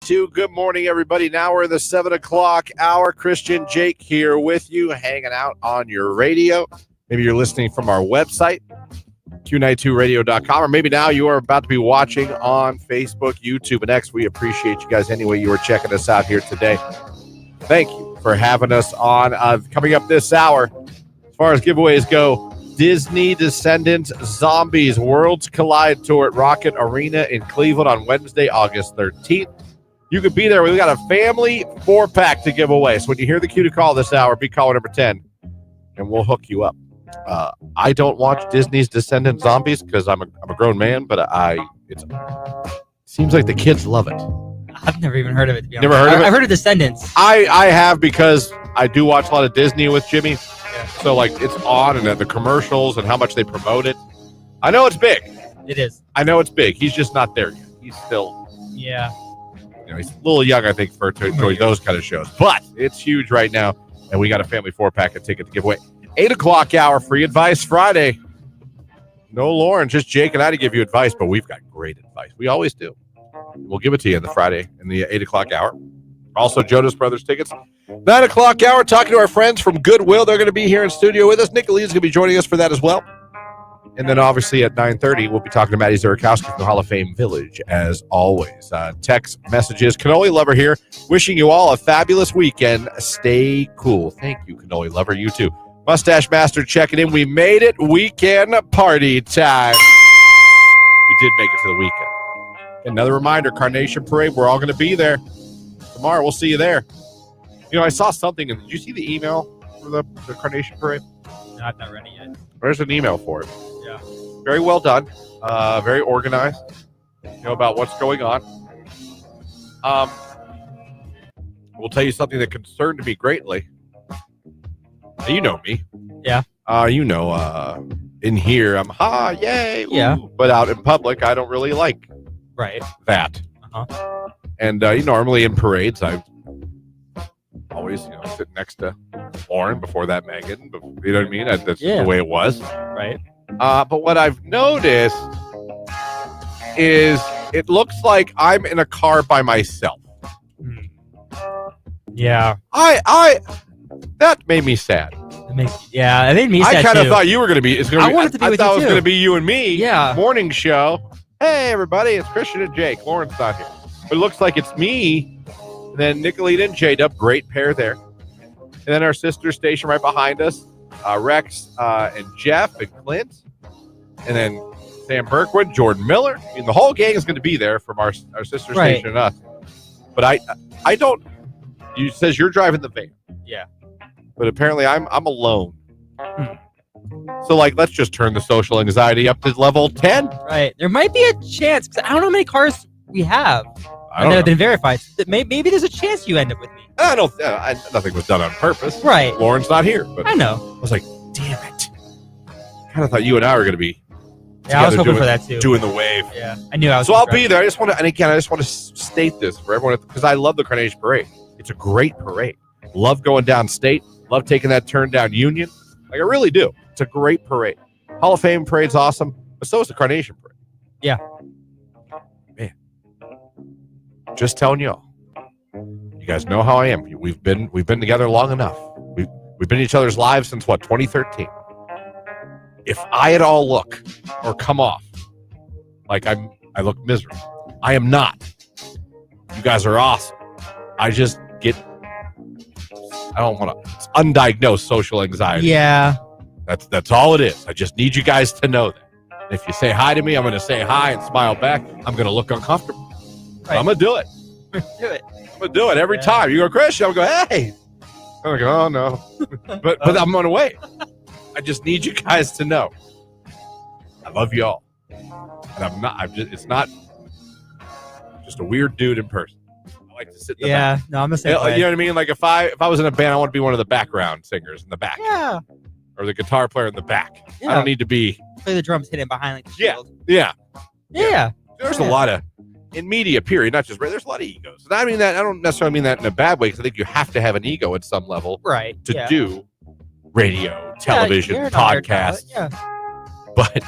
Q92. Good morning, everybody. Now we're in the 7 o'clock hour. Christian Jake here with you, hanging out on your radio. Maybe you're listening from our website, Q92radio.com, or maybe now you are about to be watching on Facebook, YouTube, and X. We appreciate you guys anyway you are checking us out here today. Thank you for having us on. Coming up this hour, as far as giveaways go, Disney Descendants Zombies Worlds Collide Tour at Rocket Arena in Cleveland on Wednesday, August 13th. You could be there. We've got a family 4-pack to give away. So when you hear the cue to call this hour, be caller number 10, and we'll hook you up. I don't watch Disney's Descendants Zombies because I'm a grown man, but it seems like the kids love it. I've never even heard of it. Never heard of it? I've heard of Descendants. I have because I do watch a lot of Disney with Jimmy. Yeah. So, like, it's on and the commercials and how much they promote it. I know it's big. It is. I know it's big. He's just not there yet. He's still... Yeah. He's a little young, I think, to enjoy those kind of shows. But it's huge right now, and we got a family 4-pack of ticket to give away. 8 o'clock hour, free advice Friday. No Lauren, just Jake and I to give you advice, but we've got great advice. We always do. We'll give it to you in the Friday in the 8 o'clock hour. Also, Jonas Brothers tickets. 9 o'clock hour, talking to our friends from Goodwill. They're going to be here in studio with us. Nick Lee's going to be joining us for that as well. And then, obviously, at 9:30, we'll be talking to Maddie Zurikowski from the Hall of Fame Village, as always. Text messages. Cannoli Lover here, wishing you all a fabulous weekend. Stay cool. Thank you, Cannoli Lover. You too. Mustache Master checking in. We made it. Weekend party time. We did make it to the weekend. Another reminder, Carnation Parade. We're all going to be there tomorrow. We'll see you there. You know, I saw something. Did you see the email for the Carnation Parade? No, I'm not ready yet. There's an email for it. Yeah. Very well done. Very organized. You know about what's going on. We'll tell you something that concerned me greatly. You know me. Yeah. In here, I'm, yay. Yeah. Ooh. But out in public, I don't really like that. Uh-huh. And, normally in parades, I always, sit next to Lauren, before that Megan. But, you know what I mean? That's the way it was. Right. But what I've noticed is it looks like I'm in a car by myself. Yeah. That made me sad. It made me sad. I kind of thought you were going to be. I wanted to be with you, I thought it was too. going to be you and me. Yeah. Morning show. Hey, everybody. It's Christian and Jake. Lauren's not here. But it looks like it's me. And then Nicolita and J-Dub. Great pair there. And then our sister station right behind us. Rex and Jeff and Clint. And then Sam Berkwood, Jordan Miller. I mean, the whole gang is going to be there from our sister station and us. But I don't. You says you're driving the van. Yeah. But apparently I'm alone. So, let's just turn the social anxiety up to level 10. Right. There might be a chance, because I don't know how many cars we have that have been verified. Maybe there's a chance you end up with me. Nothing was done on purpose. Right. Lauren's not here. But I know. I was like, damn it. Kind of thought you and I were going to be I was hoping for that, too. Doing the wave. Yeah. I knew I was. So I'll be there. I just want to state this for everyone, because I love the Carnation Parade. It's a great parade. Love going down State. Love taking that turn down Union. I really do. It's a great parade. Hall of Fame parade's awesome, but so is the Carnation Parade. Yeah. Man. Just telling y'all. You guys know how I am. We've been together long enough. We've been in each other's lives since 2013. If I at all look or come off like I look miserable, I am not. You guys are awesome. I just get, I don't want to, it's undiagnosed social anxiety. Yeah. That's all it is. I just need you guys to know that. If you say hi to me, I'm going to say hi and smile back. I'm going to look uncomfortable. Right. I'm going to do it. Do it. I'm going to do it every time. You go, Christian, I'm going to go, hey. I'm like, oh, no. but I'm going to wait. I just need you guys to know. I love you all. And it's not just a weird dude in person. I like to sit in the back. No, I'm the same way. You know what I mean? Like if I was in a band, I want to be one of the background singers in the back. Yeah. Or the guitar player in the back. Yeah. I don't need to be. Play the drums hidden behind like the shield. Yeah. There's Yeah. a lot of, in media, period, not just, there's a lot of egos. And I don't necessarily mean that in a bad way, because I think you have to have an ego at some level. Right. To do radio, television, podcasts. Yeah. But,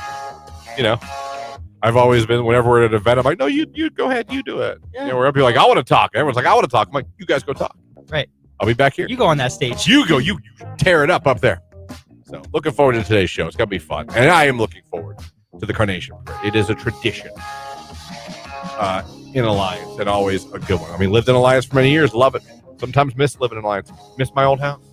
I've always been, whenever we're at an event, I'm like, no, you go ahead, you do it. Yeah. You know, we're up here like, I want to talk. Everyone's like, I want to talk. I'm like, you guys go talk. Right. I'll be back here. You go on that stage. You go. You tear it up there. So looking forward to today's show. It's going to be fun. And I am looking forward to the Carnation Parade. It is a tradition in Alliance and always a good one. I mean, lived in Alliance for many years. Love it. Sometimes miss living in Alliance. Miss my old house.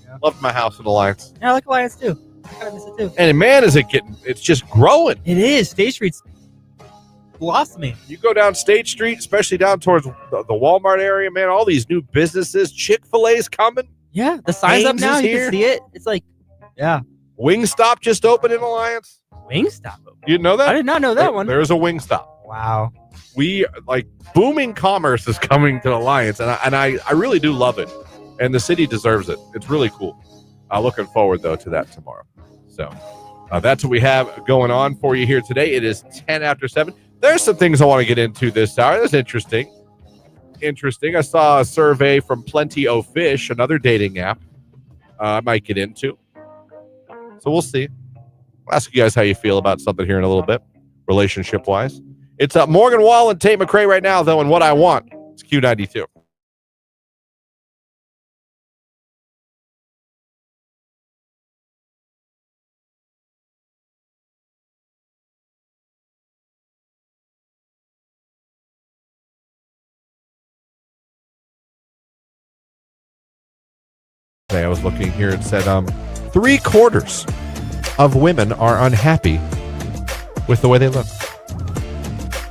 Yeah. Loved my house in Alliance. Yeah, I like Alliance too. I kind of miss it too. And man, it's just growing. It is. State Street's blossoming. You go down State Street, especially down towards the Walmart area, man, all these new businesses. Chick-fil-A's coming. Yeah, the sign's up now. You can see it. It's like, yeah. Wingstop just opened in Alliance. Wingstop? You know that? I did not know that one. There's a Wingstop. Wow. Booming commerce is coming to Alliance, and I really do love it. And the city deserves it. It's really cool. Looking forward, though, to that tomorrow. So that's what we have going on for you here today. It is 10 after 7. There's some things I want to get into this hour. That's interesting. I saw a survey from Plenty O Fish, another dating app I might get into. So we'll see. I'll ask you guys how you feel about something here in a little bit, relationship-wise. It's Morgan Wall and Tate McRae right now, though, and What I Want. It's Q92. Today I was looking here and said 3/4 of women are unhappy with the way they look.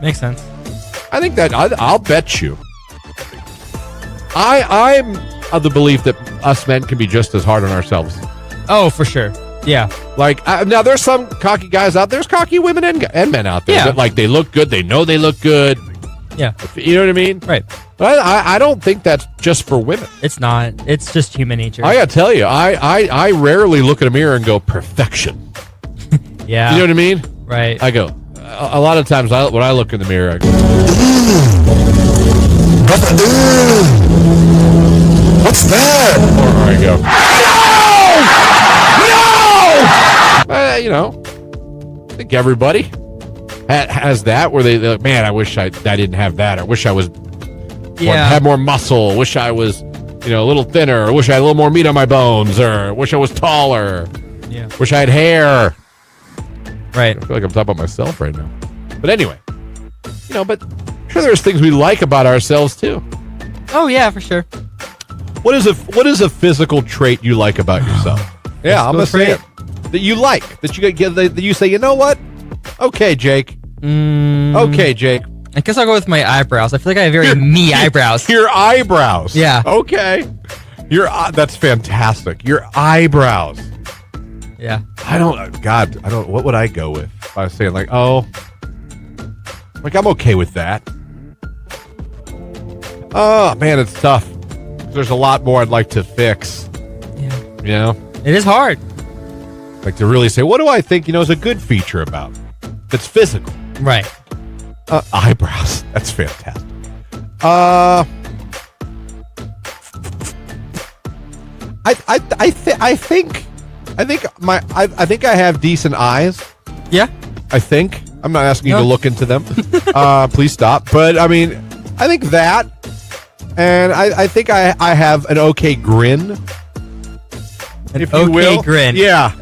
Makes sense. I think that I'll bet you. I'm of the belief that us men can be just as hard on ourselves. Oh, for sure. Yeah. Now there's some cocky guys out there. There's cocky women and men out there. Yeah. That, they look good. They know they look good. Yeah. You know what I mean? Right. But I don't think that's just for women. It's not. It's just human nature. I gotta tell you, I rarely look in a mirror and go perfection. Yeah. You know what I mean? Right. I go. A lot of times when I look in the mirror, I go, what's that? Or I go, no! I think everybody has that where they're like, man, I wish I didn't have that. Or wish I was had more muscle. Wish I was, a little thinner. Or wish I had a little more meat on my bones. Or wish I was taller. Yeah. Wish I had hair. Right. I feel like I'm talking about myself right now. But anyway, but I'm sure there's things we like about ourselves too. Oh yeah, for sure. What is a physical trait you like about yourself? Yeah, I'm gonna say it. That you like, that you say, you know what? Okay, Jake. Okay, Jake. I guess I'll go with my eyebrows. I feel like I have very me eyebrows. Your eyebrows. Yeah. Okay. That's fantastic. Your eyebrows. Yeah. What would I go with? If I was saying I'm okay with that. Oh, man, it's tough. There's a lot more I'd like to fix. Yeah. It is hard. Like to really say, what do I think, is a good feature about me that's physical? Right. Eyebrows. That's fantastic. I think I have decent eyes. Yeah. I think. I'm not asking you to look into them. Please stop. But I mean, I think that, and I think I have an okay grin. If you will. Grin. Yeah.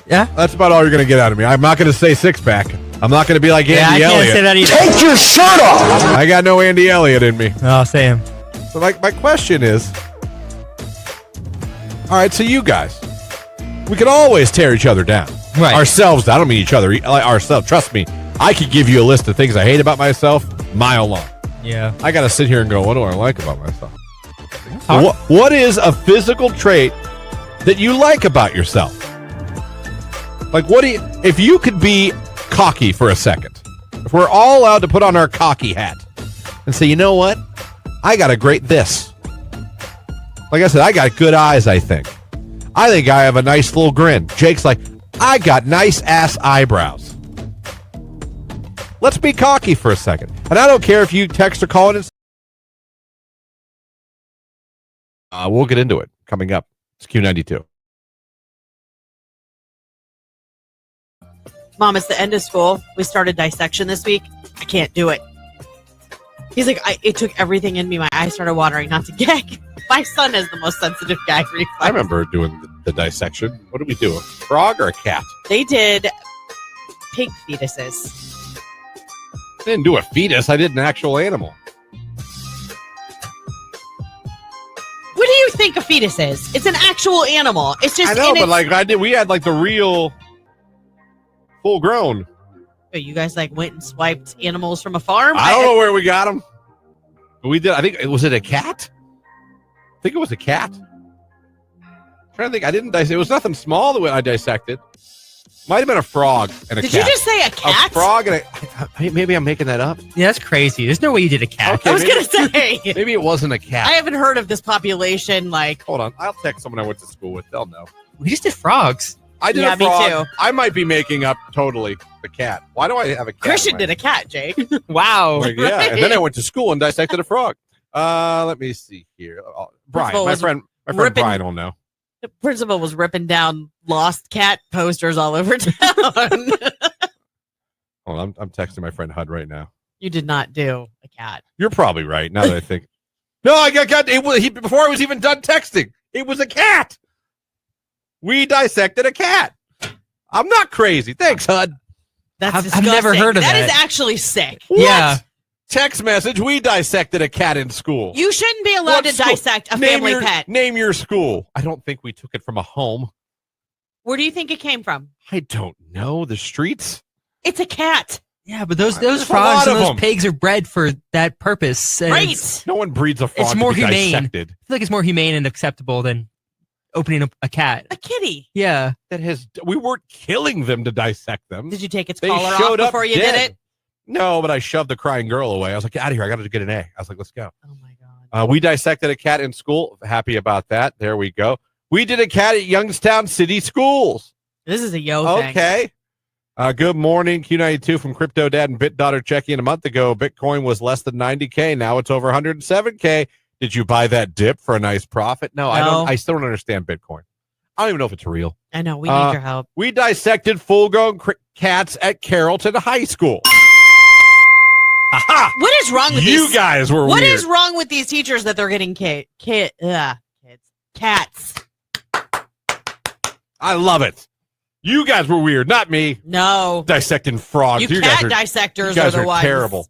Yeah. That's about all you're going to get out of me. I'm not going to say six pack. I'm not going to be like Andy Elliott. I can't say that either. Take your shirt off. I got no Andy Elliott in me. Oh, same. So my question is, all right, so you guys, we can always tear each other down. Right. Ourselves down. I don't mean each other. Ourselves. Trust me. I could give you a list of things I hate about myself, mile long. Yeah. I got to sit here and go, what do I like about myself? What is a physical trait that you like about yourself? Like, if you could be cocky for a second, if we're all allowed to put on our cocky hat and say, you know what? I got a great this. Like I said, I got good eyes, I think. I think I have a nice little grin. Jake's like, I got nice ass eyebrows. Let's be cocky for a second. And I don't care if you text or call it. We'll get into it coming up. It's Q92. Mom, it's the end of school. We started dissection this week. I can't do it. He's like, it took everything in me. My eyes started watering not to gag. My son is the most sensitive gag reflex. I remember doing the dissection. What did we do? A frog or a cat? They did pig fetuses. I didn't do a fetus. I did an actual animal. What do you think a fetus is? It's an actual animal. It's just. I know, but like I did, we had like the real full grown. You guys like went and swiped animals from a farm? I don't know where we got them. But we did. I think was it a cat? I think it was a cat. I'm trying to think. I didn't dissect. It was nothing small that I dissected. Might have been a frog and a cat. Did you just say a cat? A frog and maybe I'm making that up. Yeah, that's crazy. There's no way you did a cat. Okay, I was going to say. Maybe it wasn't a cat. I haven't heard of this population. Like, hold on. I'll text someone I went to school with. They'll know. We just did frogs. I did Yeah, a frog. me too. I might be making up totally the cat. Why do I have a cat? Christian did a cat, Jake. Wow. Like, yeah, and then I went to school and dissected a frog. Let me see here. Brian, my friend Brian will know. The principal was ripping down lost cat posters all over town. Hold on, I'm texting my friend Hud right now. You did not do a cat. You're probably right. Now that I think, no, I got it was before I was even done texting. It was a cat. We dissected a cat. I'm not crazy. Thanks, Hud. That's I've disgusting. never heard of that. That is actually sick. What? Yeah. Text message. We dissected a cat in school. You shouldn't be allowed to dissect a family pet. Name your school. I don't think we took it from a home. Where do you think it came from? I don't know. The streets. It's a cat. Yeah, but those There's a frogs lot and of those them. pigs are bred for that purpose. And Right. No one breeds a frog. It's more to be humane. dissected. I feel like it's more humane and acceptable than opening up a cat. A kitty. Yeah. We weren't killing them to dissect them. Did you take its They collar off showed up before you dead. did it? No, but I shoved the crying girl away. I was like, get out of here. I got to get an A. I was like, let's go. Oh, my God. We dissected a cat in school. Happy about that. There we go. We did a cat at Youngstown City Schools. This is a yo thing. Okay. Good morning, Q92 from Crypto Dad and Bit Daughter checking in a month ago. Bitcoin was less than 90K. Now it's over 107K. Did you buy that dip for a nice profit? No, I don't. I still don't understand Bitcoin. I don't even know if it's real. I know. We need your help. We dissected full-grown cats at Carrollton High School. Aha! What is wrong with these? You guys were What weird. is wrong with these teachers that they're getting cats? I love it. You guys were weird, not me. No. Dissecting frogs. You guys cat are, dissectors you guys are the are ones. terrible.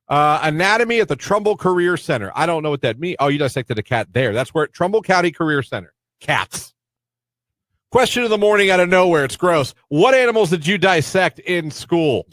Anatomy at the Trumbull Career Center. I don't know what that means. Oh, you dissected a cat there. That's where Trumbull County Career Center. Cats. Question of the morning out of nowhere. It's gross. What animals did you dissect in school?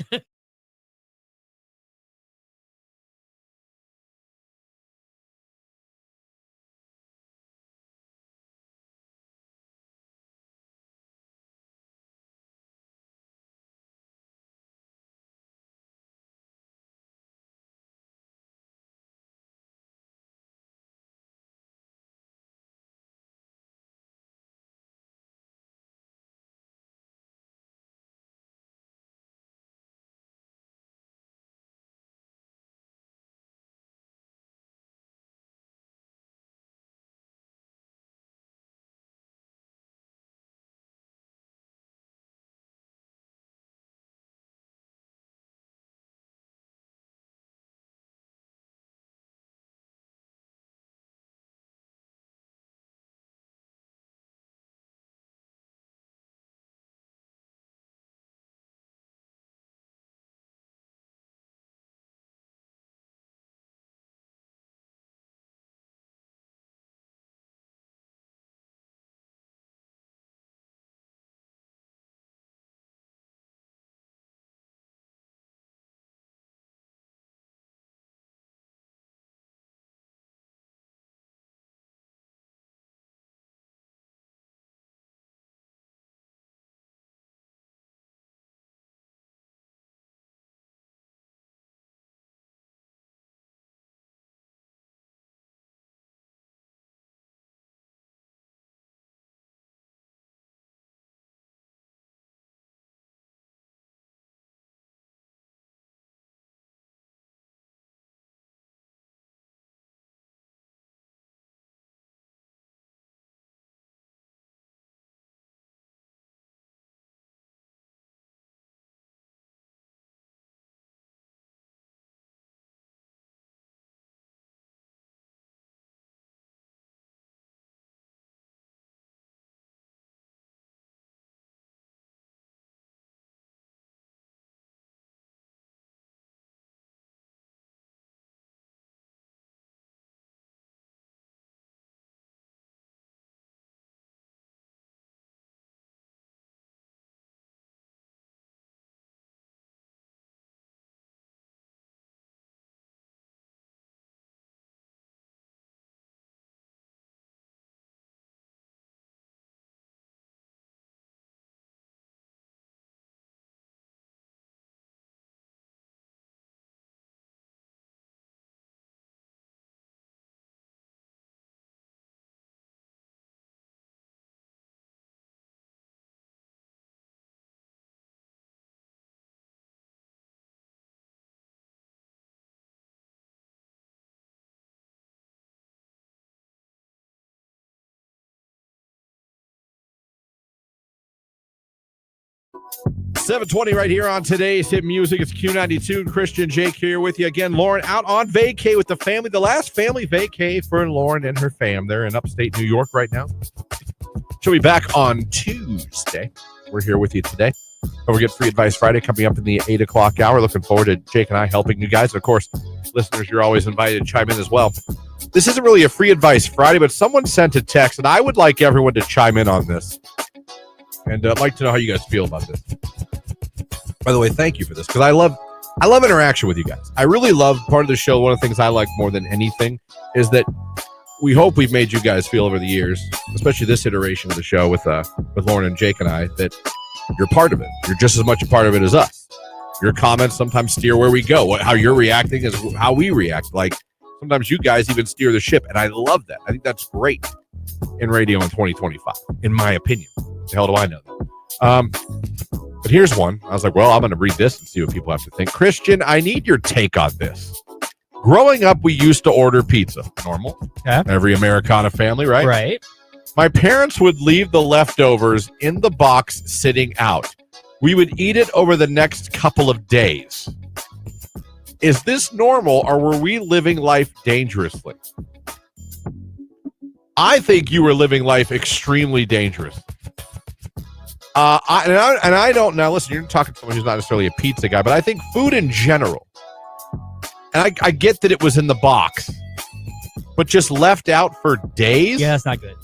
7:20 right here on today's hit music. It's Q92. Christian Jake here with you again. Lauren out on vacay with the family. The last family vacay for Lauren and her fam. They're in upstate New York right now. She'll be back on Tuesday. We're here with you today. Don't forget Free Advice Friday coming up in the 8 o'clock hour. Looking forward to Jake and I helping you guys. And of course, listeners, you're always invited to chime in as well. This isn't really a Free Advice Friday, but someone sent a text, and I would like everyone to chime in on this. And I'd like to know how you guys feel about this. By the way, thank you for this, because I love interaction with you guys. I really love part of the show. One of the things I like more than anything is that we hope we've made you guys feel over the years, especially this iteration of the show with Lauren and Jake and I, that you're part of it. You're just as much a part of it as us. Your comments sometimes steer where we go. How you're reacting is how we react. Like, sometimes you guys even steer the ship, and I love that. I think that's great in radio in 2025, in my opinion. The hell do I know that? But here's one. I was like, well, I'm going to read this and see what people have to think. Christian, I need your take on this. Growing up, we used to order pizza. Normal. Yeah. Every Americana family, right? Right. My parents would leave the leftovers in the box sitting out. We would eat it over the next couple of days. Is this normal, or were we living life dangerously? I think you were living life extremely dangerous. I don't know. Listen, you're talking to someone who's not necessarily a pizza guy, but I think food in general, and I get that it was in the box, but just left out for days? Yeah, that's not good.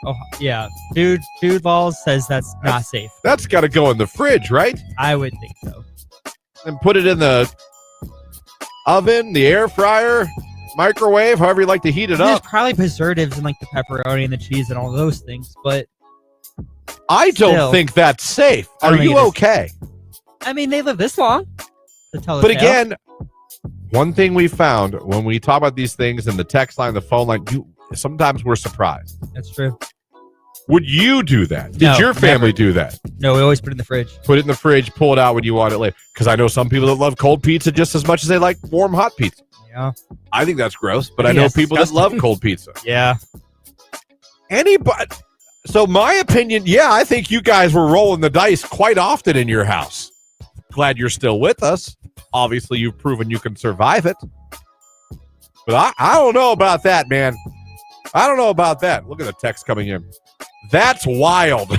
Oh, yeah. Dude Balls says that's not safe. That's got to go in the fridge, right? I would think so. And put it in the oven, the air fryer, microwave, however you like to heat it There's up. probably preservatives in like the pepperoni and the cheese and all those things, but I don't still, think that's safe. I Are don't think you it is. okay? I mean, they live this long to tell the But tale. again, one thing we found when we talk about these things in the text line, the phone line, sometimes we're surprised. That's true. Would you do that? Did No, your family never. do that? No, we always put it in the fridge. Put it in the fridge, pull it out when you want it later. Because I know some people that love cold pizza just as much as they like warm, hot pizza. Yeah. I think that's gross, but I I think know that's people disgusting. that love cold pizza. Yeah. Anybody? So my opinion, yeah, I think you guys were rolling the dice quite often in your house. Glad you're still with us. Obviously, you've proven you can survive it. But I don't know about that, man. I don't know about that. Look at the text coming in. That's wild.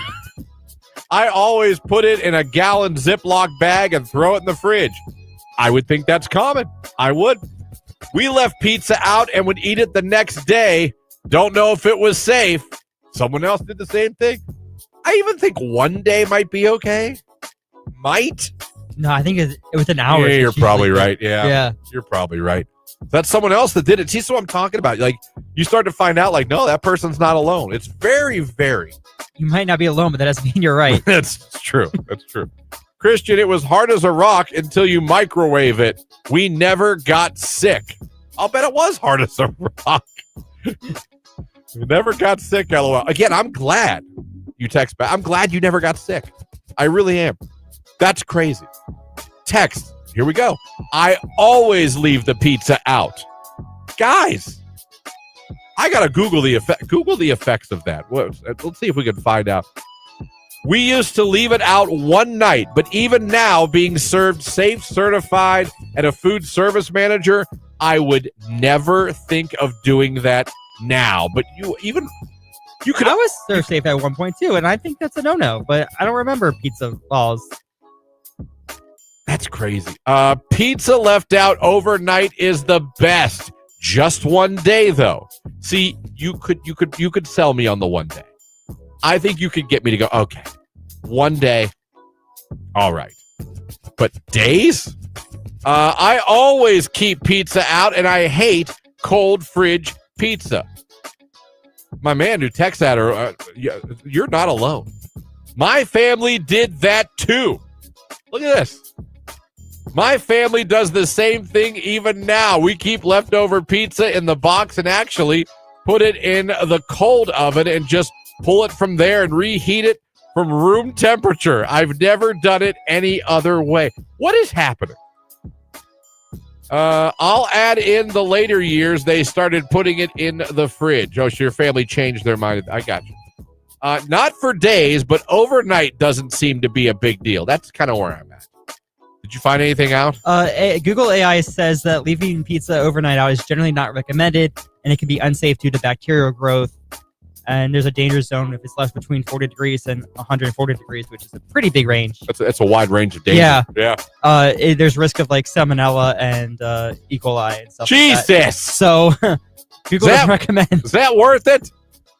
I always put it in a gallon Ziploc bag and throw it in the fridge. I would think that's common. I would. We left pizza out and would eat it the next day. Don't know if it was safe. Someone else did the same thing. I even think one day might be okay. Might. No, I think it was an hour. Yeah, you're probably right. Yeah. Yeah. You're probably right. That's someone else that did it. See, so I'm talking about. Like, you start to find out, like, no, that person's not alone. It's very, very. You might not be alone, but that doesn't mean you're right. That's true. That's true. Christian, it was hard as a rock until you microwave it. We never got sick. I'll bet it was hard as a rock. We never got sick, LOL. Again, I'm glad you text back. I'm glad you never got sick. I really am. That's crazy. Text. Here we go. I always leave the pizza out. Guys, I got to Google the effects of that. Let's see if we can find out. We used to leave it out one night, but even now, being served safe, certified, and a food service manager, I would never think of doing that now. But you could. I was served safe at one point too, and I think that's a no-no. But I don't remember pizza balls. That's crazy. Pizza left out overnight is the best. Just one day, though. See, you could sell me on the one day. I think you could get me to go, okay, one day, all right. But days? I always keep pizza out, and I hate cold fridge pizza. My man who texts at her, you're not alone. My family did that too. Look at this. My family does the same thing even now. We keep leftover pizza in the box and actually put it in the cold oven and just pull it from there and reheat it from room temperature. I've never done it any other way. What is happening? I'll add in the later years, they started putting it in the fridge. Oh, so your family changed their mind. I got you. Not for days, but overnight doesn't seem to be a big deal. That's kind of where I'm at. Did you find anything out? Google AI says that leaving pizza overnight out is generally not recommended, and it can be unsafe due to bacterial growth. And there's a danger zone if it's left between 40 degrees and 140 degrees, which is a pretty big range. That's a wide range of danger. Yeah. There's risk of like salmonella and E. coli and stuff. Jesus. Like that. So Google doesn't recommend. Is that worth it?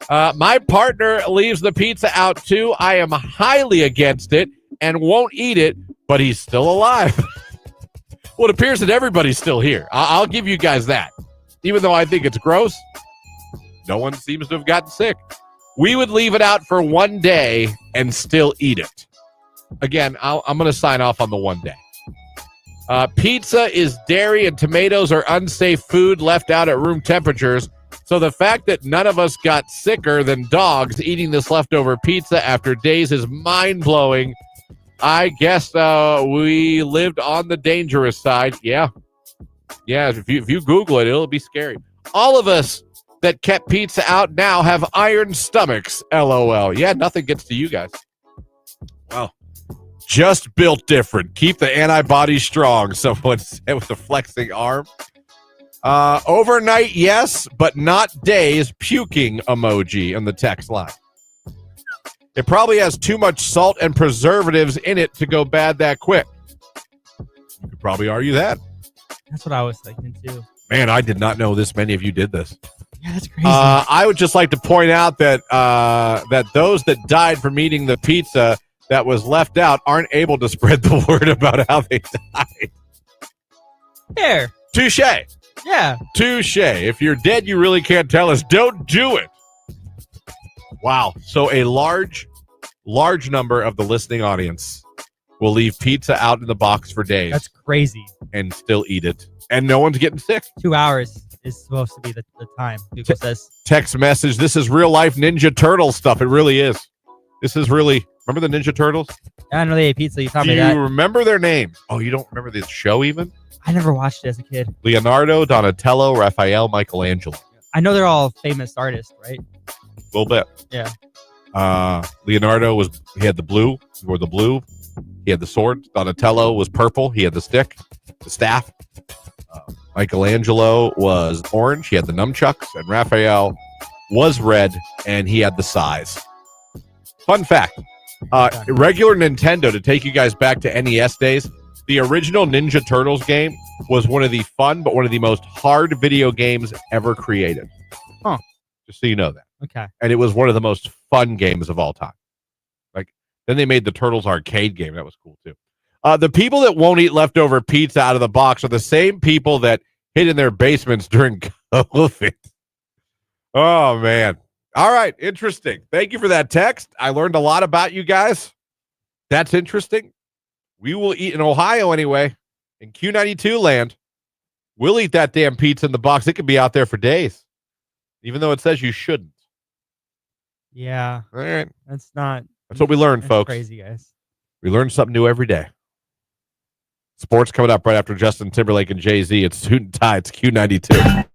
My partner leaves the pizza out too. I am highly against it and won't eat it, but he's still alive. Well, it appears that everybody's still here. I'll give you guys that. Even though I think it's gross, no one seems to have gotten sick. We would leave it out for one day and still eat it. Again, I'm going to sign off on the one day. Pizza is dairy and tomatoes are unsafe food left out at room temperatures. So the fact that none of us got sicker than dogs eating this leftover pizza after days is mind-blowing. I guess we lived on the dangerous side. Yeah. Yeah, if you Google it, it'll be scary. All of us that kept pizza out now have iron stomachs, LOL. Yeah, nothing gets to you guys. Well, just built different. Keep the antibodies strong, someone said with a flexing arm. Overnight, yes, but not days. Puking emoji on the text line. It probably has too much salt and preservatives in it to go bad that quick. You could probably argue that. That's what I was thinking too. Man, I did not know this many of you did this. Yeah, that's crazy. I would just like to point out that that those that died from eating the pizza that was left out aren't able to spread the word about how they died. There. Touche. Yeah. Touche. If you're dead, you really can't tell us. Don't do it. Wow. So a large number of the listening audience will leave pizza out in the box for days. That's crazy. And still eat it. And no one's getting sick. 2 hours is supposed to be the time, Google says. Text message. This is real life Ninja Turtle stuff. It really is. This is really... Remember the Ninja Turtles? I don't know they ate pizza. You taught me Do that. you remember their names? Oh, you don't remember the show even? I never watched it as a kid. Leonardo, Donatello, Raphael, Michelangelo. I know they're all famous artists, right? A little bit. Yeah. Leonardo he had the blue. He wore the blue. He had the sword. Donatello was purple. He had the stick, the staff. Michelangelo was orange. He had the nunchucks. And Raphael was red, and he had the size. Fun fact. Regular Nintendo, to take you guys back to NES days, the original Ninja Turtles game was one of the fun but one of the most hard video games ever created. Huh. Just so you know that. Okay. And it was one of the most fun games of all time. Like, then they made the Turtles arcade game. That was cool, too. The people that won't eat leftover pizza out of the box are the same people that hid in their basements during COVID. Oh, man. All right. Interesting. Thank you for that text. I learned a lot about you guys. That's interesting. We will eat in Ohio anyway, in Q92 land. We'll eat that damn pizza in the box. It could be out there for days, even though it says you shouldn't. Yeah. All right. That's what we learned, folks. Crazy, guys. We learn something new every day. Sports coming up right after Justin Timberlake and Jay-Z. It's Suit and Tie. It's Q92.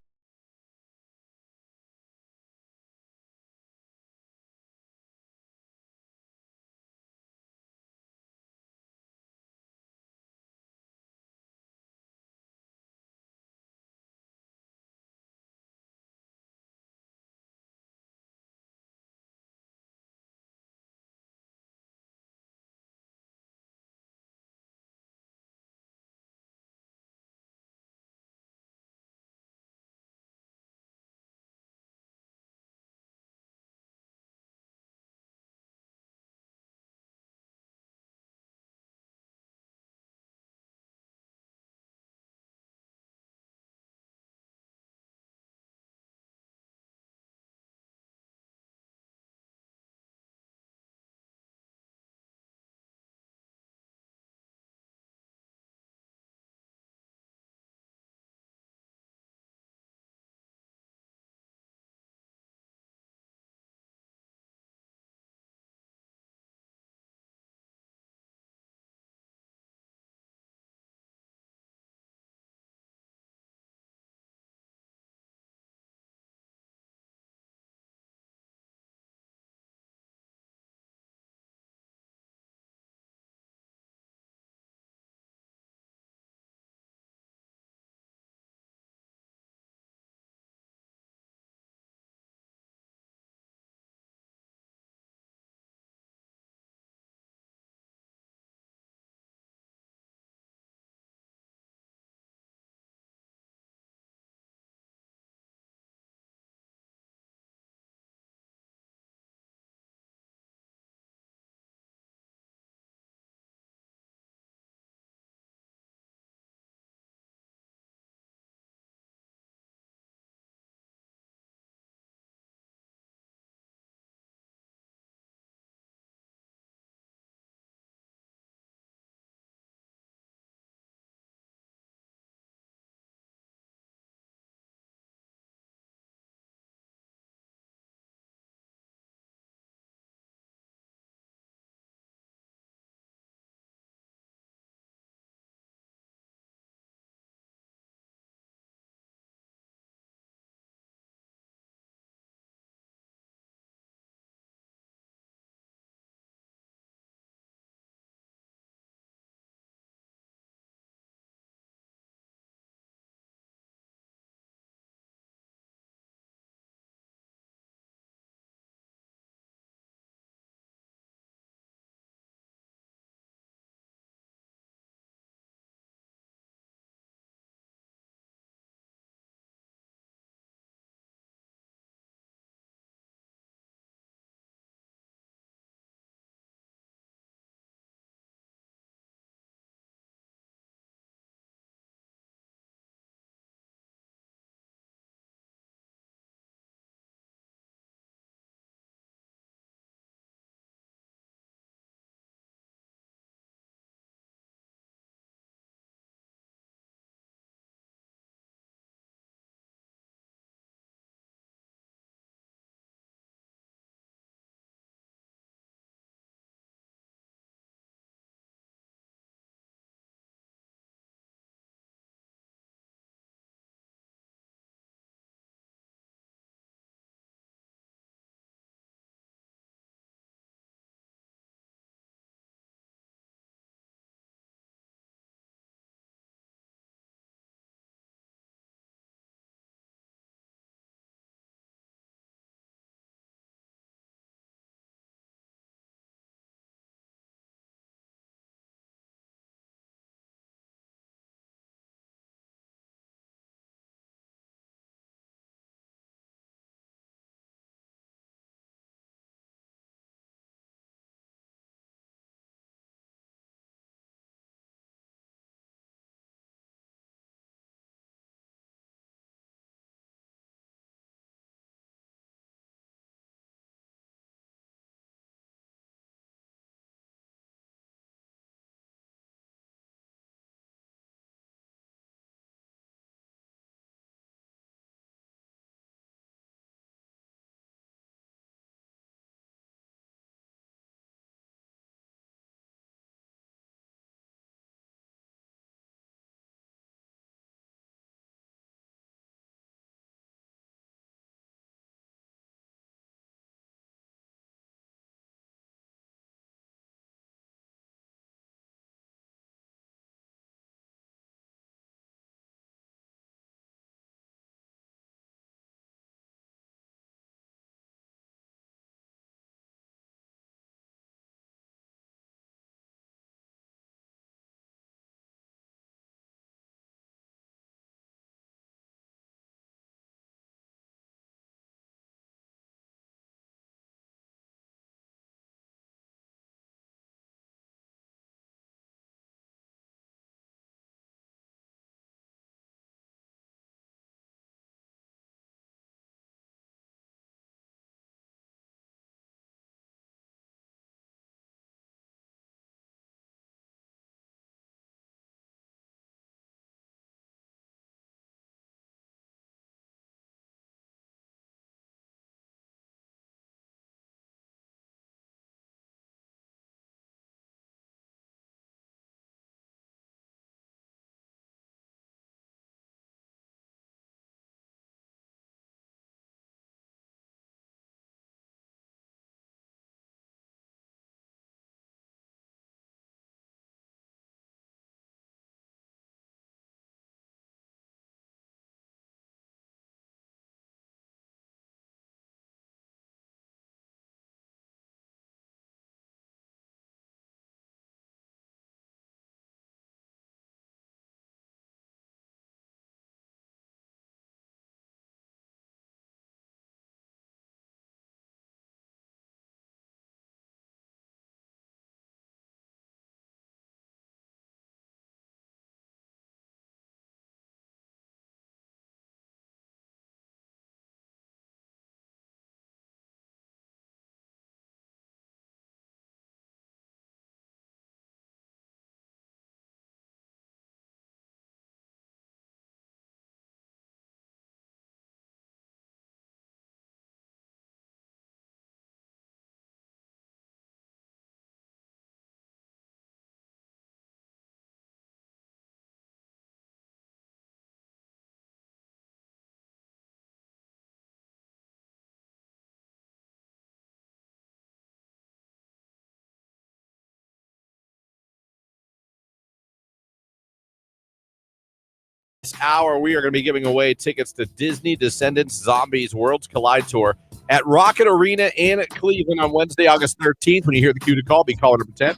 This hour, we are going to be giving away tickets to Disney Descendants Zombies Worlds Collide Tour at Rocket Arena in Cleveland on Wednesday, August 13th. When you hear the cue to call, be caller number 10.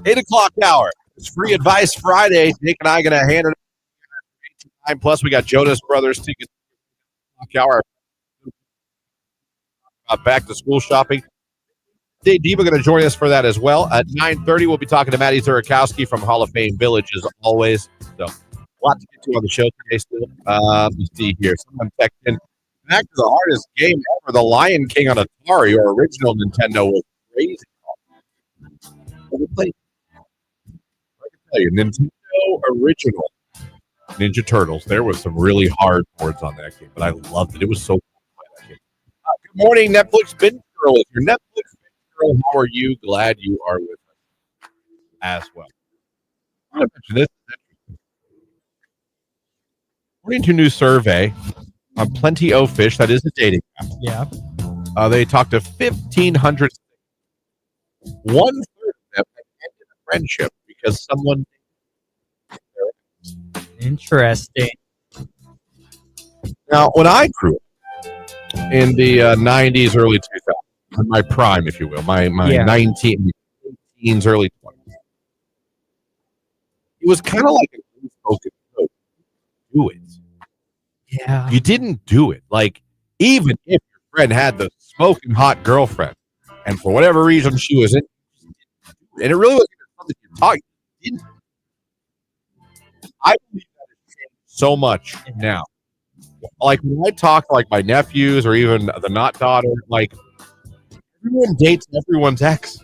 8 o'clock hour. It's Free Advice Friday. Nick and I are going to hand it over. Plus, we got Jonas Brothers tickets. Hour. Back to school shopping. Dave Diva going to join us for that as well. At 9:30, we'll be talking to Maddie Zurakowski from Hall of Fame Village, as always. So, a lot to get to on the show today still. Let me see here. Someone texted in. Back to the hardest game ever. The Lion King on Atari or original Nintendo was crazy. I can tell you, Nintendo original Ninja Turtles. There was some really hard boards on that game, but I loved it. It was so fun to play that game. Good morning, Netflix binge girl. If you're Netflix binge girl, how are you? Glad you are with us as well. I'm going to mention this. According to a new survey on Plenty O Fish, that is a dating app. Yeah. They talked to 1,500. 1/3 of them ended a friendship because someone. Interesting. Now, when I grew up in the 90s, early 2000s, my prime, if you will, my 19s, early 20s, it was kind of like an unspoken code. Do it. Yeah. You didn't do it. Like, even if your friend had the smoking hot girlfriend, and for whatever reason she was in, and it really wasn't something you taught, you didn't. I believe that has changed so much now. Like, when I talk to, like, my nephews or even the not daughter, like, everyone dates everyone's ex.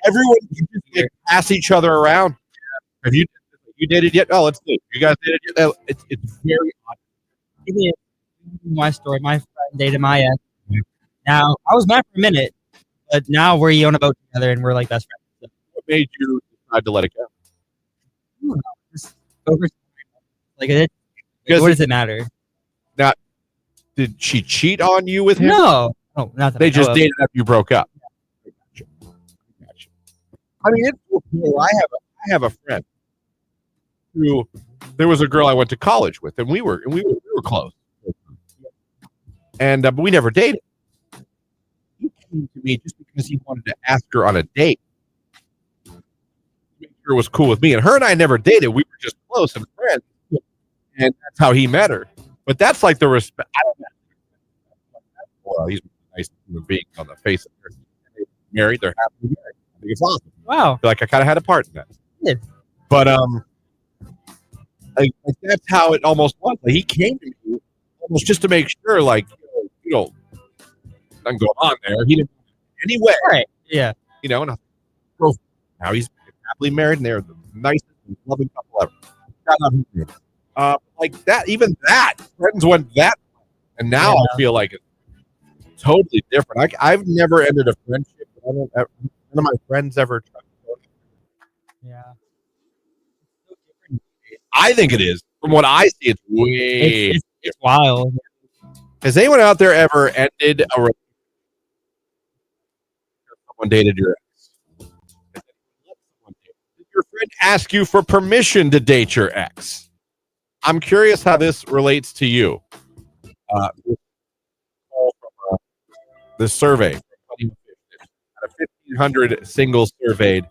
Everyone can just like, pass each other around. Have you dated yet? Oh, let's see. You guys dated yet? No, it's very odd. My story. My friend dated my ex. Now, I was mad for a minute, but now we own a boat together and we're like best friends. So. What made you decide to let it go? I don't know, just over like it. What does it matter? Now, did she cheat on you with him? No, not that They just dated after you broke up. Gotcha. I mean, it's cool. I have a friend who there was a girl I went to college with, and we were close, and but we never dated. He came to me just because he wanted to ask her on a date. Make sure it was cool with me, and her and I never dated. We were just close and friends, and that's how he met her. But that's like the respect. I don't know. Well, he's a nice human being on the face of the earth. They're married. They're happily married. I think it's awesome. Wow. Like I kind of had a part in that. Yeah. But like that's how it almost was. Like, he came to me almost just to make sure, like, you know, nothing going on there. He didn't anyway. Right. Yeah. You know, and now he's happily married, and they're the nicest and loving couple ever. Like that, even that friends went that, and now I feel like it's totally different. I've never ended a friendship. None of my friends ever tried to. Yeah. I think it is. From what I see, it's way. It's wild. Has anyone out there ever ended a relationship? Someone dated your ex. Did your friend ask you for permission to date your ex? I'm curious how this relates to you. This survey, out of 1,500 singles surveyed,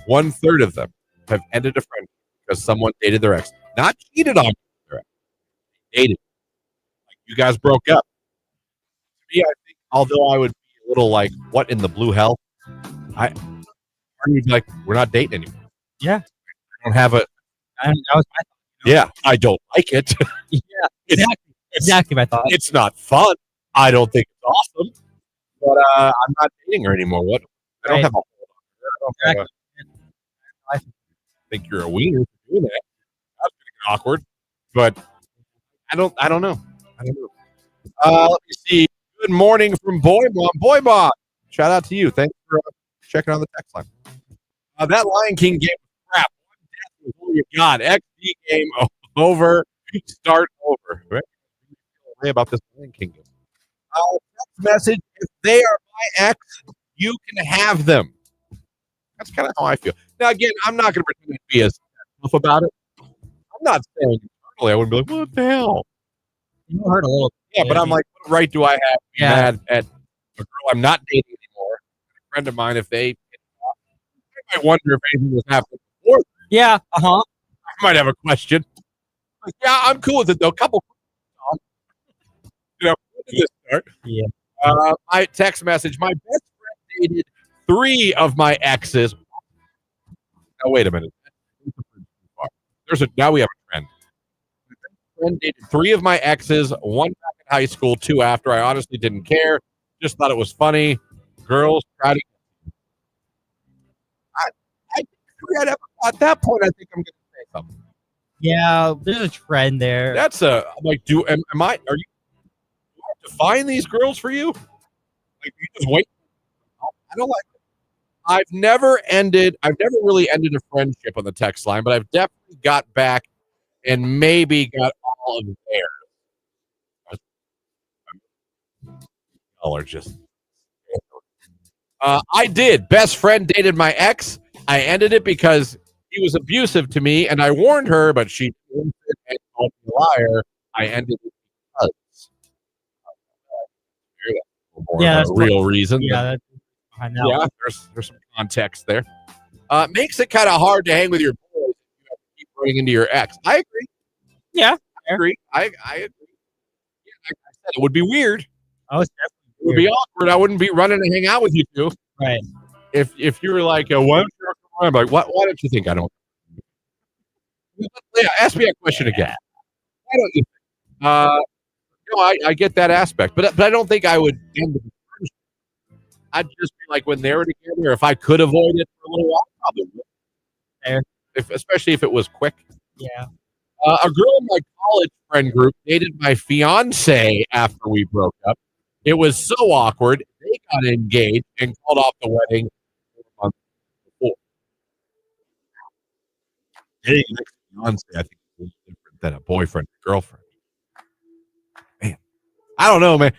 1/3 of them have ended a friendship because someone dated their ex. Not cheated on their ex. Dated. Like, you guys broke up. To me, I think, although I would be a little like, what in the blue hell? I would be like, we're not dating anymore. Yeah. I don't have a. That was my thought. Yeah, I don't like it. Yeah, exactly my thought. It's not fun. I don't think it's awesome. But I'm not dating her anymore. What? I don't have a hold on her. I don't have think you're a wiener for doing that. That's gonna get awkward. But I don't know. Let me see. Good morning from Boy Mom. Shout out to you. Thanks for checking on the text line. That Lion King game was crap. One death was all you got. XD game over. Start over. Right? About this Lion King game. Text message: if they are my ex, you can have them. That's kind of how I feel. Now, again, I'm not going to pretend to be as stuff about it. I'm not saying internally I wouldn't be like, what the hell? You hurt a little. Yeah, but I'm like, what right do I have to be Yeah. mad at a girl I'm not dating anymore? A friend of mine, if they, I wonder if anything was happening before. Yeah. I I might have a question. Like, yeah, I'm cool with it though. Couple, when did this start? Yeah. My text message. My best friend dated 3 of my exes. Now wait a minute. Now we have a trend. My best friend dated 3 of my exes. 1 back in high school, 2 after. I honestly didn't care. Just thought it was funny. Girls try to. I think at that point, I think I'm going to say something. Yeah. There's a trend there. That's I'm like, are you define these girls for you? Like, you just wait. I don't like it. I've never really ended a friendship on the text line, but I've definitely got back and maybe got all of theirs. Y'all are just. I did. Best friend dated my ex. I ended it because he was abusive to me, and I warned her, but she didn't and called me a liar. I ended it because. More Yeah, of that's a real reason. Yeah. That's behind that Yeah, one. there's some context there. Makes it kind of hard to hang with your boys if you have to keep running into your ex. I agree. Yeah. I agree. I agree. Yeah, like I said, it would be weird. Oh, it's It definitely would be awkward. I wouldn't be running to hang out with you two. right. If you were like, why don't you come around? I'm like, why don't you think I don't? Yeah, ask me a question again. Why don't you? I get that aspect, but I don't think I would end the friendship. I'd just be like when they were together. If I could avoid it for a little while, probably would. Fair. Especially if it was quick. Yeah. A girl in my college friend group dated my fiance after we broke up. It was so awkward. They got engaged and called off the wedding a month before. Dating an ex-fiance, I think, is different than a boyfriend or girlfriend. Man, I don't know, man.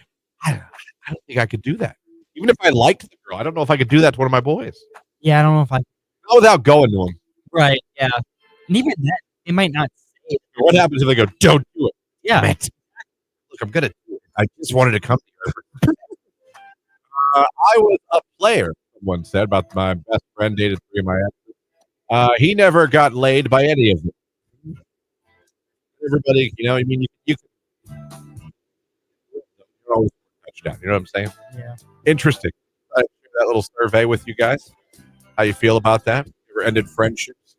I don't think I could do that. Even if I liked the girl, I don't know if I could do that to one of my boys. Yeah. I don't know if I. Not without going to him. Right. Yeah. And even that, they might not say it. What happens if they go, don't do it? Yeah. Man, look, I'm going to do it. I just wanted to come to you. I was a player, someone said about my best friend dated 3 of my exes. He never got laid by any of them. Everybody, I mean, you can always touchdown. You know what I'm saying? Yeah. Interesting. I share that little survey with you guys. How you feel about that? You ever ended friendships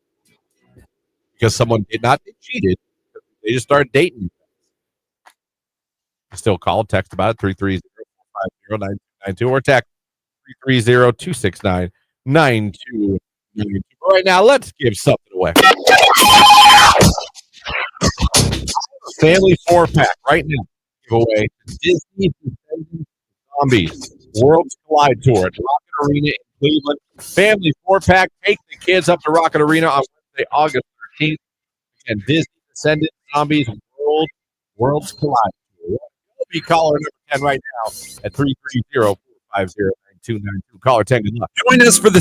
because someone did not get cheated? They just started dating you. Still call, text about it, 330-450-9292 or text 330-269-9292. Right now, let's give something away. Family 4-pack right now. Give away Disney Descendants Zombies Worlds Collide Tour at Rocket Arena in Cleveland. Family 4-pack. Take the kids up to Rocket Arena on Wednesday, August 13th. And Disney Descendants Zombies Worlds Collide Tour. We'll be caller number 10 right now at 330-450-9292. Caller 10, good luck. Join us for the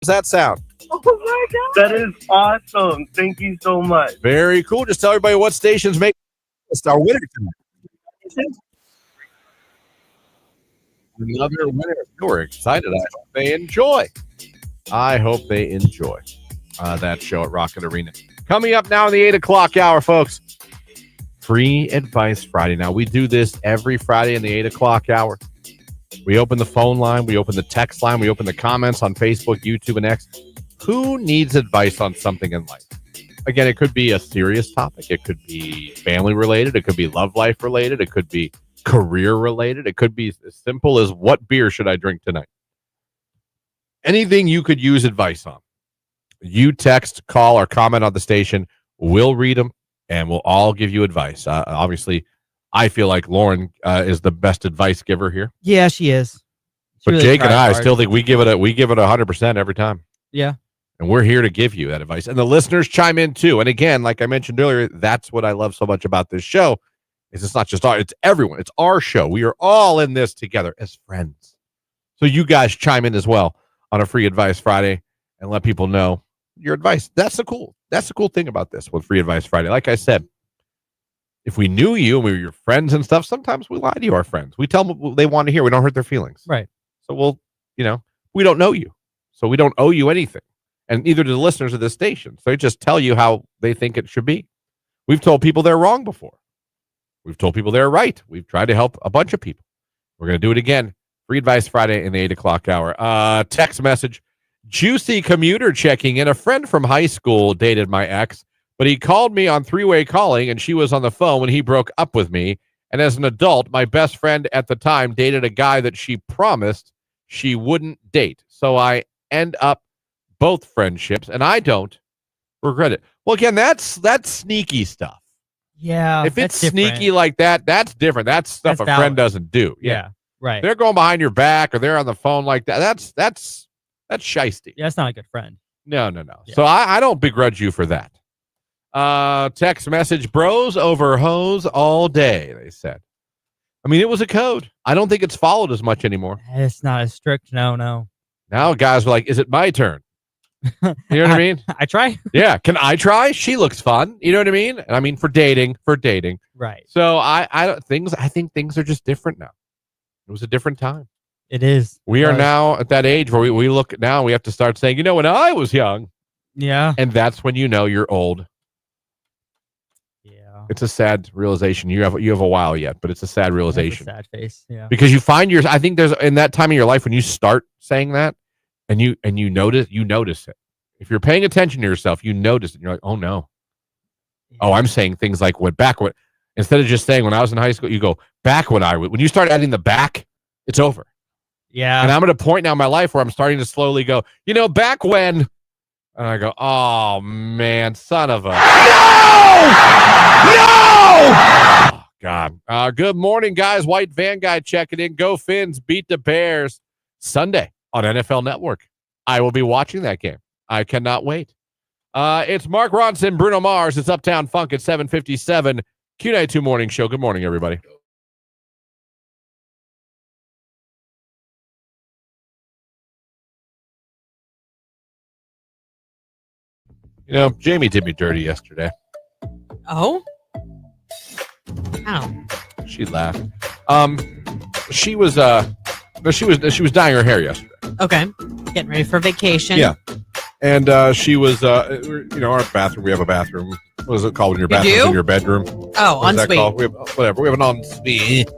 Does that sound? Oh my God. That is awesome. Thank you so much. Very cool. Just tell everybody what stations make our winner tonight. Another winner. We're excited. I hope they enjoy. That show at Rocket Arena. Coming up now in the 8 o'clock hour, folks. Free Advice Friday. Now, we do this every Friday in the 8 o'clock hour. We open the phone line. We open the text line. We open the comments on Facebook, YouTube, and X. Who needs advice on something in life? Again, it could be a serious topic. It could be family related. It could be love life related. It could be career related. It could be as simple as what beer should I drink tonight? Anything you could use advice on. You text, call, or comment on the station. We'll read them, and we'll all give you advice. Obviously, I feel like Lauren is the best advice giver here. Yeah, she is. But really Jake and I still think we give it 100% every time. Yeah. And we're here to give you that advice. And the listeners chime in too. And again, like I mentioned earlier, that's what I love so much about this show is it's not just it's everyone. It's our show. We are all in this together as friends. So you guys chime in as well on a Free Advice Friday and let people know your advice. That's the cool thing about this with Free Advice Friday. Like I said, if we knew you and we were your friends and stuff, sometimes we lie to our friends. We tell them what they want to hear. We don't hurt their feelings. Right. So we don't know you. So we don't owe you anything. And neither do the listeners of this station. So they just tell you how they think it should be. We've told people they're wrong before. We've told people they're right. We've tried to help a bunch of people. We're going to do it again. Free Advice Friday in the 8 o'clock hour. Text message. Juicy commuter checking in. A friend from high school dated my ex, but he called me on three-way calling, and she was on the phone when he broke up with me. And as an adult, my best friend at the time dated a guy that she promised she wouldn't date. So I end up both friendships, and I don't regret it. Well, again, that's sneaky stuff. Yeah. If it's sneaky like that, that's different. That's stuff a friend doesn't do. Yeah. Right. They're going behind your back or they're on the phone like that. That's shiesty. Yeah, that's not a good friend. No. Yeah. So I don't begrudge you for that. Text message, bros over hoes all day, they said. I mean, it was a code. I don't think it's followed as much anymore. It's not as strict. No. Now guys are like, is it my turn? You know what I mean? I try. Yeah. Can I try? She looks fun. You know what I mean? And I mean for dating. Right. So I think things are just different now. It was a different time. It is. We are now at that age where we look now, we have to start saying, when I was young. Yeah. And that's when you're old. Yeah. It's a sad realization. You have a while yet, but it's a sad realization. Sad face. Yeah. Because you find I think there's in that time of your life when you start saying that and you notice it. If you're paying attention to yourself, you notice it. And you're like, oh no. Yeah. Oh, I'm saying things like instead of just saying when I was in high school, you go back when you start adding the back, it's over. Yeah. And I'm at a point now in my life where I'm starting to slowly go, back when. And I go, oh, man, son of a. No! Oh, God. Good morning, guys. White Van Guy checking in. Go Fins, beat the Bears Sunday on NFL Network. I will be watching that game. I cannot wait. It's Mark Ronson, Bruno Mars. It's Uptown Funk at 7:57. Q92 Morning Show. Good morning, everybody. Jamie did me dirty yesterday. Oh? How? She laughed. She was dyeing her hair yesterday. Okay. Getting ready for vacation. Yeah. And she was our bathroom, we have a bathroom. What is it called when your bathroom's in your bedroom? Oh, ensuite. We have an ensuite.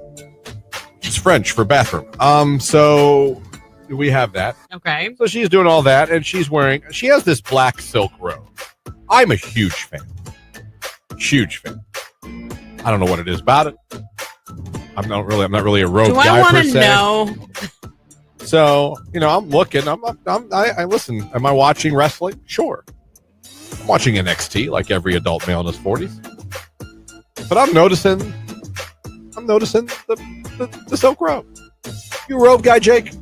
It's French for bathroom. So we have that. Okay. So she's doing all that, and she has this black silk robe. I'm a huge fan. Huge fan. I don't know what it is about it. I'm not really a robe guy per se. Do I want to know? So, I'm looking. I listen. Am I watching wrestling? Sure. I'm watching NXT like every adult male in his 40s. But I'm noticing the silk robe. You a robe guy, Jake?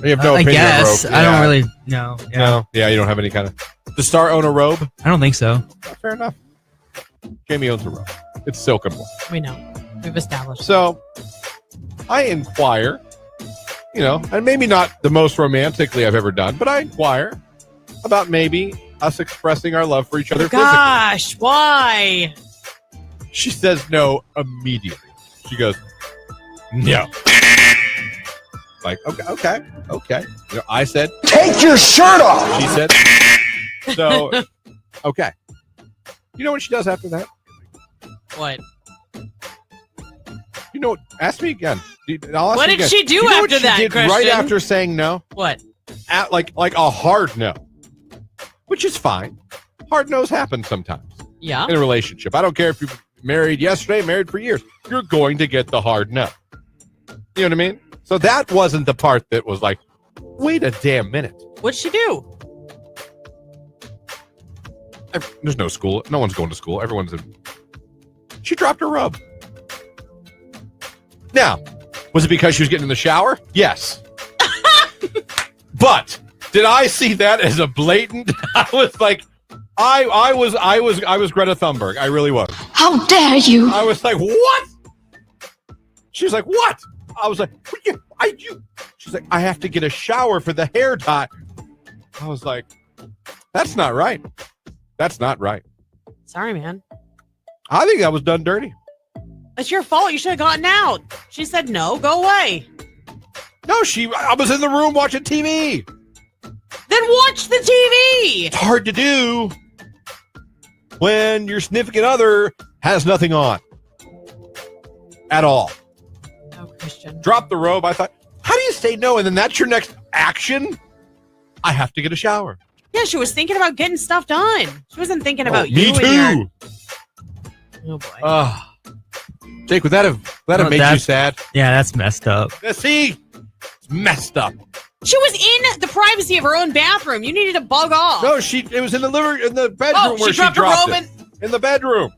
You have no opinion I guess. on robe. I don't really know. Yeah. No. Yeah, you don't have any kind of... Does Star own a robe? I don't think so. Fair enough. Jamie owns a robe. It's silk and wool. We know. We've established. So, I inquire and maybe not the most romantically I've ever done, but I inquire about maybe us expressing our love for each other physically. Gosh, why? She says no immediately. She goes, no. Like, okay. I said, take your shirt off. She said, so, okay. You know what she does after that? What? Ask me again. I'll ask What you did again. she do You know after what she that, did Christian? right after saying no? What? Like a hard no, which is fine. Hard no's happen sometimes Yeah. in a relationship. I don't care if you're married yesterday, married for years. You're going to get the hard no. You know what I mean? So that wasn't the part that was like, wait a damn minute. What'd she do? There's no school. No one's going to school. She dropped her rub. Now, was it because she was getting in the shower? Yes. But did I see that as a blatant? I was like, I was Greta Thunberg. I really was. How dare you? I was like, what? She was like, what? I was like, she's like, I have to get a shower for the hair dye. I was like, that's not right. That's not right. Sorry, man. I think that was done dirty. It's your fault. You should have gotten out. She said no. Go away. No, I was in the room watching TV. Then watch the TV. It's hard to do when your significant other has nothing on at all. Oh, Christian. Drop the robe. I thought, how do you say no? And then that's your next action? I have to get a shower. Yeah, she was thinking about getting stuff done. She wasn't thinking about me you. too. And your... Oh, boy. Jake, would that have made you sad? Yeah, that's messed up. See? It's messed up. She was in the privacy of her own bathroom. You needed to bug off. No, it was in the bedroom where she dropped dropped her it. In the bedroom.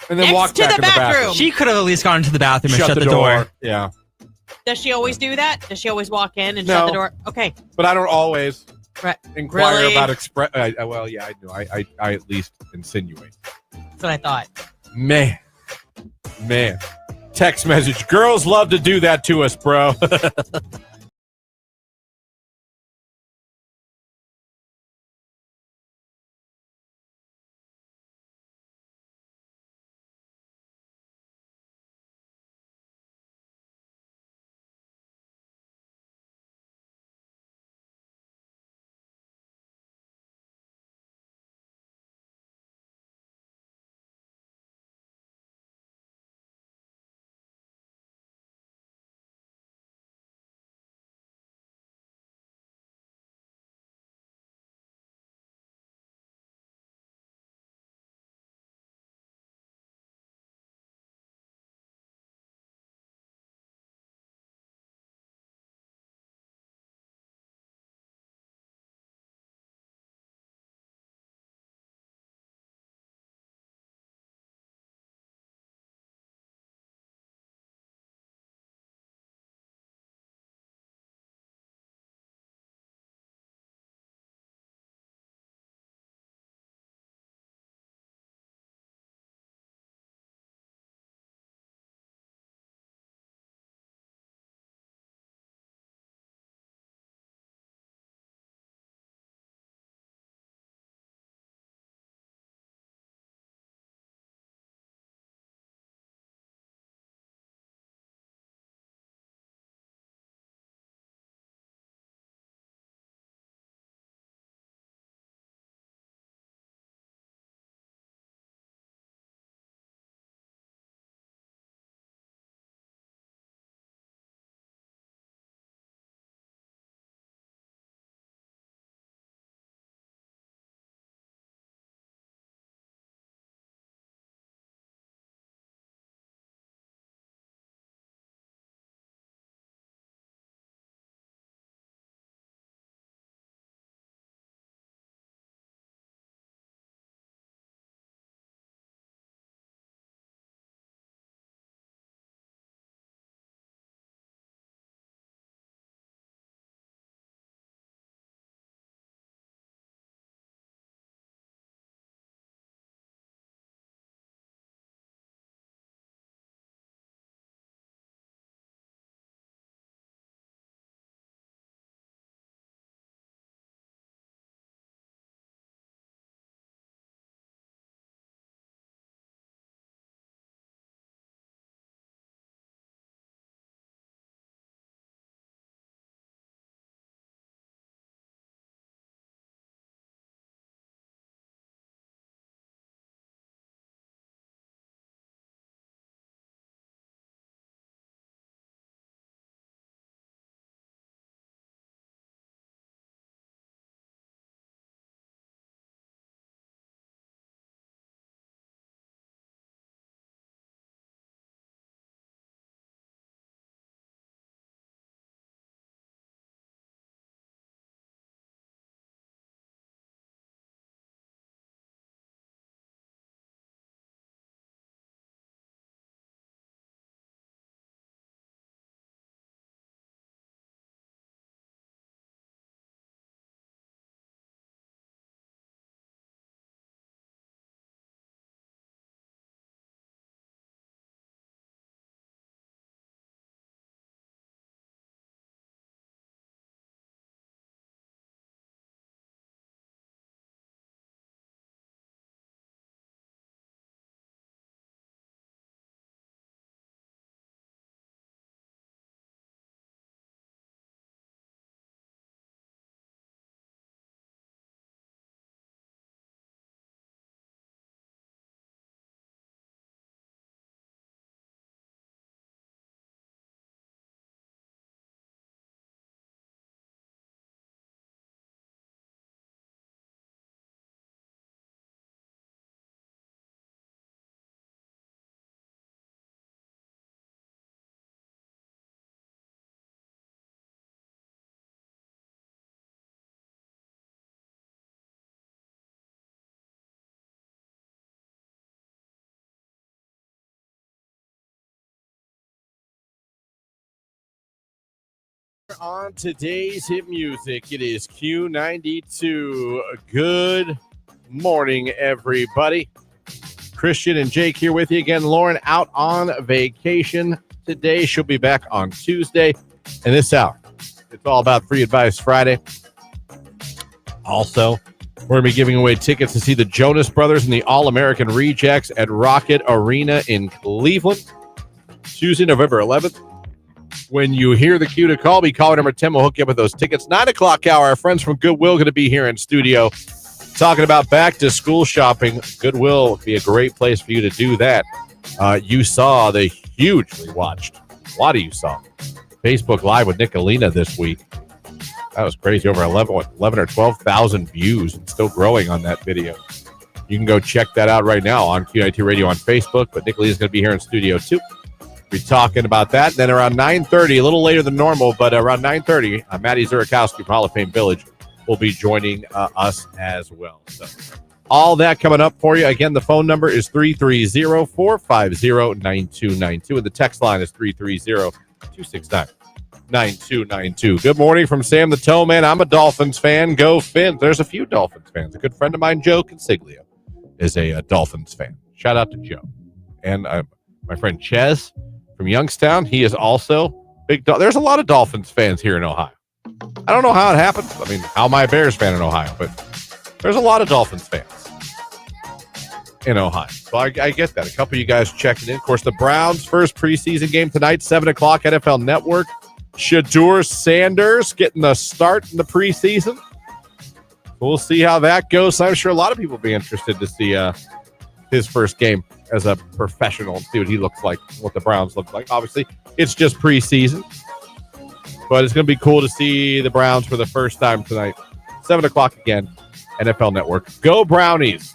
And then Next walked to back the in the bathroom. bathroom. She could have at least gone into the bathroom and Shut shut the door. Yeah. Does she always do that? Does she always walk in and No. shut the door? Okay. But I don't always inquire Really? about well, yeah, I do. I at least insinuate. That's what I thought. Man. Text message. Girls love to do that to us, bro. On today's hit music, it is Q92. Good morning, everybody. Christian and Jake here with you again. Lauren out on vacation today. She'll be back on Tuesday. And this hour, it's all about Free Advice Friday. Also, we're going to be giving away tickets to see the Jonas Brothers and the All-American Rejects at Rocket Arena in Cleveland, Tuesday, November 11th. When you hear the cue to call me, caller number 10 will hook you up with those tickets. 9 o'clock hour, our friends from Goodwill going to be here in studio talking about back-to-school shopping. Goodwill would be a great place for you to do that. You saw the hugely watched, a lot of you saw Facebook Live with Nicolina this week. That was crazy. Over 11 or 12,000 views and still growing on that video. You can go check that out right now on Q92 Radio on Facebook. But Nicolina's going to be here in studio, too. We'll be talking about that. Then around 9:30, a little later than normal, but around 9:30, Maddie Zurakowski from Hall of Fame Village will be joining us as well. So all that coming up for you. Again, the phone number is 330-450-9292. And the text line is 330-269-9292. Good morning from Sam the Toe Man. I'm a Dolphins fan. Go Fins. There's a few Dolphins fans. A good friend of mine, Joe Consiglio, is a Dolphins fan. Shout out to Joe. And my friend Ches from Youngstown, he is also big. There's a lot of Dolphins fans here in Ohio. I don't know how it happens. I mean, how am I a Bears fan in Ohio? But there's a lot of Dolphins fans in Ohio. So I get that. A couple of you guys checking in. Of course, the Browns' first preseason game tonight, 7 o'clock, NFL Network. Shedeur Sanders getting the start in the preseason. We'll see how that goes. I'm sure a lot of people will be interested to see his first game as a professional and see what he looks like, what the Browns look like. Obviously, it's just preseason, but it's going to be cool to see the Browns for the first time tonight. 7 o'clock again, NFL Network. Go Brownies.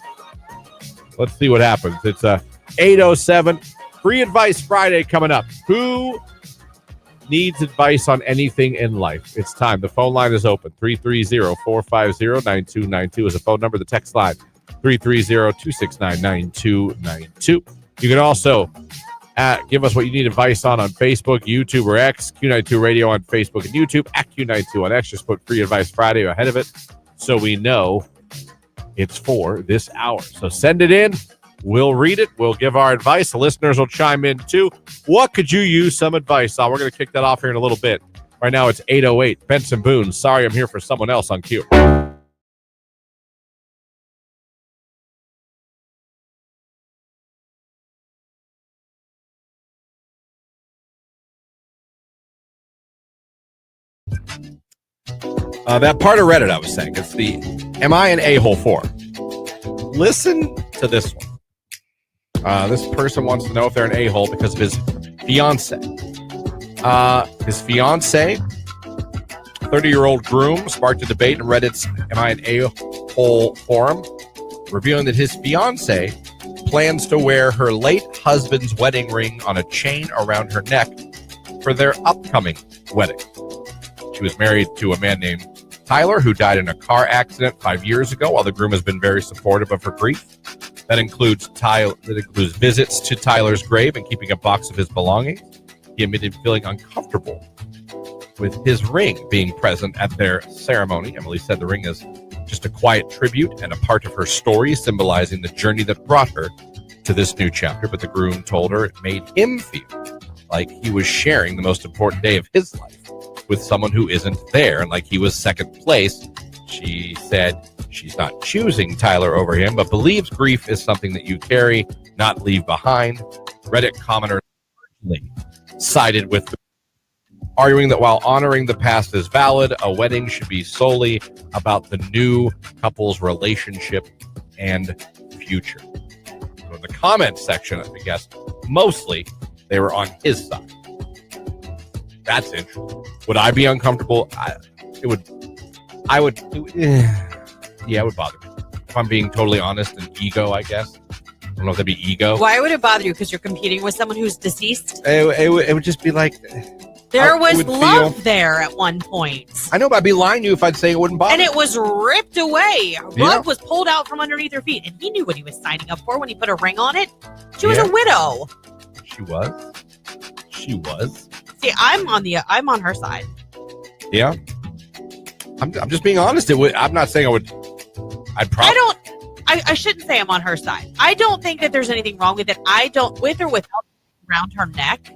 Let's see what happens. It's 8:07. Free Advice Friday coming up. Who needs advice on anything in life? It's time. The phone line is open. 330-450-9292 is the phone number. The text line, 330-269-9292. You can also give us what you need advice on Facebook, YouTube, or X. Q92 Radio on Facebook and YouTube. At Q92 on X. Just put Free Advice Friday ahead of it so we know it's for this hour. So send it in. We'll read it. We'll give our advice. The listeners will chime in, too. What could you use some advice on? We're going to kick that off here in a little bit. Right now, it's 8:08. Benson Boone, sorry I'm here for someone else on Q. That part of Reddit I was saying, it's the Am I an A-hole for? Listen to this one. This person wants to know if they're an a-hole because of his fiance. His fiance, 30-year-old groom, sparked a debate in Reddit's Am I an A-hole forum, revealing that his fiance plans to wear her late husband's wedding ring on a chain around her neck for their upcoming wedding. She was married to a man named Tyler, who died in a car accident 5 years ago, while the groom has been very supportive of her grief. That includes visits to Tyler's grave and keeping a box of his belongings. He admitted feeling uncomfortable with his ring being present at their ceremony. Emily said the ring is just a quiet tribute and a part of her story, symbolizing the journey that brought her to this new chapter. But the groom told her it made him feel like he was sharing the most important day of his life with someone who isn't there, and like he was second place. She said she's not choosing Tyler over him, but believes grief is something that you carry, not leave behind. Reddit commenters sided with the arguing that while honoring the past is valid, a wedding should be solely about the new couple's relationship and future. So in the comment section, I guess, mostly they were on his side. That's interesting. Would I be uncomfortable? It would bother me. If I'm being totally honest, and ego, I guess. I don't know if that'd be ego. Why would it bother you? Because you're competing with someone who's deceased? It would just be like... There was love there at one point. I know, but I'd be lying to you if I'd say it wouldn't bother me. And me. It was ripped away. Rug was pulled out from underneath her feet. And he knew what he was signing up for when he put a ring on it. She was a widow. She was? See, I'm on her side. Yeah. I'm just being honest. I'm not saying I would. I shouldn't say I'm on her side. I don't think that there's anything wrong with it. I don't, with or without around her neck,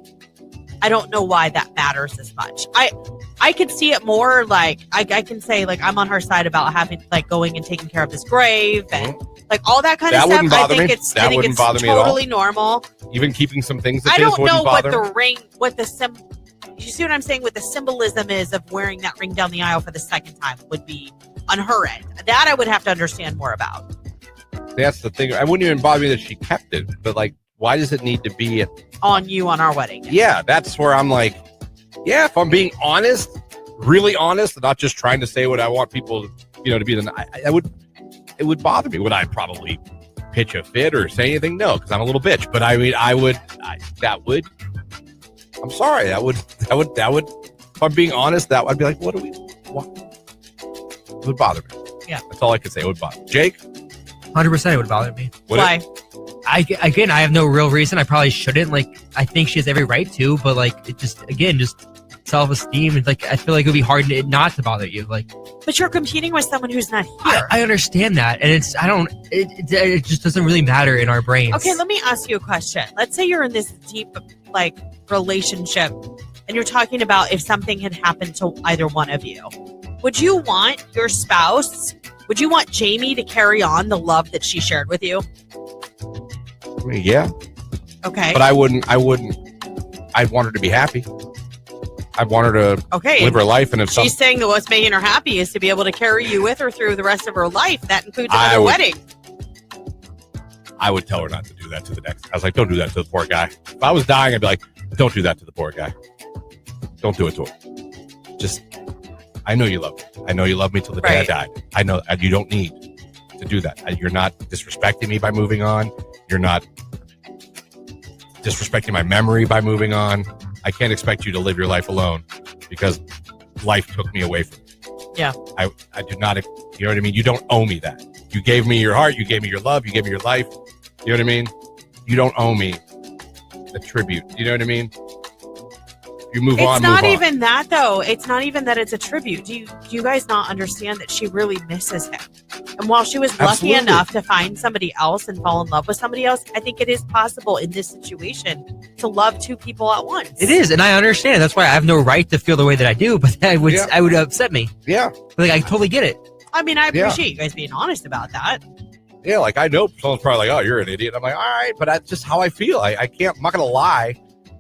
I don't know why that matters as much. I could see it more like I can say like I'm on her side about having like going and taking care of this grave and like all that kind of stuff. Wouldn't bother I think me. it's That wouldn't bother me at all. totally normal. Even keeping some things that I don't know wouldn't what bother me. the ring, you see what I'm saying? What the symbolism is of wearing that ring down the aisle for the second time would be on her end. That I would have to understand more about. That's the thing. I wouldn't even bother me that she kept it, but like, why does it need to be on you on our wedding day? Yeah, that's where I'm like, yeah, if I'm being honest, really honest, and not just trying to say what I want people, to be. It would bother me. Would I probably pitch a fit or say anything? No, because I'm a little bitch. But I mean, I'm sorry. That would. If I'm being honest, that I'd be like, what? It would bother me. Yeah, that's all I could say. It would bother me. Jake. 100% it would bother me. Why? I have no real reason. I probably shouldn't. Like, I think she has every right to, but like, it just self-esteem. It's like, I feel like it would be hard not to bother you. Like, but you're competing with someone who's not here. I understand that, and it just doesn't really matter in our brains. Okay, let me ask you a question. Let's say you're in this deep like relationship, and you're talking about if something had happened to either one of you. Would you want your spouse? Would you want Jamie to carry on the love that she shared with you? I mean, yeah. Okay. But I wouldn't. I'd want her to be happy. I'd want her to live her life. And if she's saying that what's making her happy is to be able to carry you with her through the rest of her life, that includes another wedding. I would tell her not to do that to the next. I was like, don't do that to the poor guy. If I was dying, I'd be like, don't do that to the poor guy. Don't do it to him. Just, I know you love me. I know you love me till the day I died. I know you don't need to do that. You're not disrespecting me by moving on. You're not disrespecting my memory by moving on. I can't expect you to live your life alone because life took me away from you. Yeah. I do not, you know what I mean? You don't owe me that. You gave me your heart. You gave me your love. You gave me your life. You know what I mean? You don't owe me a tribute. You know what I mean? You move on. It's not even that, though. It's not even that it's a tribute. Do you guys not understand that she really misses him? And while she was lucky enough to find somebody else and fall in love with somebody else, I think it is possible in this situation to love two people at once. It is, and I understand. That's why I have no right to feel the way that I do, but I would upset me. Yeah. Like, I totally get it. I mean, I appreciate you guys being honest about that. Yeah, like I know someone's probably like, oh, you're an idiot. I'm like, all right, but that's just how I feel. I can't, I'm not going to lie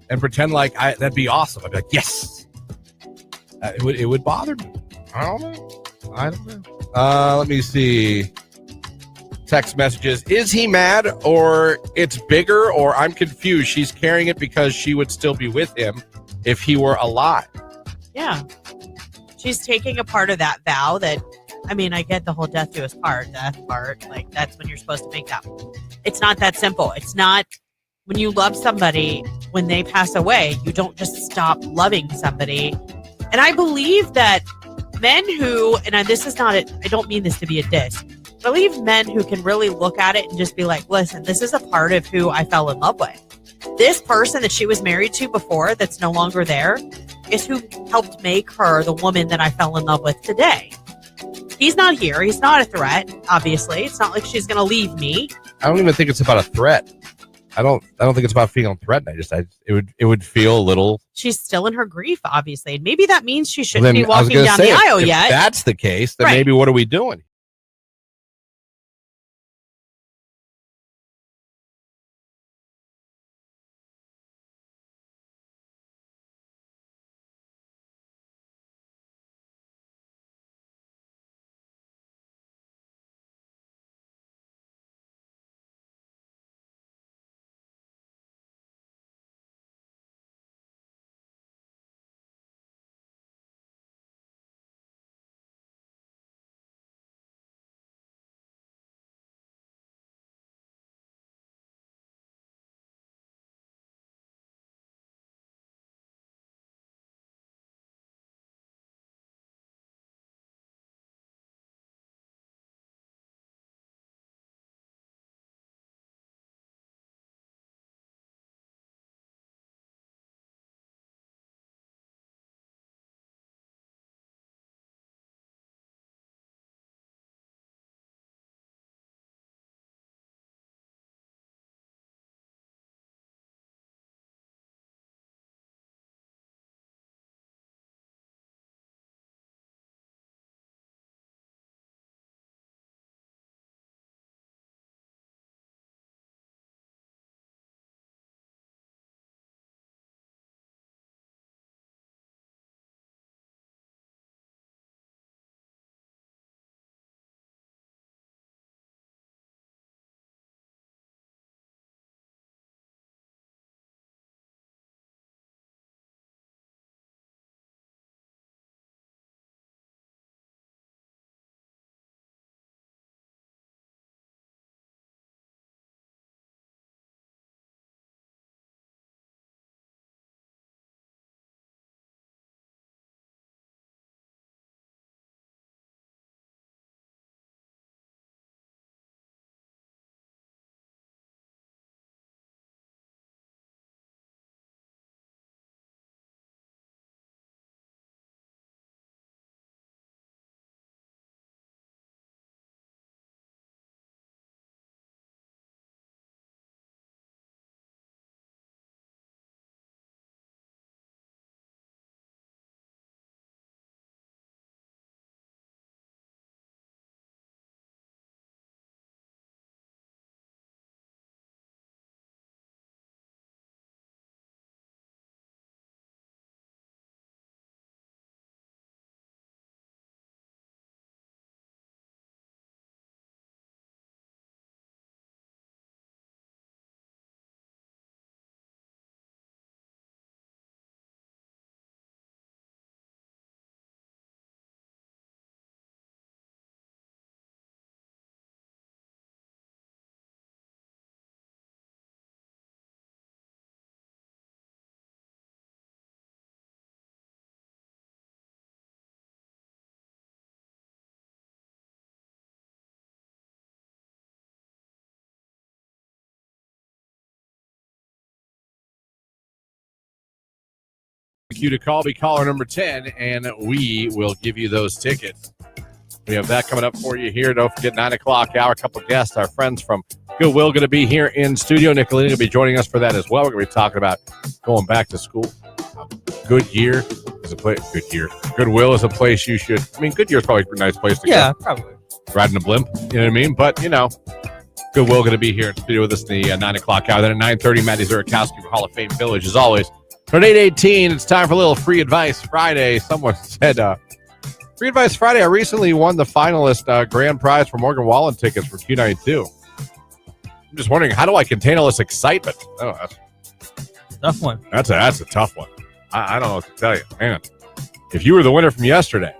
and pretend like that'd be awesome. I'd be like, yes. It would bother me. I don't know. Let me see. Text messages. Is he mad or it's bigger or I'm confused? She's carrying it because she would still be with him if he were alive. Yeah. She's taking a part of that vow that, I mean, I get the whole death to his part, like that's when you're supposed to make that. It's not that simple. It's not when you love somebody, when they pass away, you don't just stop loving somebody. And I believe that men who, and this is not, I don't mean this to be a diss, but I believe men who can really look at it and just be like, listen, this is a part of who I fell in love with. This person that she was married to before that's no longer there is who helped make her the woman that I fell in love with today. He's not here. He's not a threat, obviously. It's not like she's going to leave me. I don't even think it's about a threat. I don't think it's about feeling threatened. It would feel a little. She's still in her grief, obviously. And maybe that means she shouldn't be walking down the aisle yet. If that's the case, then maybe what are we doing? you to call. Be caller number 10, and we will give you those tickets. We have that coming up for you here. Don't forget, 9 o'clock hour. A couple guests, our friends from Goodwill, going to be here in studio. Nicolini will be joining us for that as well. We're going to be talking about going back to school. Goodyear is a place. Goodwill is a place you should. I mean, Goodyear is probably a nice place to go. Yeah, probably. Riding a blimp, you know what I mean? But, Goodwill going to be here in studio with us in the 9 o'clock hour. Then at 9:30, Matty Zurakowski from Hall of Fame Village, as always. But at 8:18, it's time for a little Free Advice Friday. Someone said, Free Advice Friday, I recently won the finalist grand prize for Morgan Wallen tickets for Q92. I'm just wondering, how do I contain all this excitement? Oh, Tough one. that's a tough one. I don't know what to tell you. Man, if you were the winner from yesterday,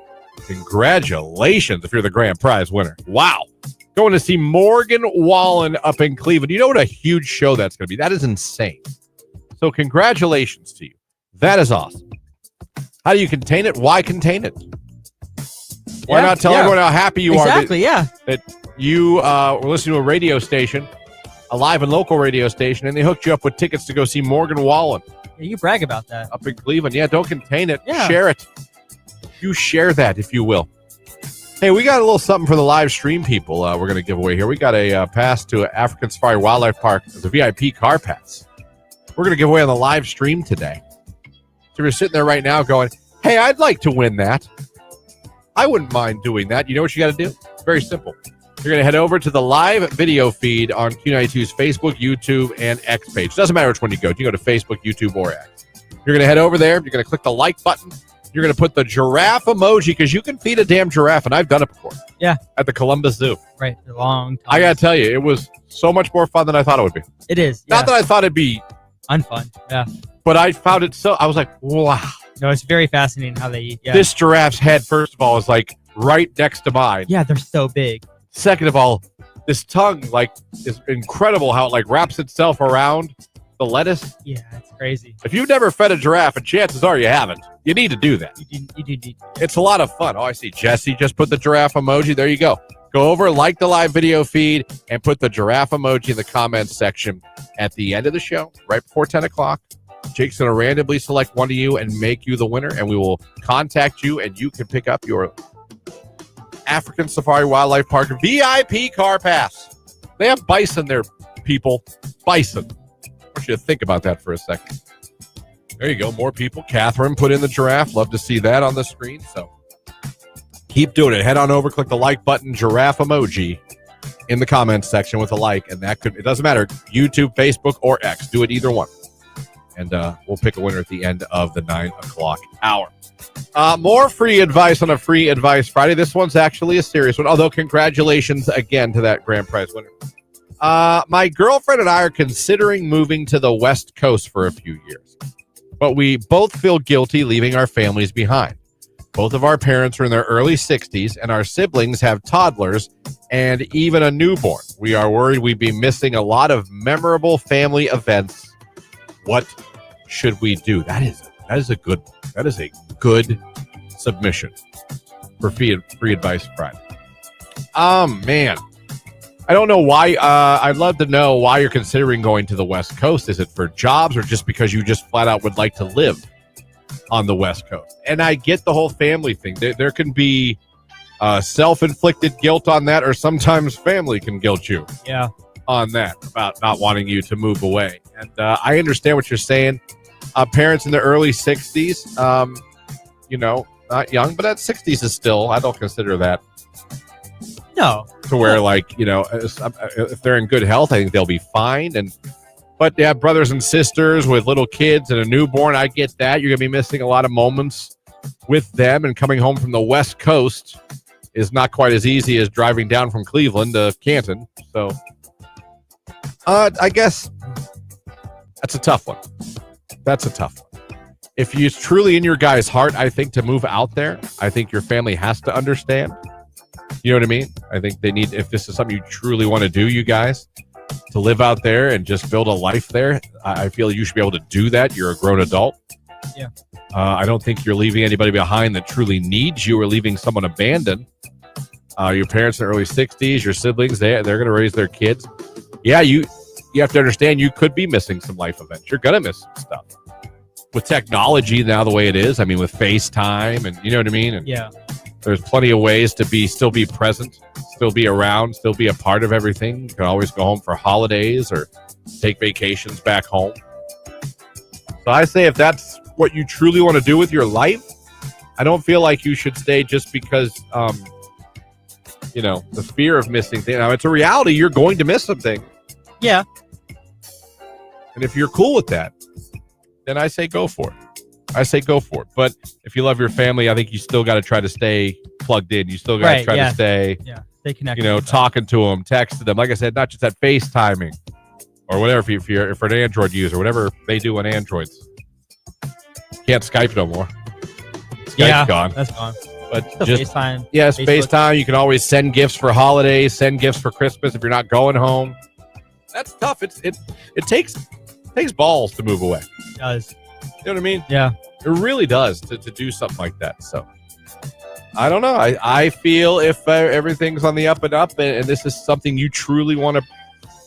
congratulations if you're the grand prize winner. Wow. Going to see Morgan Wallen up in Cleveland. You know what a huge show that's going to be? That is insane. So congratulations to you. That is awesome. How do you contain it? Why contain it? Why not tell everyone how happy you are that you were listening to a radio station, a live and local radio station, and they hooked you up with tickets to go see Morgan Wallen. Yeah, you brag about that. Up in Cleveland. Yeah, don't contain it. Yeah. Share it. You share that, if you will. Hey, we got a little something for the live stream people we're going to give away here. We got a pass to African Safari Wildlife Park, the VIP car pass. We're going to give away on the live stream today. So you're sitting there right now going, hey, I'd like to win that. I wouldn't mind doing that. You know what you got to do? It's very simple. You're going to head over to the live video feed on Q92's Facebook, YouTube, and X page. Doesn't matter which one you go to. You go to Facebook, YouTube, or X. You're going to head over there. You're going to click the like button. You're going to put the giraffe emoji because you can feed a damn giraffe, and I've done it before. Yeah. At the Columbus Zoo. Right. A long time. I got to tell you, it was so much more fun than I thought it would be. It is. Yeah. Not that I thought it'd be unfun. Yeah. But I found it I was like, wow. No, it's very fascinating how they eat. Yeah. This giraffe's head, first of all, is like right next to mine. Yeah, they're so big. Second of all, this tongue is incredible how it wraps itself around the lettuce. Yeah, it's crazy. If you've never fed a giraffe, and chances are you haven't, you need to do that. You do need to. It's a lot of fun. Oh, I see Jesse just put the giraffe emoji. There you go. Go over, like the live video feed, and put the giraffe emoji in the comments section at the end of the show, right before 10 o'clock. Jake's going to randomly select one of you and make you the winner, and we will contact you, and you can pick up your African Safari Wildlife Park VIP car pass. They have bison there, people. Bison. I want you to think about that for a second. There you go. More people. Catherine put in the giraffe. Love to see that on the screen. So keep doing it. Head on over, click the like button, giraffe emoji in the comments section with a like, and it doesn't matter, YouTube, Facebook, or X. Do it either one. And we'll pick a winner at the end of the 9 o'clock hour. More free advice on a Free Advice Friday. This one's actually a serious one, although congratulations again to that grand prize winner. My girlfriend and I are considering moving to the West Coast for a few years, but we both feel guilty leaving our families behind. Both of our parents are in their early 60s, and our siblings have toddlers and even a newborn. We are worried we'd be missing a lot of memorable family events. What should we do? That is a good one. That is a good submission for Free Advice Friday. Man. I don't know why. I'd love to know why you're considering going to the West Coast. Is it for jobs or just because you just flat out would like to live on the West Coast? And I get the whole family thing. There can be self-inflicted guilt on that, or sometimes family can guilt you on that about not wanting you to move away. And I understand what you're saying. Parents in their early 60s, not young, but at 60s is still, I don't consider that. No. To where, if they're in good health, I think they'll be fine. But they have brothers and sisters with little kids and a newborn. I get that. You're going to be missing a lot of moments with them, and coming home from the West Coast is not quite as easy as driving down from Cleveland to Canton. So I guess that's a tough one. That's a tough one. If it's truly in your guy's heart, I think, to move out there, I think your family has to understand. You know what I mean? I think they need, if this is something you truly want to do, you guys, to live out there and just build a life there, I feel you should be able to do that. You're a grown adult. Yeah. I don't think you're leaving anybody behind that truly needs you, or leaving someone abandoned. Your parents in their early 60s, your siblings, they're going to raise their kids. Yeah, you have to understand you could be missing some life events. You're going to miss some stuff. with technology now the way it is, I mean, with FaceTime and you know what I mean? And Yeah. there's plenty of ways to still be present, still be around, still be a part of everything. You can always go home for holidays or take vacations back home. So I say if that's what you truly want to do with your life, I don't feel like you should stay just because, the fear of missing things. Now, it's a reality. You're going to miss something. Yeah. And if you're cool with that, then I say go for it. But if you love your family, I think you still got to try to stay plugged in. You still got to try to stay, stay connected. talking to them, texting them. Like I said, not just that FaceTiming or whatever. If you're an Android user, whatever they do on Androids, can't Skype no more. Skype's gone. That's gone. But Still just FaceTime. yes, Facebook. FaceTime. You can always send gifts for holidays, send gifts for Christmas if you're not going home. That's tough. It takes balls to move away. It does. You know what I mean? Yeah. It really does to do something like that. So I don't know. I feel if everything's on the up and up, and this is something you truly want to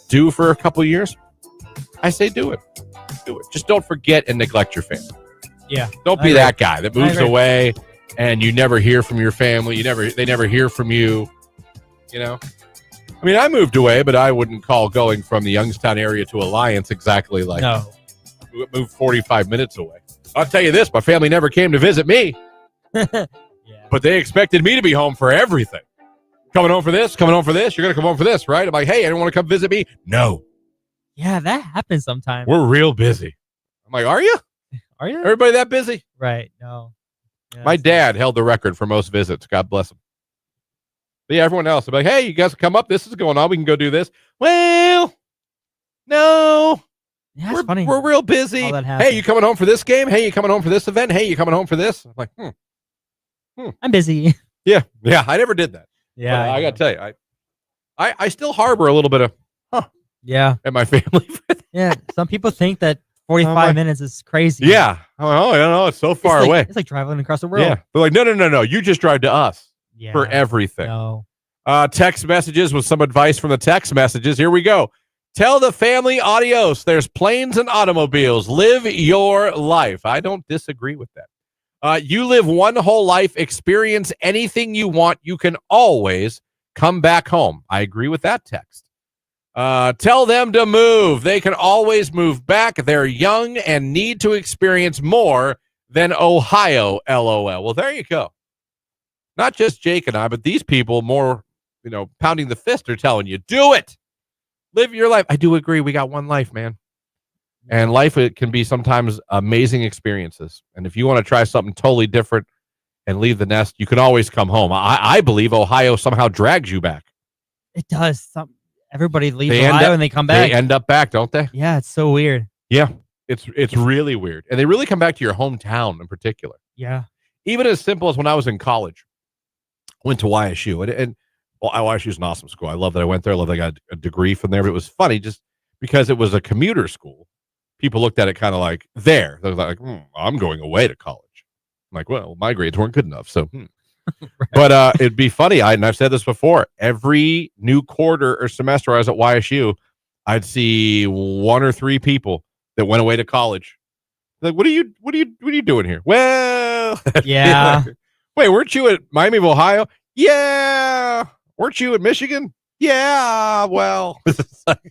do for a couple of years, I say do it. Do it. Just don't forget and neglect your family. Yeah. Don't be that guy that moves away and you never hear from your family. They never hear from you. You know? I mean, I moved away, but I wouldn't call going from the Youngstown area to Alliance exactly like moved 45 minutes away. I'll tell you this, my family never came to visit me. Yeah. But they expected me to be home for everything. Coming home for this, you're going to come home for this, right? I'm like, hey, anyone want to come visit me? No. Yeah, that happens sometimes. We're real busy. I'm like, are you? Are you? Everybody that busy? Right. No. Yeah, my dad held the record for most visits. God bless him. But yeah, everyone else, I'm like, hey, you guys come up. This is going on. We can go do this. Well, no. Yeah, it's funny. We're real busy. Hey, you coming home for this game? Hey, you coming home for this event? Hey, you coming home for this? I'm like, I'm busy. Yeah. I never did that. Yeah. But I got to tell you, I still harbor a little bit of, yeah. at my family. Yeah. Some people think that 45 minutes is crazy. Yeah. Oh, it's so far away. It's like traveling across the world. Yeah. They're like, no. You just drive to us for everything. No. Text messages with some advice from the text messages. Here we go. Tell the family adios. There's planes and automobiles. Live your life. I don't disagree with that. You live one whole life. Experience anything you want. You can always come back home. I agree with that text. Tell them to move. They can always move back. They're young and need to experience more than Ohio, LOL. Well, there you go. Not just Jake and I, but these people more, pounding the fist are telling you, do it. Live your life. I do agree. We got one life, man. And life, it can be sometimes amazing experiences. And if you want to try something totally different and leave the nest, you can always come home. I believe Ohio somehow drags you back. It does. Everybody leaves Ohio and they come back. They end up back, don't they? Yeah, it's so weird. Yeah, it's really weird. And they really come back to your hometown in particular. Yeah. Even as simple as when I was in college, went to YSU. And YSU is an awesome school. I love that I went there. I love that I got a degree from there. But it was funny just because it was a commuter school. People looked at it kind of like They're like, I'm going away to college. I'm like, well, my grades weren't good enough. So, Right. But it'd be funny. And I've said this before. Every new quarter or semester I was at YSU, I'd see one or three people that went away to college. Like, what are you doing here? Well, yeah. Wait, weren't you at Miami of Ohio? Yeah. Weren't you at Michigan? Yeah. Well,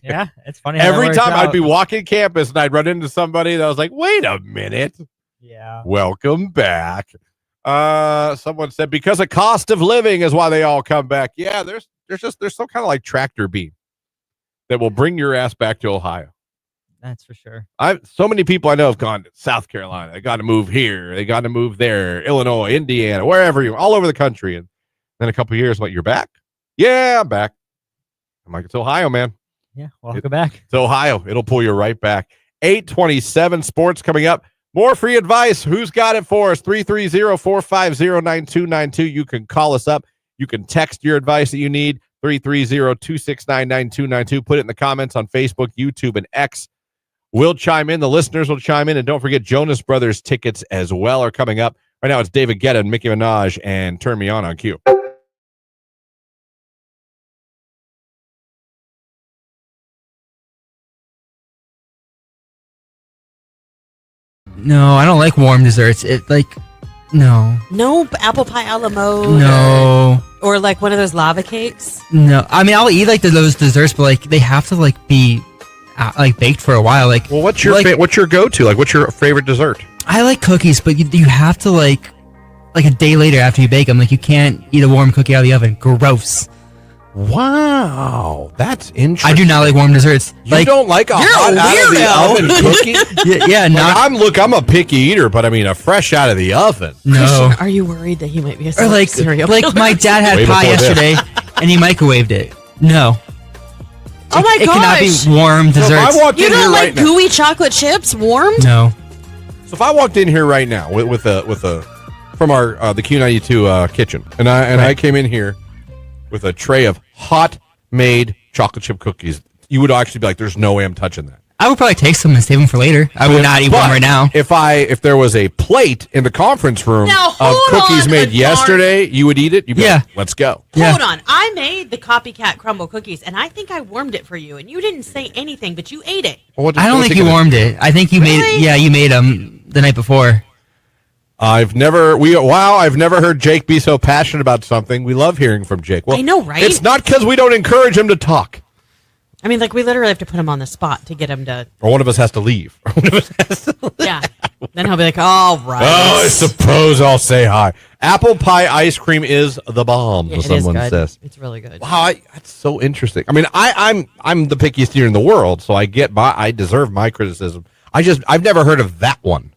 yeah, it's funny. Every time I'd be walking campus and I'd run into somebody that was like, wait a minute. Yeah. Welcome back. Someone said because of cost of living is why they all come back. Yeah, there's some kind of like tractor beam that will bring your ass back to Ohio. That's for sure. So many people I know have gone to South Carolina. They got to move here. They got to move there. Illinois, Indiana, wherever you, all over the country. And then a couple of years, you're back? Yeah, I'm back. I'm like, it's Ohio, man. Yeah, welcome back. It's Ohio. It'll pull you right back. 8:27 sports coming up. More free advice. Who's got it for us? 330-450-9292. You can call us up. You can text your advice that you need. 330-269-9292. Put it in the comments on Facebook, YouTube, and X. We'll chime in. The listeners will chime in. And don't forget, Jonas Brothers tickets as well are coming up. Right now, it's David Guetta and Nicki Minaj and Turn Me On Q. No, I don't like warm desserts. No. No apple pie a la mode. No. Or like one of those lava cakes. No. I mean, I'll eat like those desserts, but like they have to like be like baked for a while. Like, Well, what's your go-to? Like, what's your favorite dessert? I like cookies, but you have to like a day later after you bake them. Like, you can't eat a warm cookie out of the oven. Gross. Wow, that's interesting. I do not like warm desserts. You don't like a hot out of the oven cookie? Yeah, I'm a picky eater, but I mean a fresh out of the oven. No. Christian, are you worried that he might be a Or like serial like killer? my dad had Way pie before this. yesterday, and he microwaved it. No. Oh my It cannot gosh. be warm So if desserts. I walked You in here don't right like now, gooey chocolate chips warmed? No. so if I walked in here right now with a from our the Q92 kitchen, and I came in here with a tray of hot made chocolate chip cookies, you would actually be like, "There's no way I'm touching that." I would probably take some and save them for later. I would not eat But one right now. If there was a plate in the conference room Now, of hold cookies on made a yesterday, you would eat it. You'd be Yeah. like, let's go. Yeah. Hold on. I made the copycat crumble cookies, and I think I warmed it for you, and you didn't say anything, but you ate it. Well, I don't think you warmed it. I think you made it. Really? Yeah, you made them the night before. I've never heard Jake be so passionate about something. We love hearing from Jake. Well, I know, right? It's not because we don't encourage him to talk, I mean, like, we literally have to put him on the spot to get him to, or one of us has to leave. yeah. Then he'll be like, all right. Oh, I suppose I'll say hi. Apple pie ice cream is the bomb. Yeah, it is someone good. says. It's really good. Wow, that's so interesting. I mean, I'm the pickiest eater in the world, so I deserve my criticism. I've never heard of that one.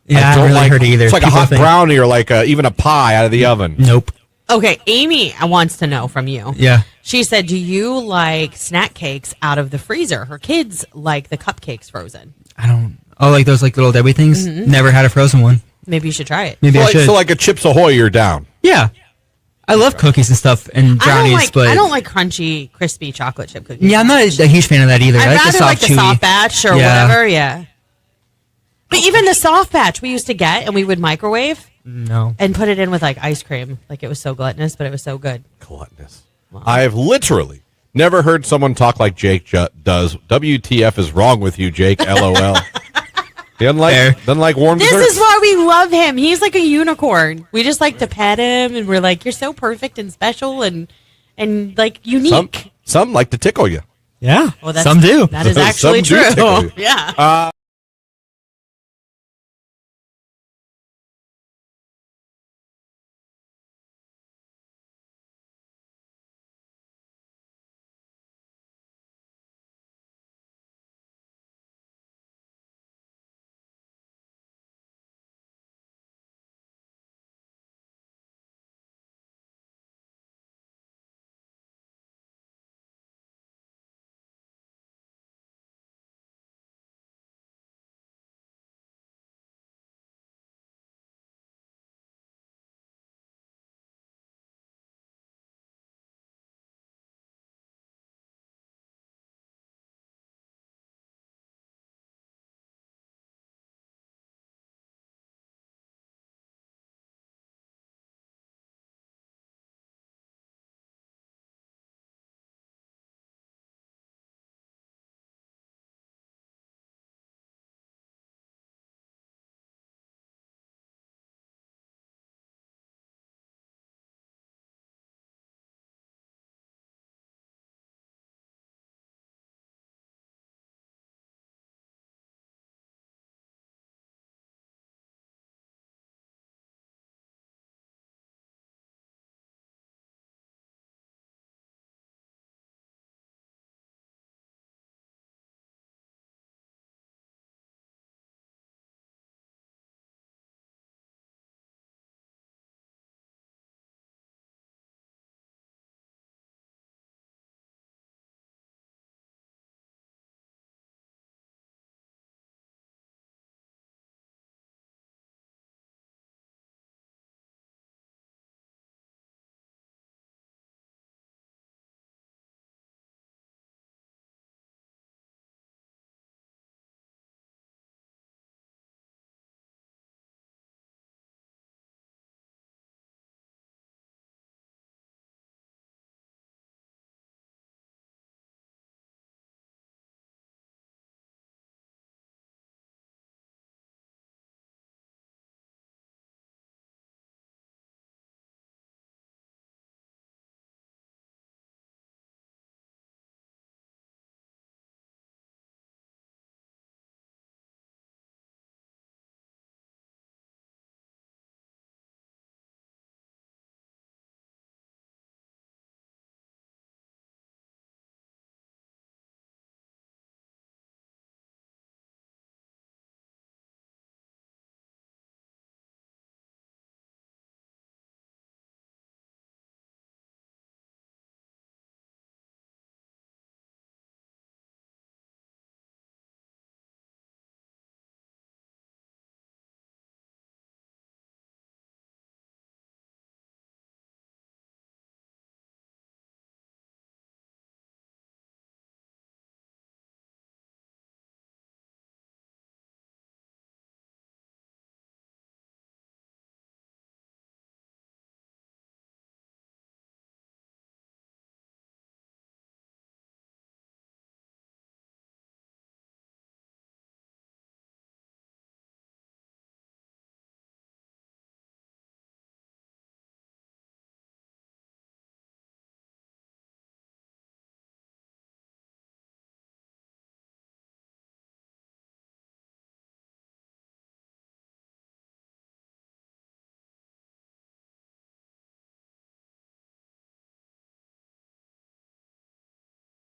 Yeah, I haven't really heard it either. It's like People a hot think- brownie or like even a pie out of the oven. Nope. Okay, Amy wants to know from you. Yeah. She said, do you like snack cakes out of the freezer? Her kids like the cupcakes frozen. I don't. Oh, like those like little Debbie things. Mm-hmm. Never had a frozen one. Maybe you should try it. Maybe I should. So like a Chips Ahoy, you're down. Yeah. I love cookies and stuff and brownies, but I don't like crunchy, crispy chocolate chip cookies. yeah, I'm not a huge fan of that either. I'd I like rather the soft, like the chewy. soft batch or Yeah. whatever. Yeah. But even the soft batch we used to get and we would microwave No. and put it in with like ice cream. Like it was so gluttonous, but it was so good. Gluttonous. I've literally never heard someone talk like Jake does. WTF is wrong with you, Jake? LOL. He doesn't like warm This desserts. is why we love him. He's like a unicorn. We just like to pet him and we're like, you're so perfect and special and like unique. Some like to tickle you. Yeah. Well, that's- some do. That is Some actually do tickle true. you. Yeah.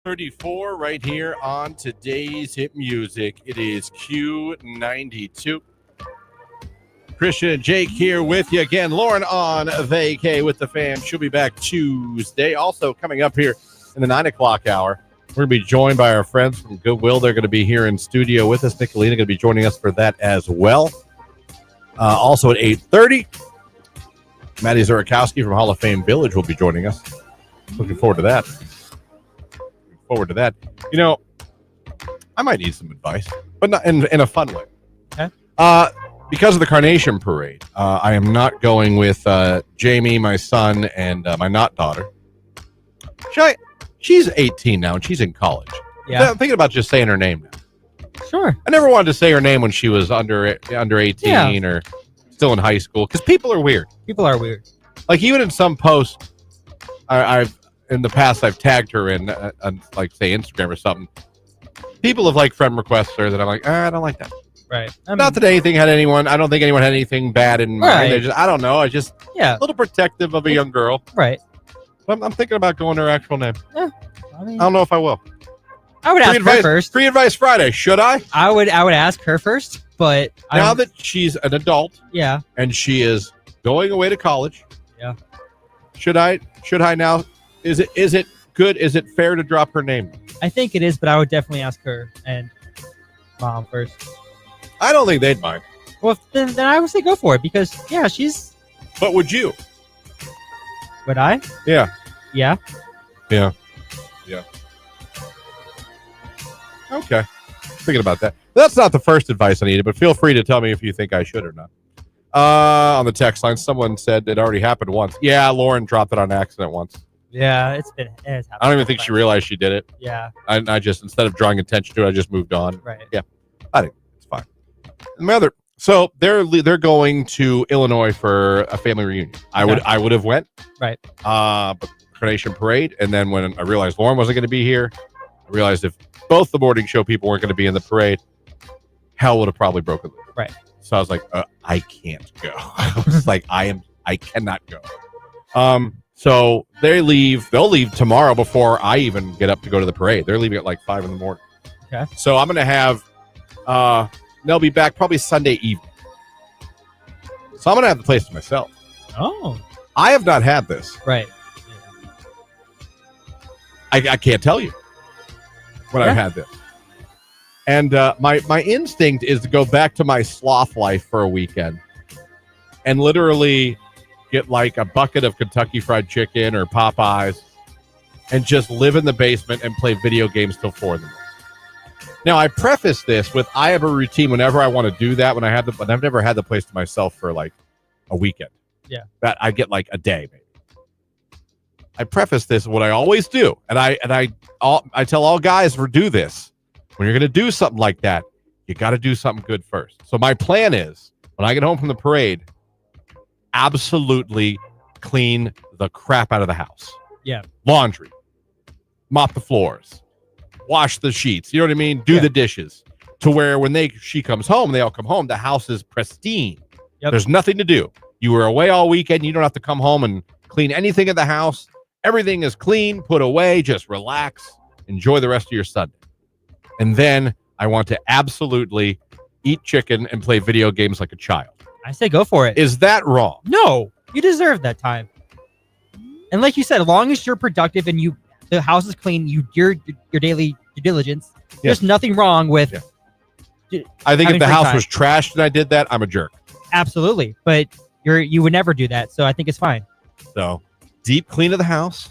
34 right here on today's hit music. It is Q92. Christian and Jake here with you again. Lauren on vacay with the fam. She'll be back Tuesday. Also coming up here in the 9 o'clock hour, we're going to be joined by our friends from Goodwill. They're going to be here in studio with us. Nicolina going to be joining us for that as well. Also at 8:30, Maddie Zurakowski from Hall of Fame Village will be joining us. Looking forward to that. You know, I might need some advice, but not in a fun way. Okay. Because of the Carnation Parade, I am not going with Jamie, my son, and my not daughter. She's 18 now, and she's in college. Yeah. I'm thinking about just saying her name now. Sure. I never wanted to say her name when she was under 18 or still in high school, because people are weird. People are weird. Like, even in some posts, I've in the past I've tagged her in, like, say, Instagram or something. People have, like, friend requests her that I'm like, I don't like that. Right. Not that anything had anyone. I don't think anyone had anything bad in mind. Right. I don't know. I just Yeah. a little protective of a young girl. Right. I'm thinking about going to her actual name. Yeah. I mean, I don't know if I will. I would ask her first. Free advice Friday. Should I? I would ask her first, but Now that she's an adult, yeah, and she is going away to college, yeah, should I now? Is it good? Is it fair to drop her name? I think it is, but I would definitely ask her and mom first. I don't think they'd mind. Well, then I would say go for it because yeah, she's. But would you? Would I? Yeah. Yeah. Yeah. Yeah. Okay. Thinking about that. That's not the first advice I needed, but feel free to tell me if you think I should or not. On the text line, someone said it already happened once. Yeah, Lauren dropped it on accident once. Yeah, it's happened. I don't even think she realized she did it. Yeah. I just, instead of drawing attention to it, I just moved on. Right. Yeah. I think it's fine. So they're going to Illinois for a family reunion. I would have went. Right. But Carnation Parade, and then when I realized Lauren wasn't going to be here, I realized if both the morning show people weren't going to be in the parade, hell would have probably broken loose. Right. So I was like, I can't go. I was like, I cannot go. So they'll leave tomorrow before I even get up to go to the parade. They're leaving at like 5 a.m. Okay. So I'm going to have, they'll be back probably Sunday evening. So I'm going to have the place to myself. Oh. I have not had this. Right. I can't tell you when I've had this. And my instinct is to go back to my sloth life for a weekend and literally get like a bucket of Kentucky Fried Chicken or Popeyes and just live in the basement and play video games till 4 in the morning. Now, I preface this with I have a routine whenever I want to do that, but I've never had the place to myself for like a weekend. Yeah. That I get like a day, maybe. I preface this with what I always do, and I tell all guys to do this. When you're going to do something like that, you got to do something good first. So my plan is, when I get home from the parade, absolutely clean the crap out of the house. Yeah. Laundry, mop the floors, wash the sheets. You know what I mean? Do the dishes. To where when she comes home, they all come home, the house is pristine. Yep. There's nothing to do. You were away all weekend. You don't have to come home and clean anything in the house. Everything is clean, put away, just relax, enjoy the rest of your Sunday. And then I want to absolutely eat chicken and play video games like a child. I say go for it. Is that wrong? No, you deserve that time. And like you said, as long as you're productive and the house is clean, your daily due diligence, there's nothing wrong with. Yeah. I think if the house was trashed and I did that, I'm a jerk. Absolutely, but you would never do that, so I think it's fine. So deep clean of the house.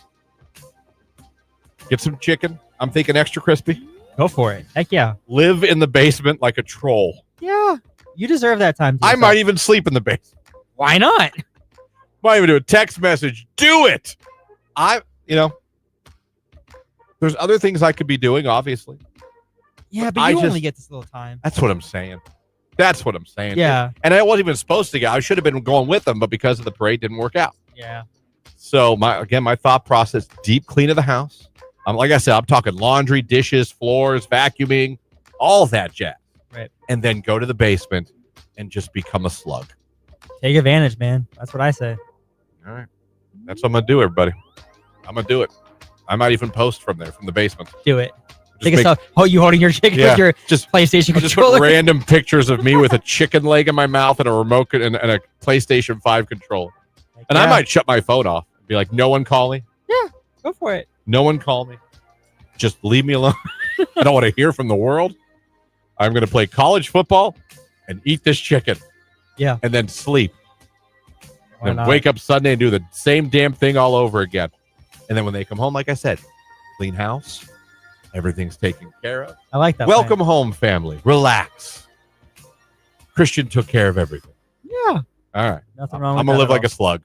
Get some chicken. I'm thinking extra crispy. Go for it. Heck yeah. Live in the basement like a troll. Yeah, you deserve that time. I might even sleep in the basement. Why not? Might even do a text message. Do it. There's other things I could be doing, obviously. Yeah, but you only get this little time. That's what I'm saying. Yeah. And I wasn't even supposed to go. I should have been going with them, but because of the parade, didn't work out. Yeah. So my thought process: deep clean of the house. Like I said, I'm talking laundry, dishes, floors, vacuuming, all that jazz. Right. And then go to the basement and just become a slug. Take advantage, man. That's what I say. All right. That's what I'm going to do, everybody. I'm going to do it. I might even post from there, from the basement. Do it. Just Take a make- selfie. Oh, you holding your chicken Yeah, with your just PlayStation I'll just controller? put random pictures of me with a chicken leg in my mouth and a remote and a PlayStation 5 controller. And I might shut my phone off and be like, no one call me. Yeah, go for it. No one call me. Just leave me alone. I don't want to hear from the world. I'm going to play college football and eat this chicken. Yeah. And then sleep. Why And then not? wake up Sunday and do the same damn thing all over again. And then when they come home, like I said, clean house. Everything's taken care of. I like that. Welcome home, family. Relax. Christian took care of everything. Yeah. All right. Nothing wrong with I'm going to live that at like a slug.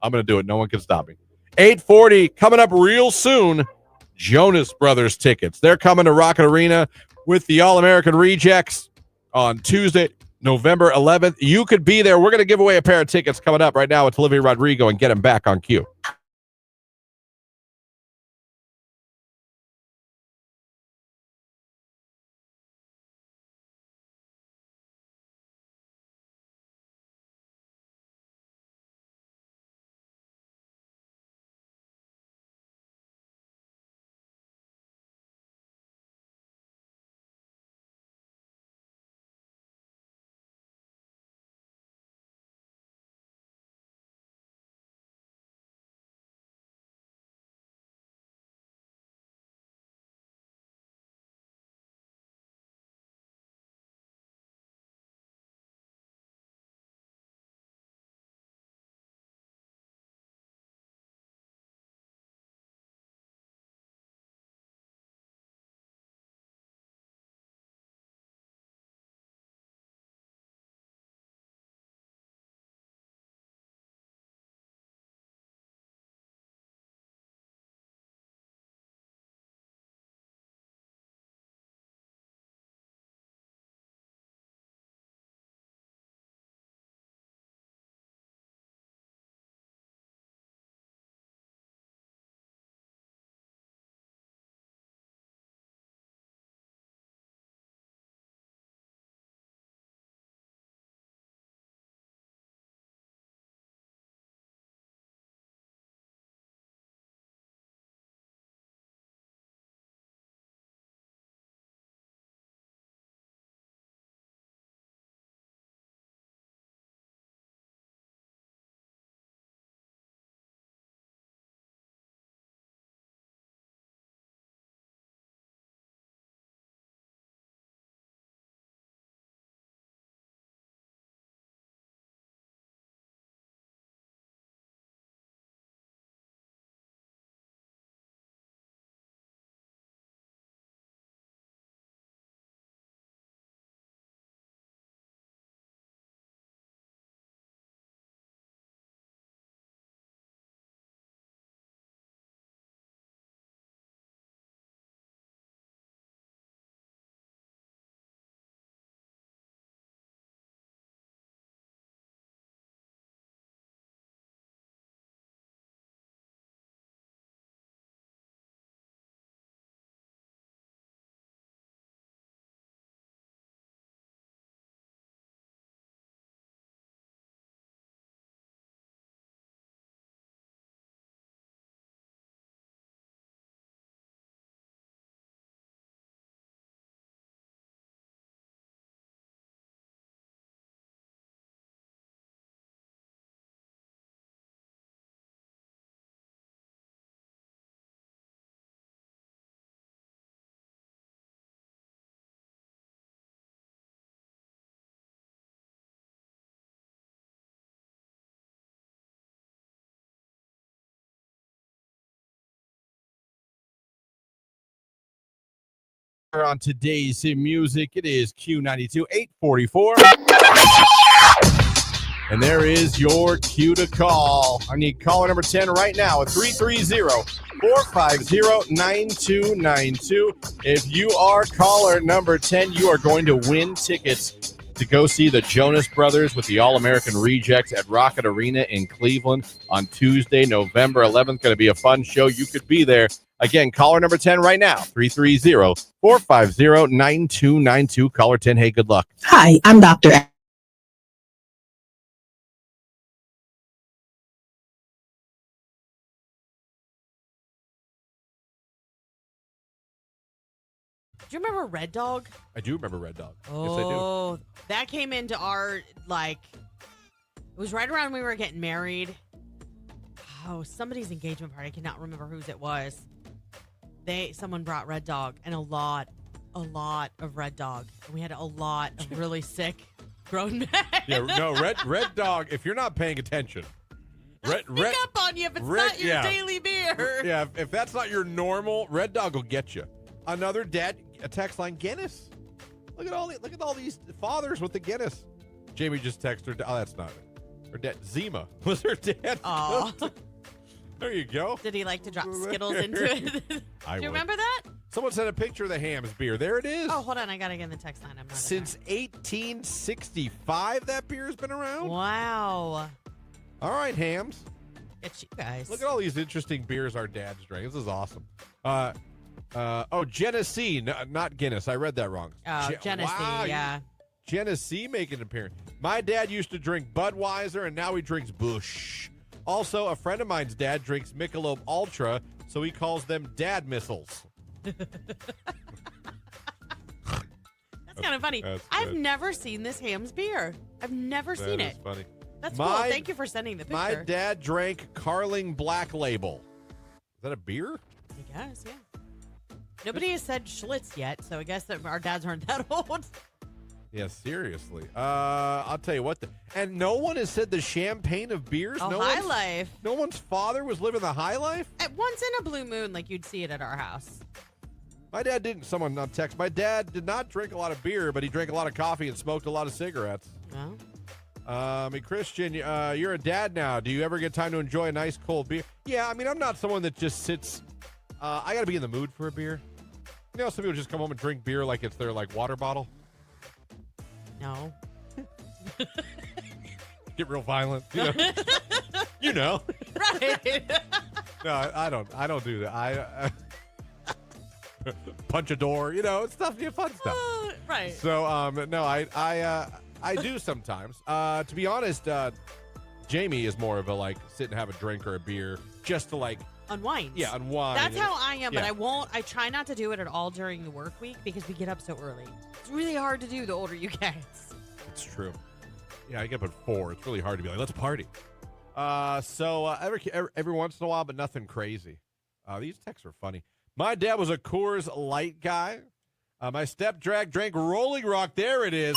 I'm going to do it. No one can stop me. 8:40 coming up real soon. Jonas Brothers tickets. They're coming to Rocket Arena with the All-American Rejects on Tuesday, November 11th. You could be there. We're going to give away a pair of tickets coming up right now with Olivia Rodrigo and get him back on cue. On today's music, it is Q92 844. And there is your cue to call. I need caller number 10 right now at 330-450-9292. If you are caller number 10, you are going to win tickets to go see the Jonas Brothers with the All-American Rejects at Rocket Arena in Cleveland on Tuesday, November 11th. Going to be a fun show. You could be there. Again, caller number 10 right now, 330-450-9292. Caller 10, hey, good luck. Hi, I'm Dr. Do you remember Red Dog? I do remember Red Dog. Yes, I do. Oh, that came into our, like, it was right around when we were getting married. Oh, somebody's engagement party. I cannot remember whose it was. Someone brought Red Dog and a lot of Red Dog. And we had a lot of really sick grown men. Yeah, no, Red Dog, if you're not paying attention. Sneak up on you if it's not your daily beer. Yeah, if that's not your normal, Red Dog will get you. Another dad, a text line, Guinness. Look at all these fathers with the Guinness. Jamie just texted her. Oh, that's not it. Her dad, Zima, was her dad. Oh. There you go. Did he like to drop Skittles into it? Do you remember that? Someone sent a picture of the Hams beer. There it is. Oh, hold on. I got to get in the text line. I'm not Since 1865, that beer's been around. Wow. All right, Hams. It's you guys. Look at all these interesting beers our dads drink. This is awesome. Genesee, not Guinness. I read that wrong. Oh, Genesee, wow, yeah. Genesee making an appearance. My dad used to drink Budweiser, and now he drinks Busch. Also, a friend of mine's dad drinks Michelob Ultra, so he calls them dad missiles. That's kind of funny. I've never seen this Hams beer. I've never seen it. That's funny. That's cool. Thank you for sending the picture. My dad drank Carling Black Label. Is that a beer? I guess, yeah. Nobody has said Schlitz yet, so I guess that our dads aren't that old. Yeah, seriously. I'll tell you what. And no one has said the champagne of beers. Oh, High Life. No one's father was living the high life? At once in a blue moon, like you'd see it at our house. My dad didn't. Someone on text. My dad did not drink a lot of beer, but he drank a lot of coffee and smoked a lot of cigarettes. Well. Hey, Christian, you're a dad now. Do you ever get time to enjoy a nice cold beer? Yeah, I mean, I'm not someone that just sits. I got to be in the mood for a beer. You know, some people just come home and drink beer like it's their water bottle. No. Get real violent. You know. Right. No, I don't do that. I punch a door. Stuff. Fun stuff. Right. So no, I do sometimes. To be honest, Jamie is more of a sit and have a drink or a beer just to unwind. Yeah, unwind. That's how I am, yeah. but I try not to do it at all during the work week because we get up so early. It's really hard to do the older you get. It's true. Yeah, I get up at 4. It's really hard to be let's party. Every once in a while, but nothing crazy. These texts are funny. My dad was a Coors Light guy. My step-drag drank Rolling Rock. There it is.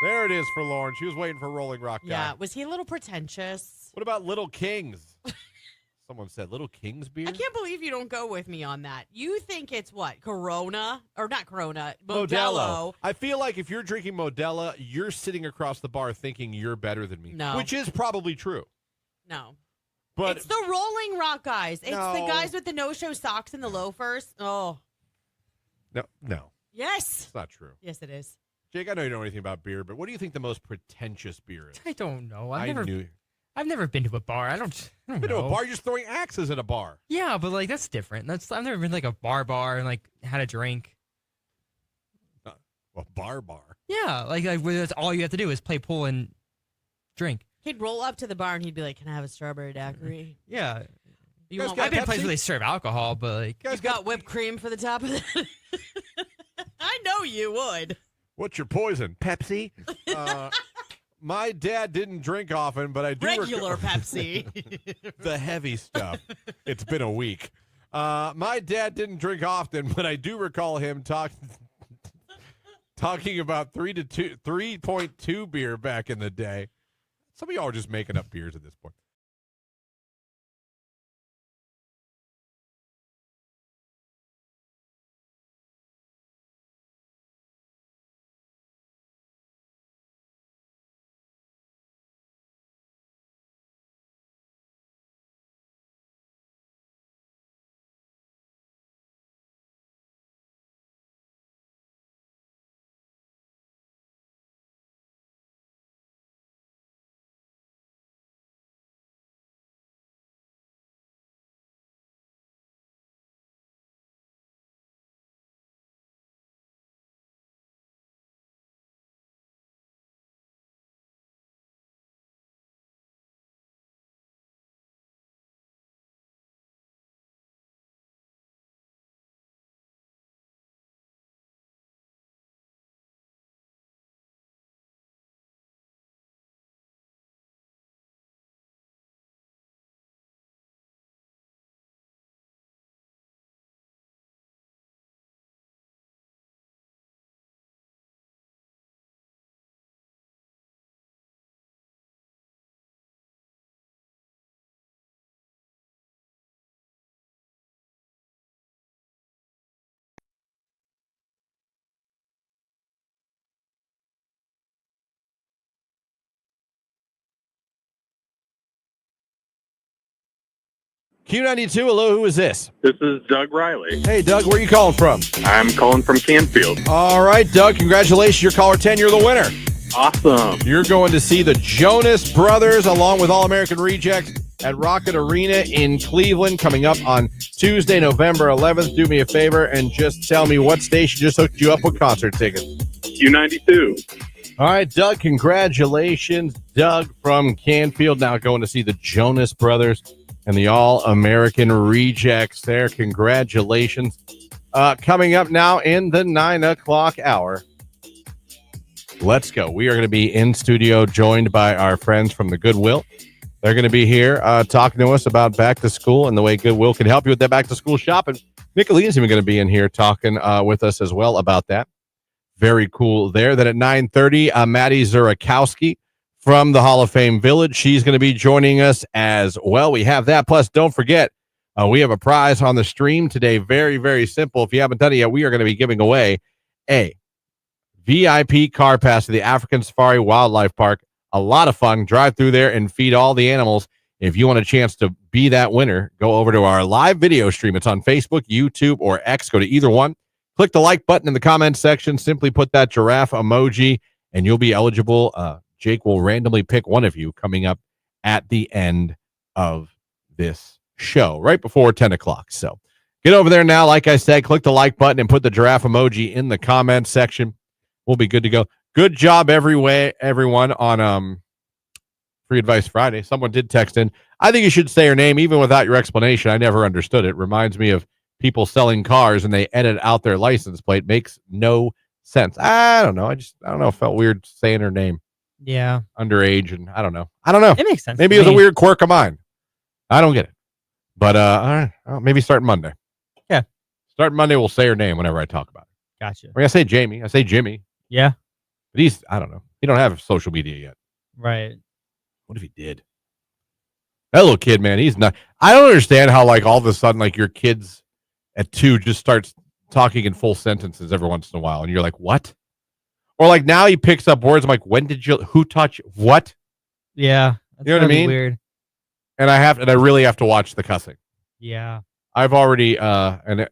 There it is for Lauren. She was waiting for Rolling Rock guy. Yeah, was he a little pretentious? What about Little Kings? Someone said Little Kings beer? I can't believe you don't go with me on that. You think it's what? Corona? Or not Corona, Modelo. I feel like if you're drinking Modelo, you're sitting across the bar thinking you're better than me. No. Which is probably true. No. But it's the Rolling Rock guys. It's No. the guys with the no-show socks and the loafers. Oh. No. Yes. It's not true. Yes, it is. Jake, I know you don't know anything about beer, but what do you think the most pretentious beer is? I don't know. I've never been to a bar. I don't been to a bar. You're just throwing axes at a bar. Yeah, but that's different. I've never been to a bar and had a drink. A bar. Yeah, where that's all you have to do is play pool and drink. He'd roll up to the bar and he'd be like, "Can I have a strawberry daiquiri?" Yeah. I've been to places where they serve alcohol, but you got whipped cream for the top of that. I know you would. What's your poison? Pepsi? My dad didn't drink often, but I do regular Pepsi. The heavy stuff. It's been a week. My dad didn't drink often, but I do recall him talking about 3.2 beer back in the day. Some of y'all are just making up beers at this point. Q92, hello, who is this? This is Doug Riley. Hey, Doug, where are you calling from? I'm calling from Canfield. All right, Doug, congratulations. You're caller 10. You're the winner. Awesome. You're going to see the Jonas Brothers along with All American Rejects at Rocket Arena in Cleveland coming up on Tuesday, November 11th. Do me a favor and just tell me what station just hooked you up with concert tickets. Q92. All right, Doug, congratulations. Doug from Canfield now going to see the Jonas Brothers and the All-American Rejects there. Congratulations. Coming up now in the 9 o'clock hour. Let's go. We are going to be in studio joined by our friends from the Goodwill. They're going to be here talking to us about back to school and the way Goodwill can help you with that back to school shopping. Nicolene's even going to be in here talking with us as well about that. Very cool there. Then at 9:30, Maddie Zurakowski from the Hall of Fame Village. She's going to be joining us as well. We have that. Plus, don't forget, we have a prize on the stream today. Very, very simple. If you haven't done it yet, we are going to be giving away a VIP car pass to the African Safari Wildlife Park. A lot of fun. Drive through there and feed all the animals. If you want a chance to be that winner, go over to our live video stream. It's on Facebook, YouTube, or X. Go to either one. Click the like button in the comment section. Simply put that giraffe emoji, and you'll be eligible. Jake will randomly pick one of you coming up at the end of this show, right before 10 o'clock. So get over there now. Like I said, click the like button and put the giraffe emoji in the comment section. We'll be good to go. Good job everyone on Free Advice Friday. Someone did text in. I think you should say your name even without your explanation. I never understood it. Reminds me of people selling cars and they edit out their license plate. Makes no sense. I don't know. I don't know. It felt weird saying her name. Yeah. Underage, and I don't know. It makes sense. Maybe it was a weird quirk of mine. I don't get it. But all right. Well, maybe starting Monday. Yeah. Starting Monday, we'll say her name whenever I talk about it. Gotcha. When I say Jamie, I say Jimmy. Yeah. But I don't know. He don't have social media yet. Right. What if he did? That little kid, man, he's not. I don't understand how, like, all of a sudden, like, your kids at 2 just starts talking in full sentences every once in a while. And you're like, what? Or like now he picks up words. I'm like, who taught you what? Yeah. You know what I mean? Weird. And I really have to watch the cussing. Yeah. I've already, I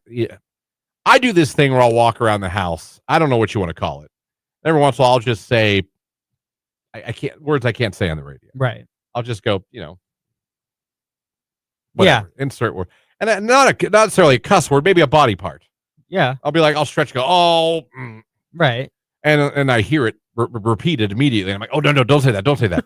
do this thing where I'll walk around the house. I don't know what you want to call it. Every once in a while, I'll just say, I can't say on the radio. Right. I'll just go, whatever, insert word. And not necessarily a cuss word, maybe a body part. Yeah. I'll be like, I'll stretch, go, Right. And I hear it repeated immediately. I'm like, oh, no, don't say that. Don't say that.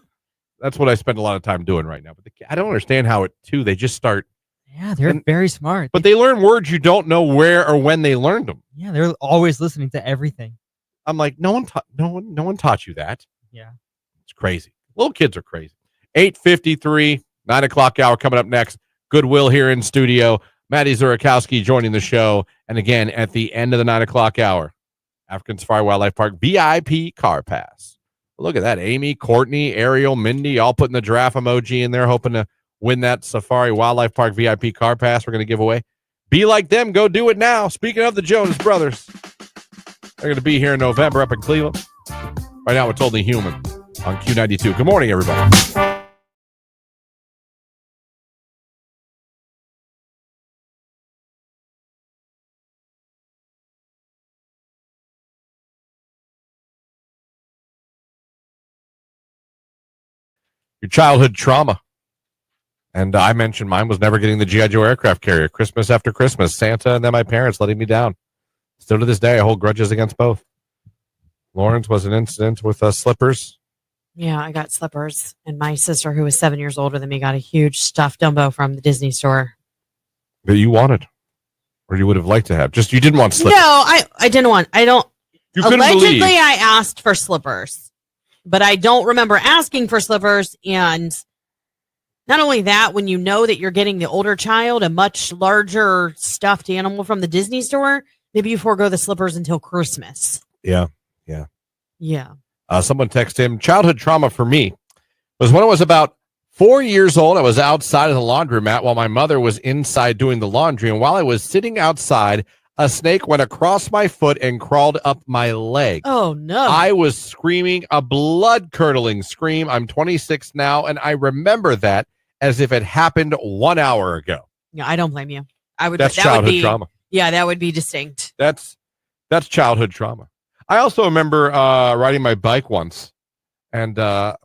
That's what I spend a lot of time doing right now. But I don't understand how they just start. Yeah, they're very smart. But they learn words you don't know where or when they learned them. Yeah, they're always listening to everything. I'm like, no one taught you that. Yeah. It's crazy. Little kids are crazy. 8:53, 9 o'clock hour coming up next. Goodwill here in studio. Maddie Zurakowski joining the show. And again, at the end of the 9 o'clock hour, African Safari Wildlife Park VIP car pass. Look at that. Amy, Courtney, Ariel, Mindy, all putting the giraffe emoji in there, hoping to win that Safari Wildlife Park VIP car pass we're going to give away. Be like them. Go do it now. Speaking of the Jonas Brothers, they're going to be here in November up in Cleveland. Right now, it's Only Human on Q92. Good morning, everybody. Your childhood trauma. And I mentioned mine was never getting the G.I. Joe aircraft carrier. Christmas after Christmas, Santa and then my parents letting me down. Still to this day, I hold grudges against both. Lawrence was an incident with slippers. Yeah, I got slippers. And my sister, who was 7 years older than me, got a huge stuffed Dumbo from the Disney store. That you wanted. Or you would have liked to have. Just you didn't want slippers. No, I didn't want. I don't. You couldn't Allegedly, believe. I asked for slippers. But I don't remember asking for slippers. And not only that, when you know that you're getting the older child a much larger stuffed animal from the Disney store, maybe you forego the slippers until Christmas. Yeah. Someone texted him, childhood trauma for me was when I was about 4 years old. I was outside of the laundromat while my mother was inside doing the laundry. And while I was sitting outside, a snake went across my foot and crawled up my leg. Oh, no. I was screaming a blood-curdling scream. I'm 26 now, and I remember that as if it happened 1 hour ago. Yeah, I don't blame you. I would. That's that would childhood be, trauma. Yeah, that would be distinct. That's childhood trauma. I also remember riding my bike once and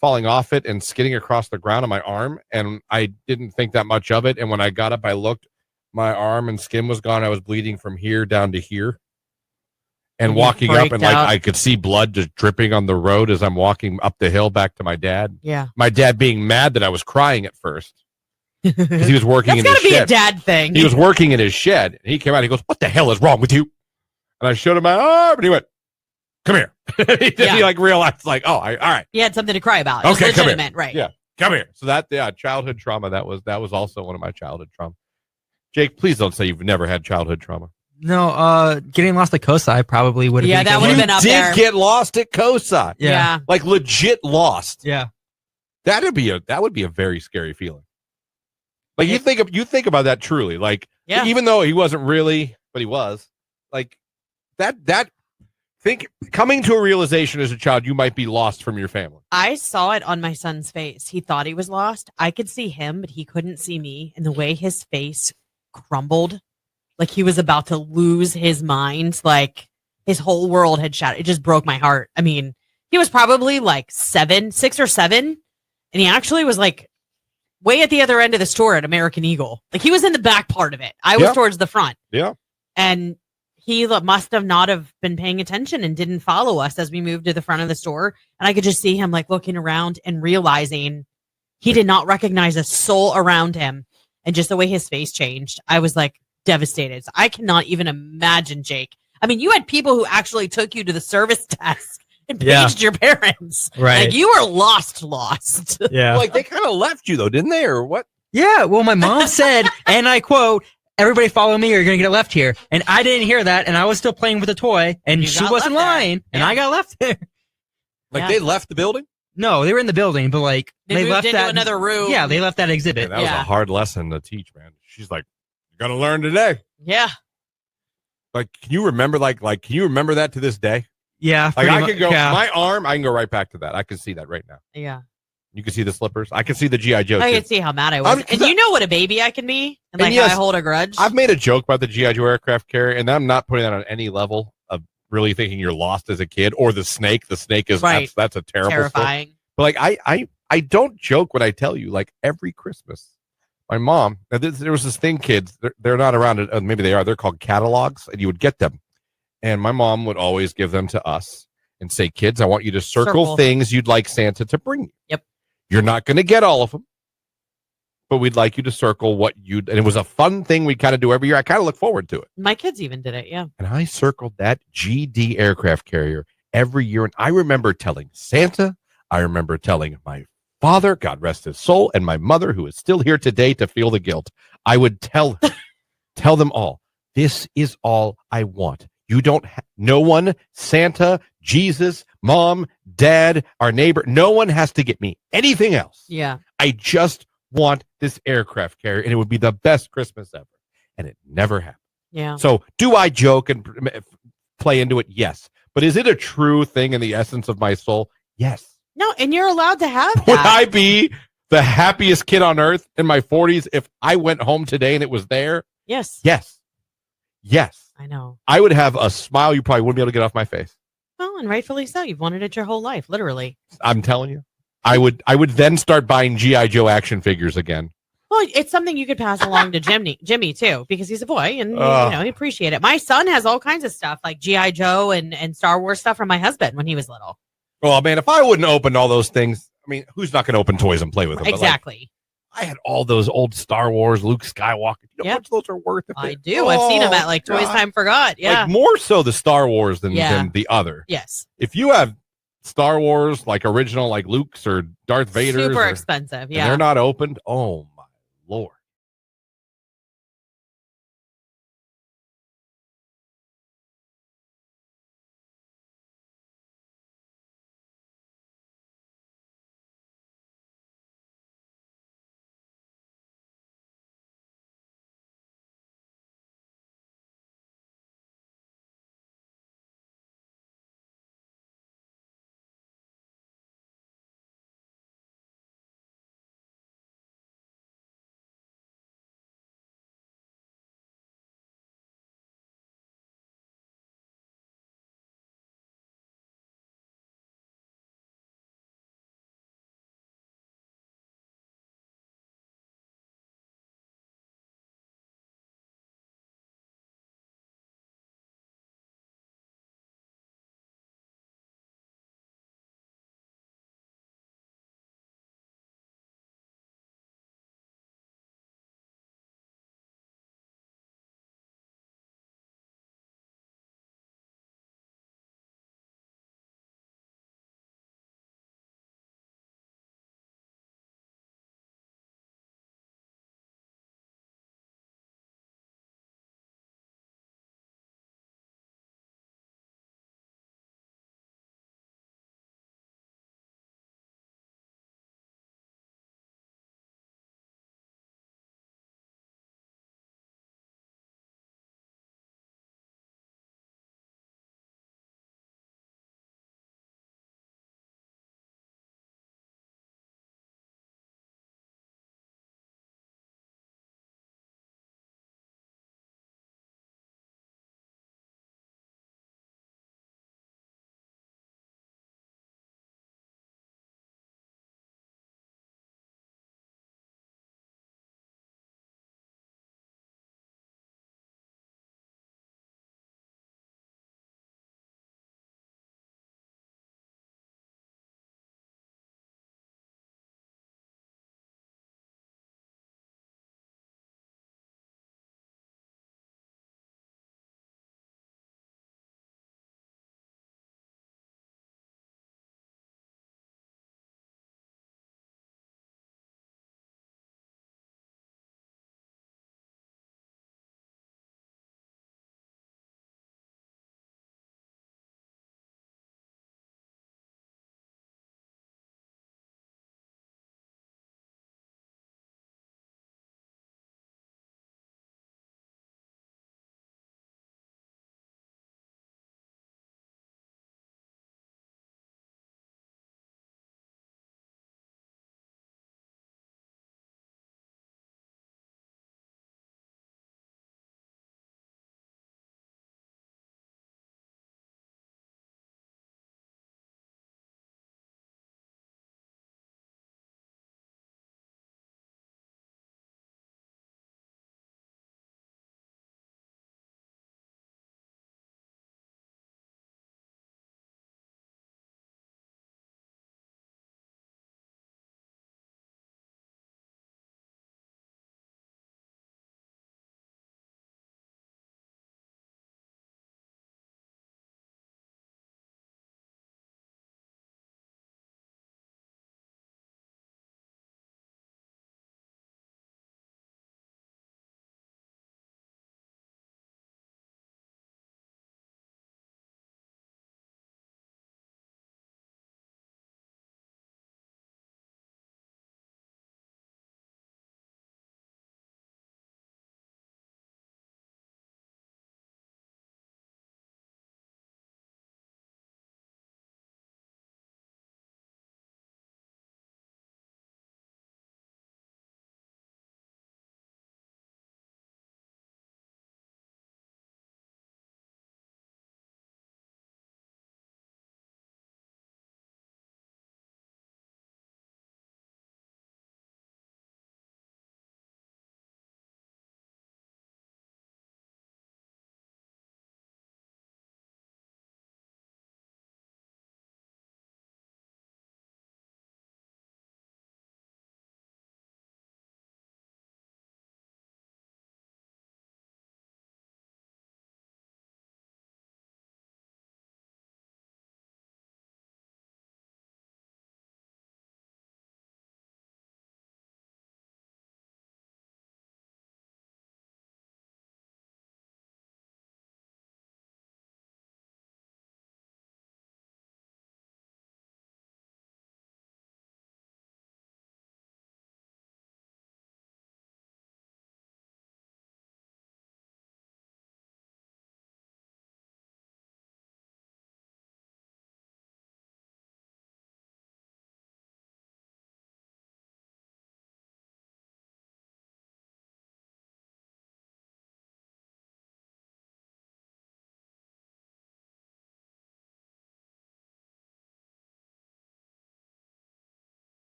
falling off it and skidding across the ground on my arm, and I didn't think that much of it. And when I got up, I looked, my arm and skin was gone. I was bleeding from here down to here. And And you walking up, and freaked like out. I could see blood just dripping on the road as I'm walking up the hill back to my dad. Yeah. My dad being mad that I was crying at first because he was working That's in his got to be a shed. dad thing. He was working in his shed, and he came out. And he goes, "What the hell is wrong with you?" And I showed him my arm, and he went, "Come here." He like realized, like, "Oh, all right, He had something to cry about. It was Okay, come here. legitimate, right? Yeah. come here." So that, childhood trauma. That was also one of my childhood trauma. Jake, please don't say you've never had childhood trauma. No, getting lost at Kosai probably would have Yeah, been. that would have been up Did there. get lost at Kosai, Yeah. like legit lost. Yeah. That would be a very scary feeling. Like you think about that truly. Like Yeah. even though he wasn't really, but he was. Like that think coming to a realization as a child you might be lost from your family. I saw it on my son's face. He thought he was lost. I could see him, but he couldn't see me. And the way his face crumbled, like he was about to lose his mind, like his whole world had shattered. It just broke my heart. I mean, he was probably like 6 or 7, and he actually was like way at the other end of the store at American Eagle. Like he was in the back part of it. I was Yeah. towards the front. Yeah. And he must have not have been paying attention and didn't follow us as we moved to the front of the store. And I could just see him like looking around and realizing he did not recognize a soul around him. And just the way his face changed, I was like devastated. So I cannot even imagine, Jake. I mean, you had people who actually took you to the service desk and Yeah. paged your parents. Right. Like you were lost. Yeah. Like they kind of left you though, didn't they, or what? Yeah. Well, my mom said, and I quote, "Everybody follow me or you're going to get left here." And I didn't hear that. And I was still playing with a toy and You she got wasn't left there. lying. And Yeah. I got left there. Like Yeah. they left the building? No, they were in the building, but like They moved left into that another room. Yeah, they left that Man, exhibit. that was Yeah. a hard lesson to teach, man. She's like, "You got to learn today." Yeah. Like, can you remember can you remember that to this day? Yeah. Like pretty I mu- could go yeah. my arm, I can go right back to that. I can see that right now. Yeah. You can see the slippers. I can see the G.I. Joe I too. can see how mad I was. I'm- And you know what a baby I can be? And like And yes, how I hold a grudge. I've made a joke about the G.I. Joe aircraft carrier, and I'm not putting that on any level of really thinking you're lost as a kid, or the snake. The snake is Right. that's a terrible story. terrifying. But like I don't joke when I tell you, like every Christmas, my mom, now there was this thing, kids, they're not around, maybe they are, they're called catalogs, and you would get them. And my mom would always give them to us and say, "Kids, I want you to circle things you'd like Santa to bring you. Yep. You're not going to get all of them, but we'd like you to circle what you'd," and it was a fun thing we kind of do every year. I kind of look forward to it. My kids even did it. Yeah. And I circled that GD aircraft carrier every year. And I remember telling Santa, I remember telling my father, God rest his soul, and my mother, who is still here today to feel the guilt. I would tell them all, "This is all I want. You don't, no one, Santa, Jesus, mom, dad, our neighbor, no one has to get me anything else. Yeah. I just want this aircraft carrier, and it would be the best Christmas ever." And it never happened. Yeah. So do I joke and play into it? Yes. But is it a true thing in the essence of my soul? Yes. No, and you're allowed to have that. Would I be the happiest kid on earth in my 40s if I went home today and it was there? Yes. Yes. Yes. I know. I would have a smile you probably wouldn't be able to get off my face. Well, and rightfully so. You've wanted it your whole life, literally. I'm telling you. I would then start buying G.I. Joe action figures again. Well, it's something you could pass along to Jimmy too, because he's a boy and he appreciate it. My son has all kinds of stuff like G.I. Joe and Star Wars stuff from my husband when he was little. Well, man, if I wouldn't open all those things, I mean, who's not going to open toys and play with them? But, like, Exactly. I had all those old Star Wars, Luke Skywalker. You know how Yep. much those are worth? If I they- do. I've seen him at Oh, like Toys God. Time Forgot. Yeah. Like more so the Star Wars than the other. Yes. If you have Star Wars, like original, like Luke's or Darth Vader's, Super or, expensive. and Yeah. they're not opened, oh my Lord.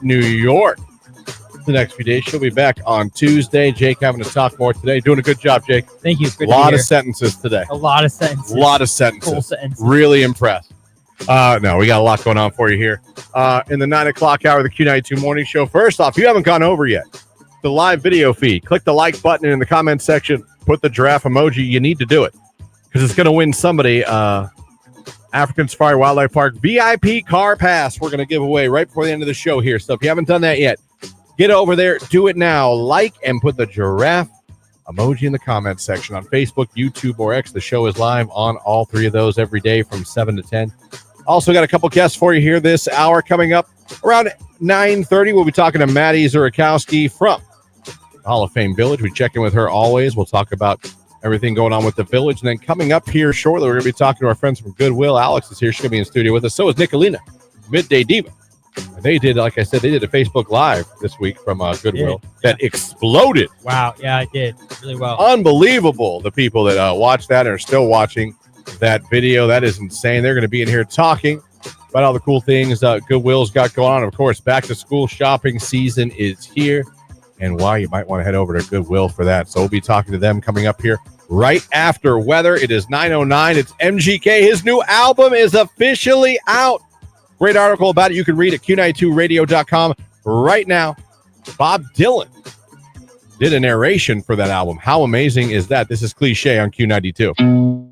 New York. The next few days. She'll be back on Tuesday. Jake having to talk more today. Doing a good job, Jake. Thank you. A lot of sentences today. A lot of sentences. A lot of sentences. Full sentences. Really impressed. No, we got a lot going on for you here. In the 9 o'clock hour of the Q92 Morning Show. First off, you haven't gone over yet the live video feed. Click the like button in the comment section. Put the giraffe emoji. You need to do it because it's going to win somebody African Safari Wildlife Park VIP car pass. We're going to give away right before the end of the show here. So if you haven't done that yet, get over there, do it now. Like and put the giraffe emoji in the comments section on Facebook, YouTube, or X. The show is live on all three of those every day from 7 to 10. Also got a couple guests for you here this hour. Coming up around 9:30, we'll be talking to Maddie Zurakowski from Hall of Fame Village. We check in with her always. We'll talk about everything going on with the village. And then coming up here shortly, we're going to be talking to our friends from Goodwill. Alex is here. She's going to be in the studio with us. So is Nicolina, Midday Diva. They did, like I said, they did a Facebook Live this week from Goodwill that exploded. Wow. Yeah, I did. Really well. Unbelievable. The people that watched that and are still watching that video. That is insane. They're going to be in here talking about all the cool things Goodwill's got going on. Of course, back to school shopping season is here. And why you might want to head over to Goodwill for that. So we'll be talking to them coming up here right after weather. It is 9:09. It's MGK. His new album is officially out. Great article about it. You can read at Q92radio.com right now. Bob Dylan did a narration for that album. How amazing is that? This is Cliche on Q92.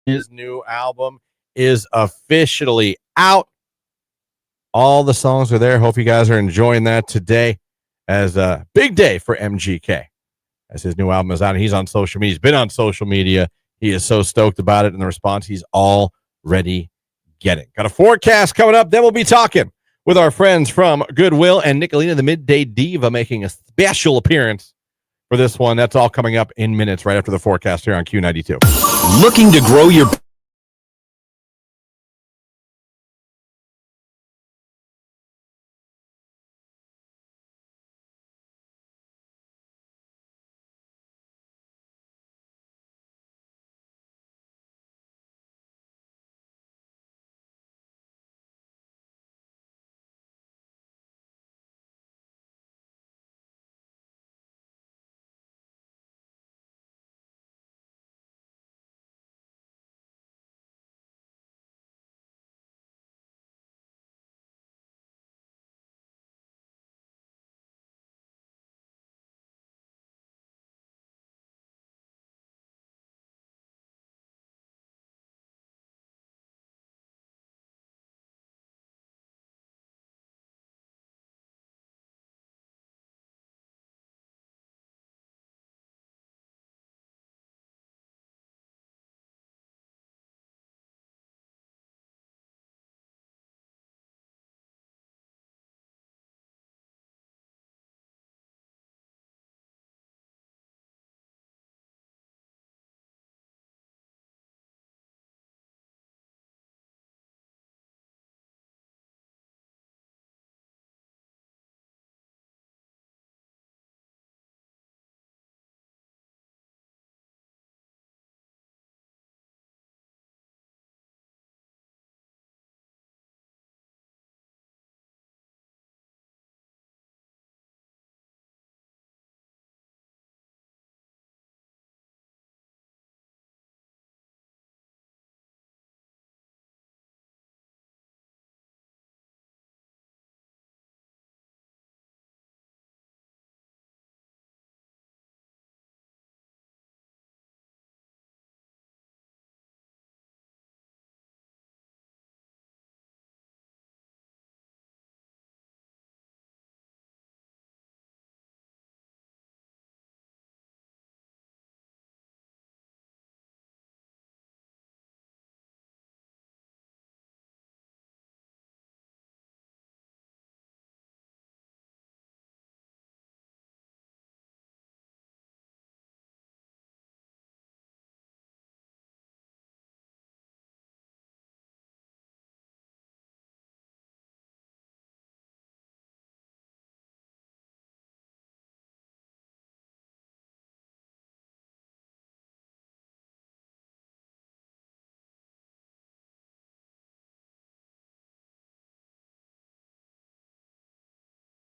His new album is officially out. All the songs are there. Hope you guys are enjoying that today as a big day for MGK. As his new album is out, and he's on social media. He's been on social media. He is so stoked about it and the response he's already getting. Got a forecast coming up. Then we'll be talking with our friends from Goodwill and Nicolina the Midday Diva making a special appearance for this one. That's all coming up in minutes right after the forecast here on Q92. Looking to grow your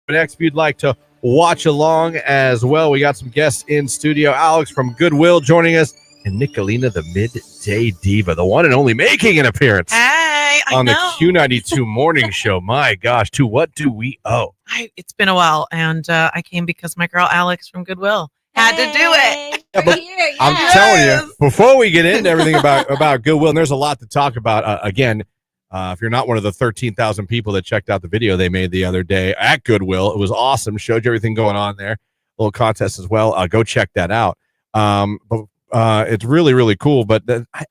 Next, if you'd like to watch along as well, we got some guests in studio. Alex from Goodwill joining us, and Nicolina the Midday Diva, the one and only making an appearance on the Q92 Morning Show. My gosh, to what do we owe? It's been a while, and I came because my girl Alex from Goodwill had to do it. Yeah, but I'm telling you, before we get into everything about Goodwill, and there's a lot to talk about. Again, if you're not one of the 13,000 people that checked out the video they made the other day at Goodwill, it was awesome. Showed you everything going on there. A little contest as well. Go check that out. But it's really, really cool. But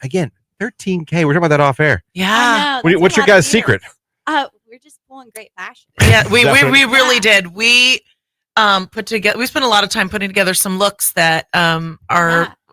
again, 13K. We're talking about that off air. Yeah. What's your guys' secret? We're just pulling great fashion. Yeah, we really did. We we spent a lot of time putting together some looks that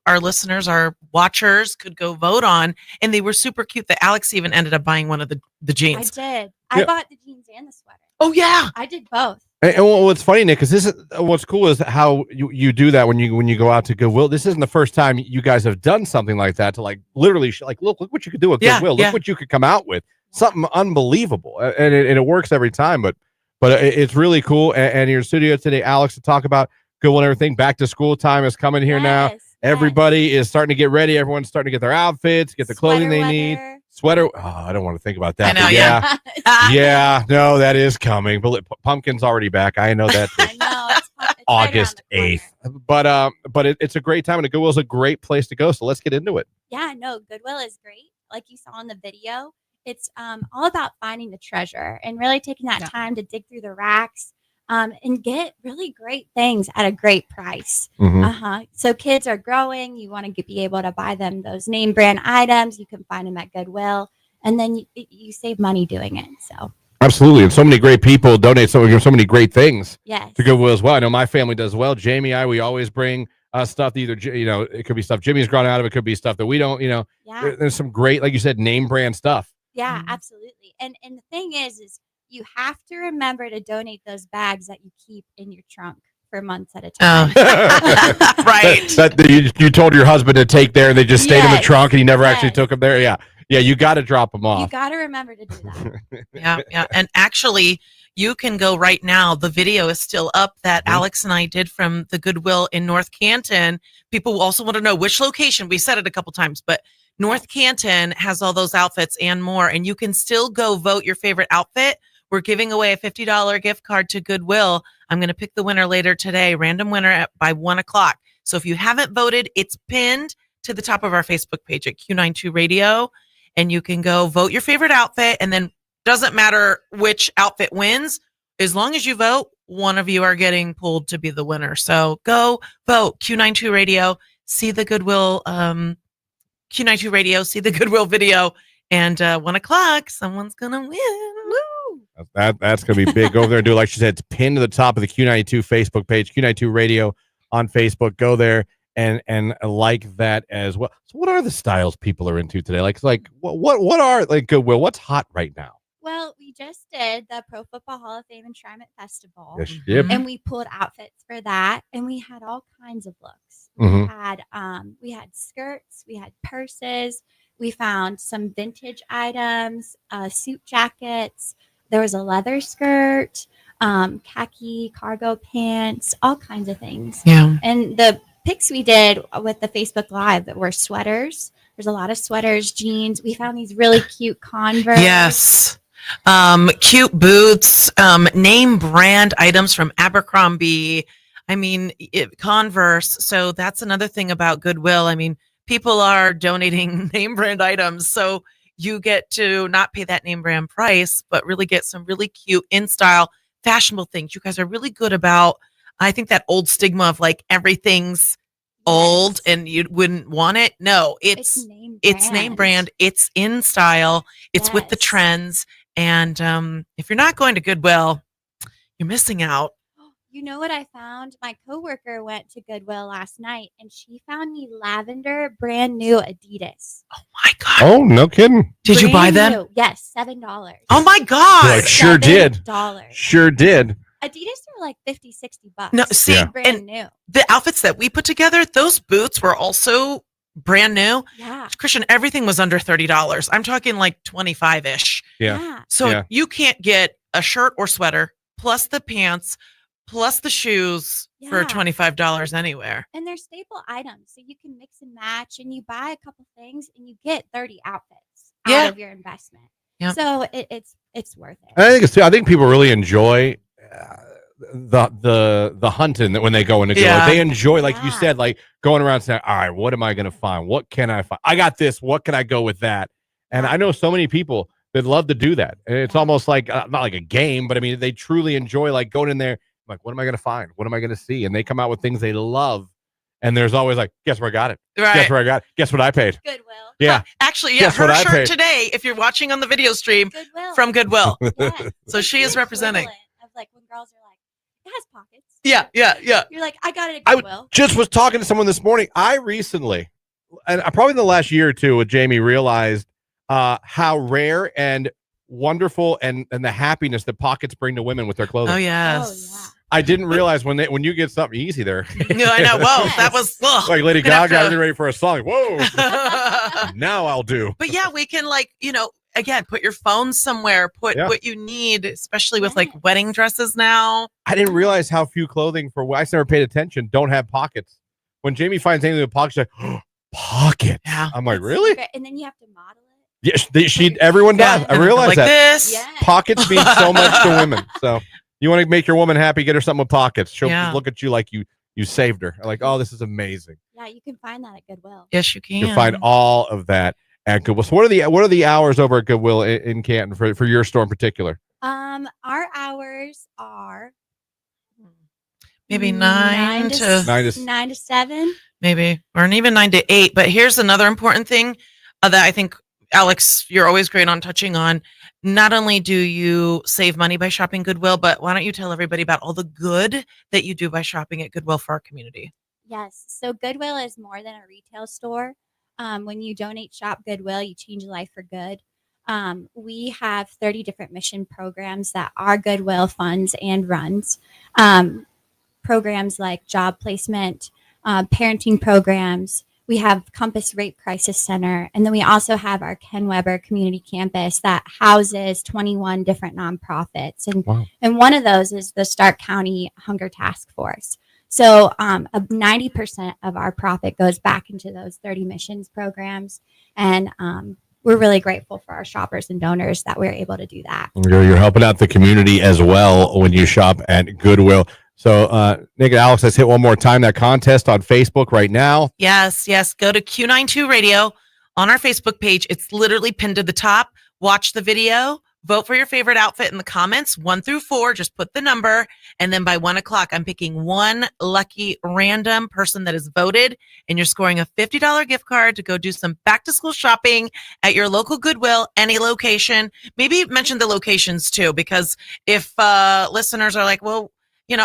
our listeners, our watchers could go vote on, and they were super cute. That Alex even ended up buying one of the jeans. I did. I bought the jeans and the sweater. Oh yeah, I did both. And what's funny, Nick, is what's cool is how you do that when you go out to Goodwill. This isn't the first time you guys have done something like that to literally look what you could do at Goodwill. Look what you could come out with. Something unbelievable, and it works every time. But it's really cool. And in your studio today, Alex, to talk about Goodwill and everything. Back to school time is coming here now. Everybody is starting to get ready. Everyone's starting to get their outfits, get the clothing they need. Sweater. Oh, I don't want to think about that. I know, yeah. No, that is coming. But pumpkin's already back. I know that. I know. It's August 8th. But it's a great time, and Goodwill's a great place to go. So let's get into it. Yeah, no, Goodwill is great. Like you saw in the video, it's all about finding the treasure and really taking that time to dig through the racks and get really great things at a great price. Mm-hmm. So kids are growing. You want to be able to buy them those name brand items. You can find them at Goodwill, and then you save money doing it. So Absolutely, and so many great people donate so many great things Yes. to Goodwill as well. I know my family does as well. Jamie, we always bring stuff. Either it could be stuff Jimmy's grown out of. It could be stuff that we don't. Yeah. There's some great, like you said, name brand stuff. Yeah, absolutely. And the thing is you have to remember to donate those bags that you keep in your trunk for months at a time. Right. That you told your husband to take there, and they just stayed in the Yes. trunk, and he never actually Yes. took them there. Yeah, you got to drop them You off. got to remember to do that. Yeah. And actually, you can go right now. The video is still up that Alex and I did from the Goodwill in North Canton. People also want to know which location. We said it a couple times, but North Canton has all those outfits and more, and you can still go vote your favorite outfit. We're giving away a $50 gift card to Goodwill. I'm going to pick the winner later today, random winner by 1:00. So if you haven't voted, it's pinned to the top of our Facebook page at Q92 Radio, and you can go vote your favorite outfit, and then doesn't matter which outfit wins. As long as you vote, one of you are getting pulled to be the winner. So go vote Q92 Radio, see the Goodwill Q92 Radio, see the Goodwill video, and 1:00, someone's going to win. Woo! That's going to be big. Go over there and do it. Like she said, it's pinned to the top of the Q92 Facebook page, Q92 Radio on Facebook. Go there and like that as well. So what are the styles people are into today? Like what are like Goodwill? What's hot right now? Well, we just did the Pro Football Hall of Fame Enshrinement Festival. Yes, yep. And we pulled outfits for that, and we had all kinds of looks. We had skirts, we had purses, we found some vintage items, suit jackets. There was a leather skirt, khaki cargo pants, all kinds of things. Yeah. And the pics we did with the Facebook Live were sweaters. There's a lot of sweaters, jeans. We found these really cute Converse. Yes. Cute boots, name brand items from Abercrombie. I mean, Converse. So that's another thing about Goodwill. I mean, people are donating name brand items. So you get to not pay that name brand price, but really get some really cute in style, fashionable things. You guys are really good about, I think, that old stigma of like everything's old and you wouldn't want it. No, it's name brand. It's in style. It's with the trends. And if you're not going to Goodwill, you're missing out. You know what I found? My coworker went to Goodwill last night and she found me lavender brand new Adidas. Oh my God. Oh, no kidding. Did you buy them? New. Yes, $7. Oh my God. Like, sure did. $7. Sure did. Adidas are like $50, $60. No, see, brand new. The outfits that we put together, those boots were also brand new. Yeah. Christian, everything was under $30. I'm talking like 25-ish. Yeah. So you can't get a shirt or sweater plus the pants plus the shoes for $25 anywhere. And they're staple items. So you can mix and match and you buy a couple things and you get 30 outfits out of your investment. Yeah. So it's worth it. I think people really enjoy the hunting that when they go into Goodwill. Like, they enjoy, like you said, like going around saying, all right, what am I going to find? What can I find? I got this. What can I go with that? And I know so many people that love to do that. And it's almost like, not like a game, but I mean, they truly enjoy like going in there. Like, what am I going to find? What am I going to see? And they come out with things they love. And there's always like, guess where I got it? Right. Guess where I got it? Guess what I paid? Goodwill. Yeah. Actually, Guess her what I shirt paid? today, if you're watching on the video stream, Goodwill. from Goodwill. Yes. So It's she is the representing. equivalent of like when girls are like, it has pockets. Yeah. You're like, I got it at I Goodwill. just was talking to someone this morning. I recently, and probably in the last year or two with Jamie, realized how rare and wonderful and the happiness that pockets bring to women with their clothing. Oh, yes. I didn't realize when you get something easy there. No, I know. Whoa, that was like Lady Gonna have Gaga, to- I'm ready for a song. Whoa, now I'll do. But yeah, we can again, put your phone somewhere, put what you need, especially with like wedding dresses now. I didn't realize how few clothing for I never paid attention don't have pockets. When Jamie finds anything with pockets, she's like, oh, pockets. Yeah. I'm like, really? And then you have to model it. Yeah, everyone does. I realize like that. this. Yes. Pockets mean so much to women. So you want to make your woman happy, get her something with pockets. She'll look at you like you saved her. Like, oh, this is amazing. Yeah, you can find that at Goodwill. Yes, you can. You can find all of that at Goodwill. So what are the hours over at Goodwill in Canton for your store in particular? Our hours are maybe 9 to 9 to 7. maybe, or even 9 to 8. But here's another important thing that I think Alex, you're always great on touching on. Not only do you save money by shopping Goodwill, but why don't you tell everybody about all the good that you do by shopping at Goodwill for our community? Yes. So Goodwill is more than a retail store. When you donate shop Goodwill, you change a life for good. We have 30 different mission programs that our Goodwill funds and runs. Programs like job placement, parenting programs. We have Compass Rape Crisis Center. And then we also have our Ken Weber Community Campus that houses 21 different nonprofits. And one of those is the Stark County Hunger Task Force. So 90% of our profit goes back into those 30 missions programs. And we're really grateful for our shoppers and donors that we're able to do that. You're helping out the community as well when you shop at Goodwill. So, Nick and Alex, let's hit one more time that contest on Facebook right now. Yes. Go to Q92 Radio on our Facebook page. It's literally pinned to the top. Watch the video. Vote for your favorite outfit in the comments, 1 through 4. Just put the number. And then by 1 o'clock, I'm picking one lucky random person that is voted. And you're scoring a $50 gift card to go do some back to school shopping at your local Goodwill, any location. Maybe mention the locations too, because if listeners are like, well,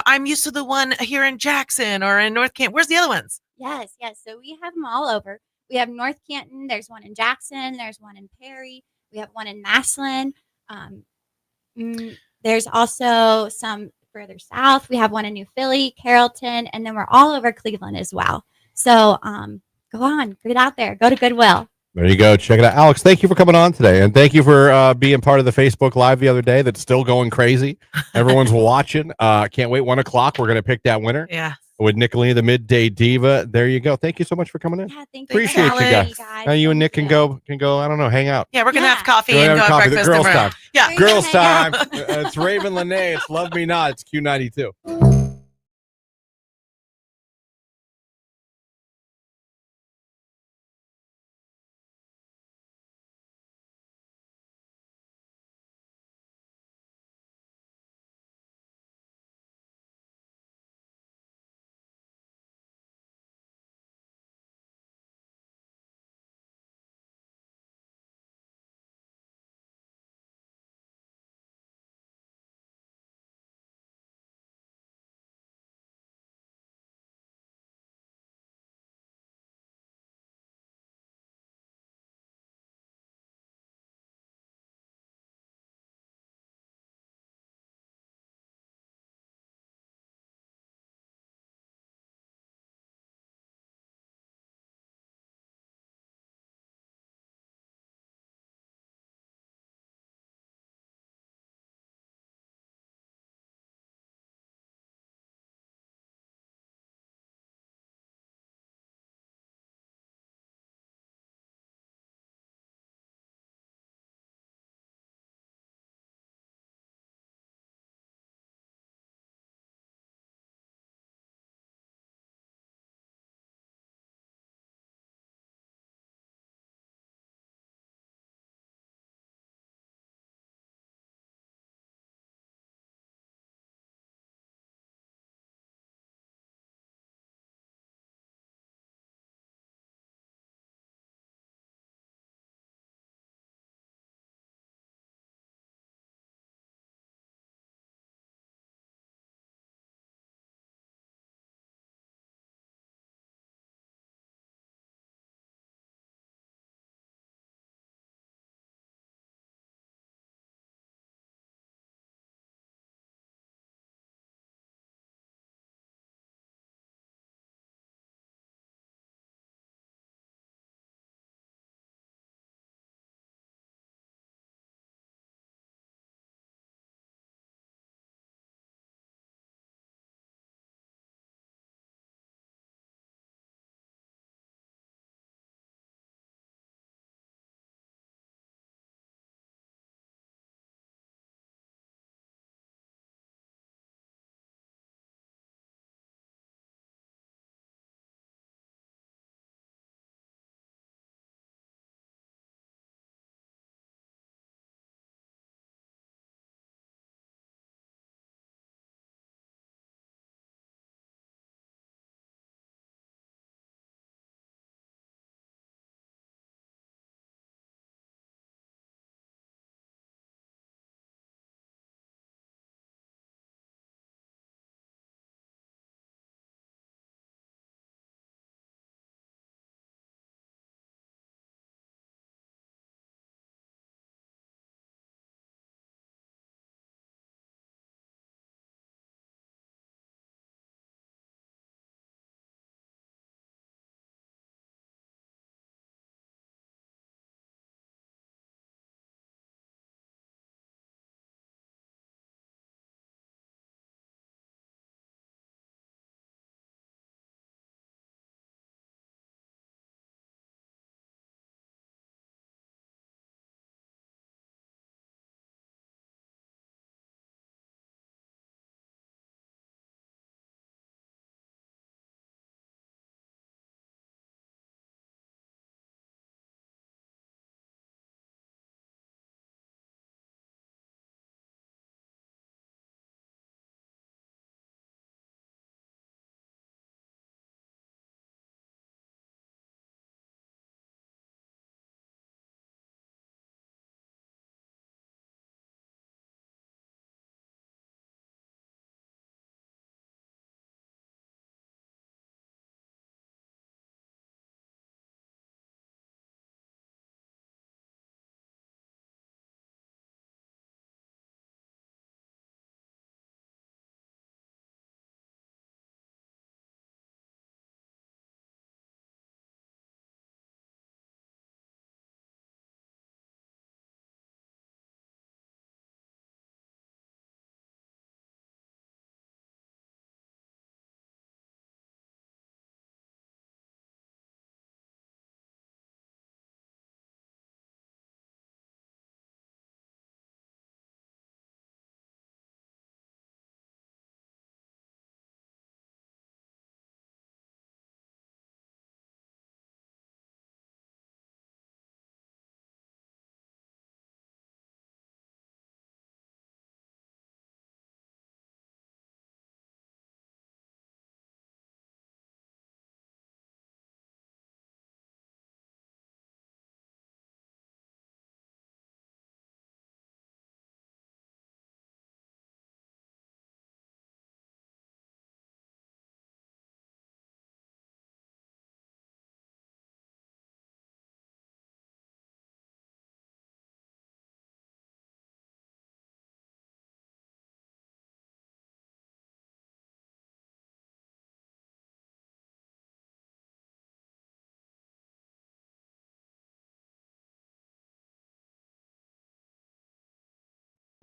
I'm used to the one here in Jackson or in North Canton. Where's the other ones? Yes. So we have them all over. We have North Canton. There's one in Jackson. There's one in Perry. We have one in Massillon. There's also some further south. We have one in New Philly, Carrollton, and then we're all over Cleveland as well. So go on, get out there, go to Goodwill. There you go. Check it out. Alex, thank you for coming on today. And thank you for being part of the Facebook Live the other day. That's still going crazy. Everyone's watching. Can't wait. 1 o'clock. We're going to pick that winner. Yeah. With Nicolina, the Midday Diva. There you go. Thank you so much for coming in. Yeah, thank you. Appreciate you Alex. guys. Now you and Nick can go, I don't know, hang out. Yeah, we're going to have coffee Go and have go have coffee. breakfast. The girls' and time. Yeah. Girls' time. It's Raven Lene. It's Love Me Not. It's Q92.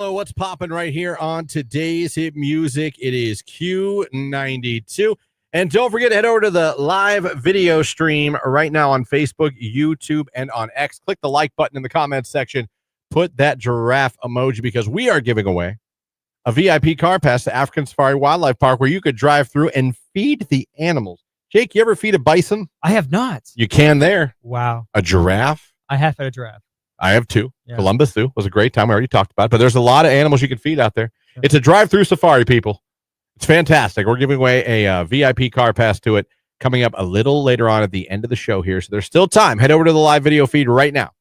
Hello, what's popping right here on today's hit music? It is Q92. And don't forget to head over to the live video stream right now on Facebook, YouTube, and on X. Click the like button in the comments section. Put that giraffe emoji because we are giving away a VIP car pass to African Safari Wildlife Park where you could drive through and feed the animals. Jake, you ever feed a bison? I have not. You can there. Wow. A giraffe? I have had a giraffe. I have two. Yeah. Columbus Zoo was a great time. We already talked about it, but there's a lot of animals you can feed out there. Yeah. It's a drive-through safari, people. It's fantastic. We're giving away a VIP car pass to it coming up a little later on at the end of the show here. So there's still time. Head over to the live video feed right now.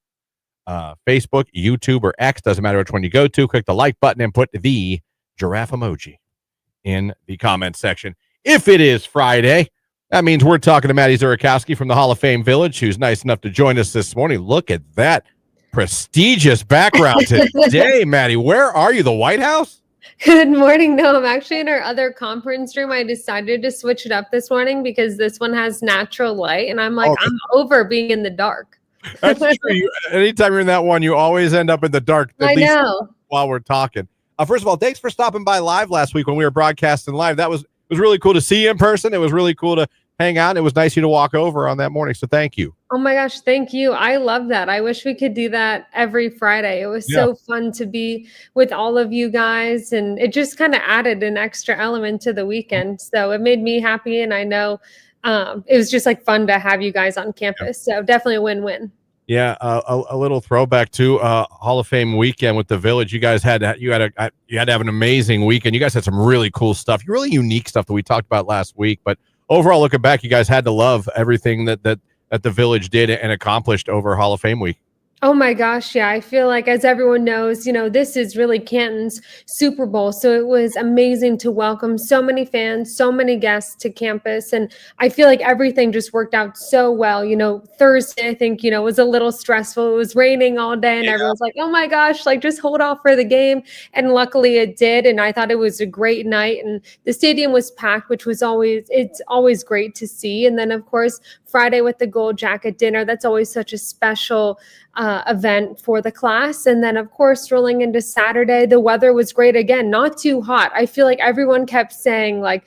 Facebook, YouTube, or X, doesn't matter which one you go to. Click the like button and put the giraffe emoji in the comments section. If it is Friday, that means we're talking to Maddie Zurakowski from the Hall of Fame Village, who's nice enough to join us this morning. Look at that prestigious background today, Maddie. Where are you? The White House? Good morning. No, I'm actually in our other conference room. I decided to switch it up this morning because this one has natural light, and I'm like, I'm over being in the dark. That's true. Anytime you're in that one, you always end up in the dark. I know. While we're talking. First of all, thanks for stopping by live last week when we were broadcasting live. It was really cool to see you in person. It was really cool to hang out. It was nice of you to walk over on that morning. So thank you. Oh my gosh, thank you. I love that. I wish we could do that every Friday. It was so fun to be with all of you guys, and it just kind of added an extra element to the weekend. So it made me happy, and I know it was just like fun to have you guys on campus. So definitely a win-win. Yeah, a little throwback to Hall of Fame weekend with the Village. You guys had to have an amazing weekend. You guys had some really cool stuff, really unique stuff that we talked about last week. But overall, looking back, you guys had to love everything that the Village did and accomplished over Hall of Fame week. Oh my gosh, yeah. I feel like, as everyone knows, this is really Canton's Super Bowl. So it was amazing to welcome so many fans, so many guests to campus. And I feel like everything just worked out so well. Thursday, I think, was a little stressful. It was raining all day and everyone's like, oh my gosh, like just hold off for the game. And luckily it did. And I thought it was a great night. And the stadium was packed, which was it's always great to see. And then, of course, Friday with the Gold Jacket dinner, that's always such a special event for the class. And then, of course, rolling into Saturday, the weather was great again, not too hot. I feel like everyone kept saying like,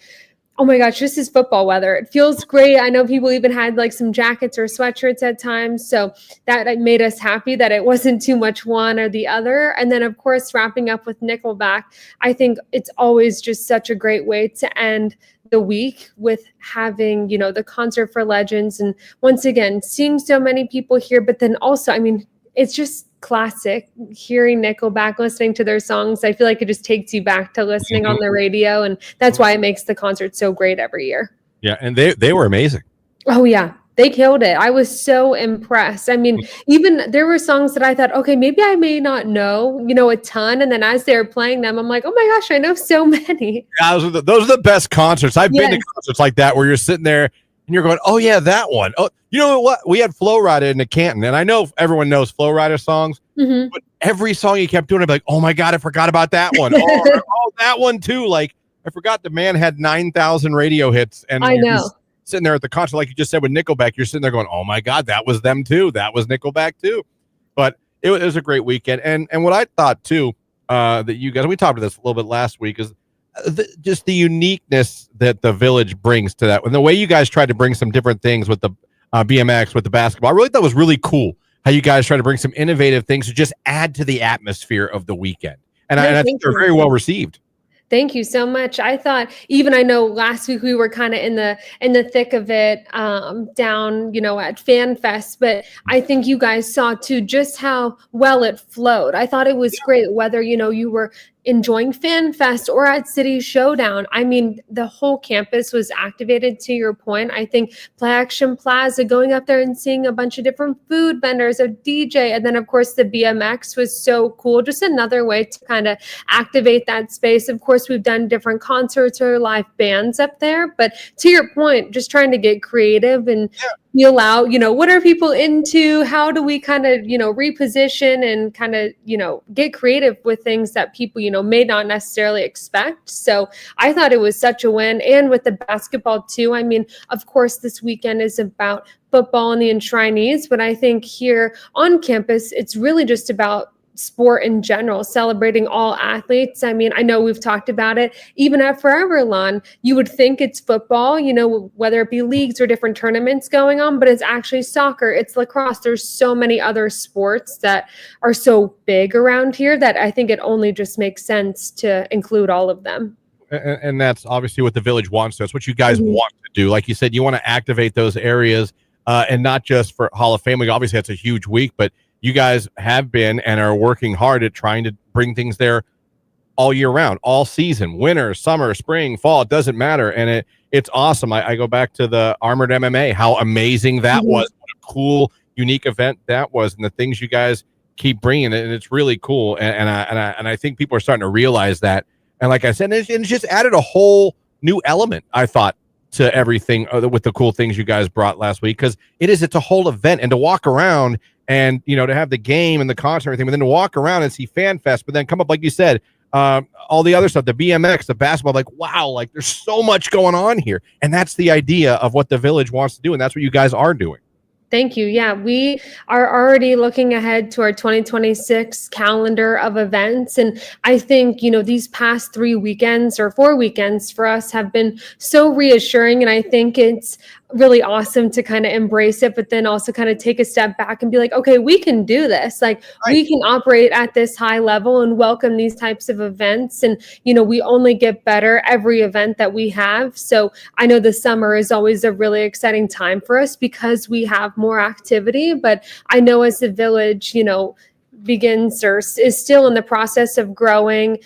oh my gosh, this is football weather. It feels great. I know people even had like some jackets or sweatshirts at times. So that made us happy that it wasn't too much one or the other. And then, of course, wrapping up with Nickelback, I think it's always just such a great way to end the week with having, the concert for legends. And once again, seeing so many people here, but then also, I mean, it's just classic hearing Nickelback, listening to their songs. I feel like it just takes you back to listening on the radio. And that's why it makes the concert so great every year. Yeah. And they were amazing. Oh yeah. They killed it. I was so impressed. I mean, even there were songs that I thought, okay, maybe I may not know, a ton. And then as they were playing them, I'm like, oh my gosh, I know so many. Yeah, those are the best concerts. I've been to concerts like that where you're sitting there and you're going, oh yeah, that one. Oh, you know what? We had Flo Rida in the Canton, and I know everyone knows Flo Rida songs, but every song he kept doing, I'd be like, oh my God, I forgot about that one. Oh, that one too. Like, I forgot the man had 9,000 radio hits. And I know. Sitting there at the concert, like you just said with Nickelback, you're sitting there going, oh my God, that was them too. That was Nickelback too. But it was a great weekend. And what I thought too, that you guys, we talked about this a little bit last week, is just the uniqueness that the Village brings to that. And the way you guys tried to bring some different things with the BMX, with the basketball, I really thought was really cool how you guys try to bring some innovative things to just add to the atmosphere of the weekend. And I think they're very well received. Thank you so much. I thought, I know last week we were kind of in the thick of it down, at Fan Fest, but I think you guys saw too just how well it flowed. I thought it was great, whether, you were enjoying Fan Fest or at City Showdown. I mean, the whole campus was activated, to your point. I think Play Action Plaza, going up there and seeing a bunch of different food vendors, a DJ, and then of course the BMX was so cool. Just another way to kind of activate that space. Of course, we've done different concerts or live bands up there, but to your point, just trying to get creative and feel out, what are people into? How do we kind of, reposition and kind of, get creative with things that people, may not necessarily expect. So I thought it was such a win. And with the basketball too, I mean, of course, this weekend is about football and the enshrinees, but I think here on campus, it's really just about sport in general, celebrating all athletes. I mean, I know we've talked about it. Even at Forever Lawn, you would think it's football, whether it be leagues or different tournaments going on, but it's actually soccer, it's lacrosse. There's so many other sports that are so big around here that I think it only just makes sense to include all of them. And that's obviously what the Village wants. That's what you guys want to do. Like you said, you want to activate those areas, and not just for Hall of Fame Week. Obviously, that's a huge week, but you guys have been and are working hard at trying to bring things there all year round, all season, winter, summer, spring, fall. It doesn't matter. And it's awesome. I go back to the Armored MMA, how amazing that was. What a cool, unique event that was, and the things you guys keep bringing it. And it's really cool. And I think people are starting to realize that. And like I said, it's just added a whole new element, I thought, to everything with the cool things you guys brought last week, because it's a whole event. And to walk around and, to have the game and the concert and everything, but then to walk around and see Fan Fest, but then come up, like you said, all the other stuff, the BMX, the basketball, like, wow, like there's so much going on here. And that's the idea of what the Village wants to do. And that's what you guys are doing. Thank you. Yeah, we are already looking ahead to our 2026 calendar of events. And I think, these past 3 weekends or 4 weekends for us have been so reassuring. And I think it's really awesome to kind of embrace it, but then also kind of take a step back and be like, okay, we can do this. Like we can operate at this high level and welcome these types of events. And, we only get better every event that we have. So I know the summer is always a really exciting time for us because we have more activity, but I know as the Village, begins or is still in the process of growing,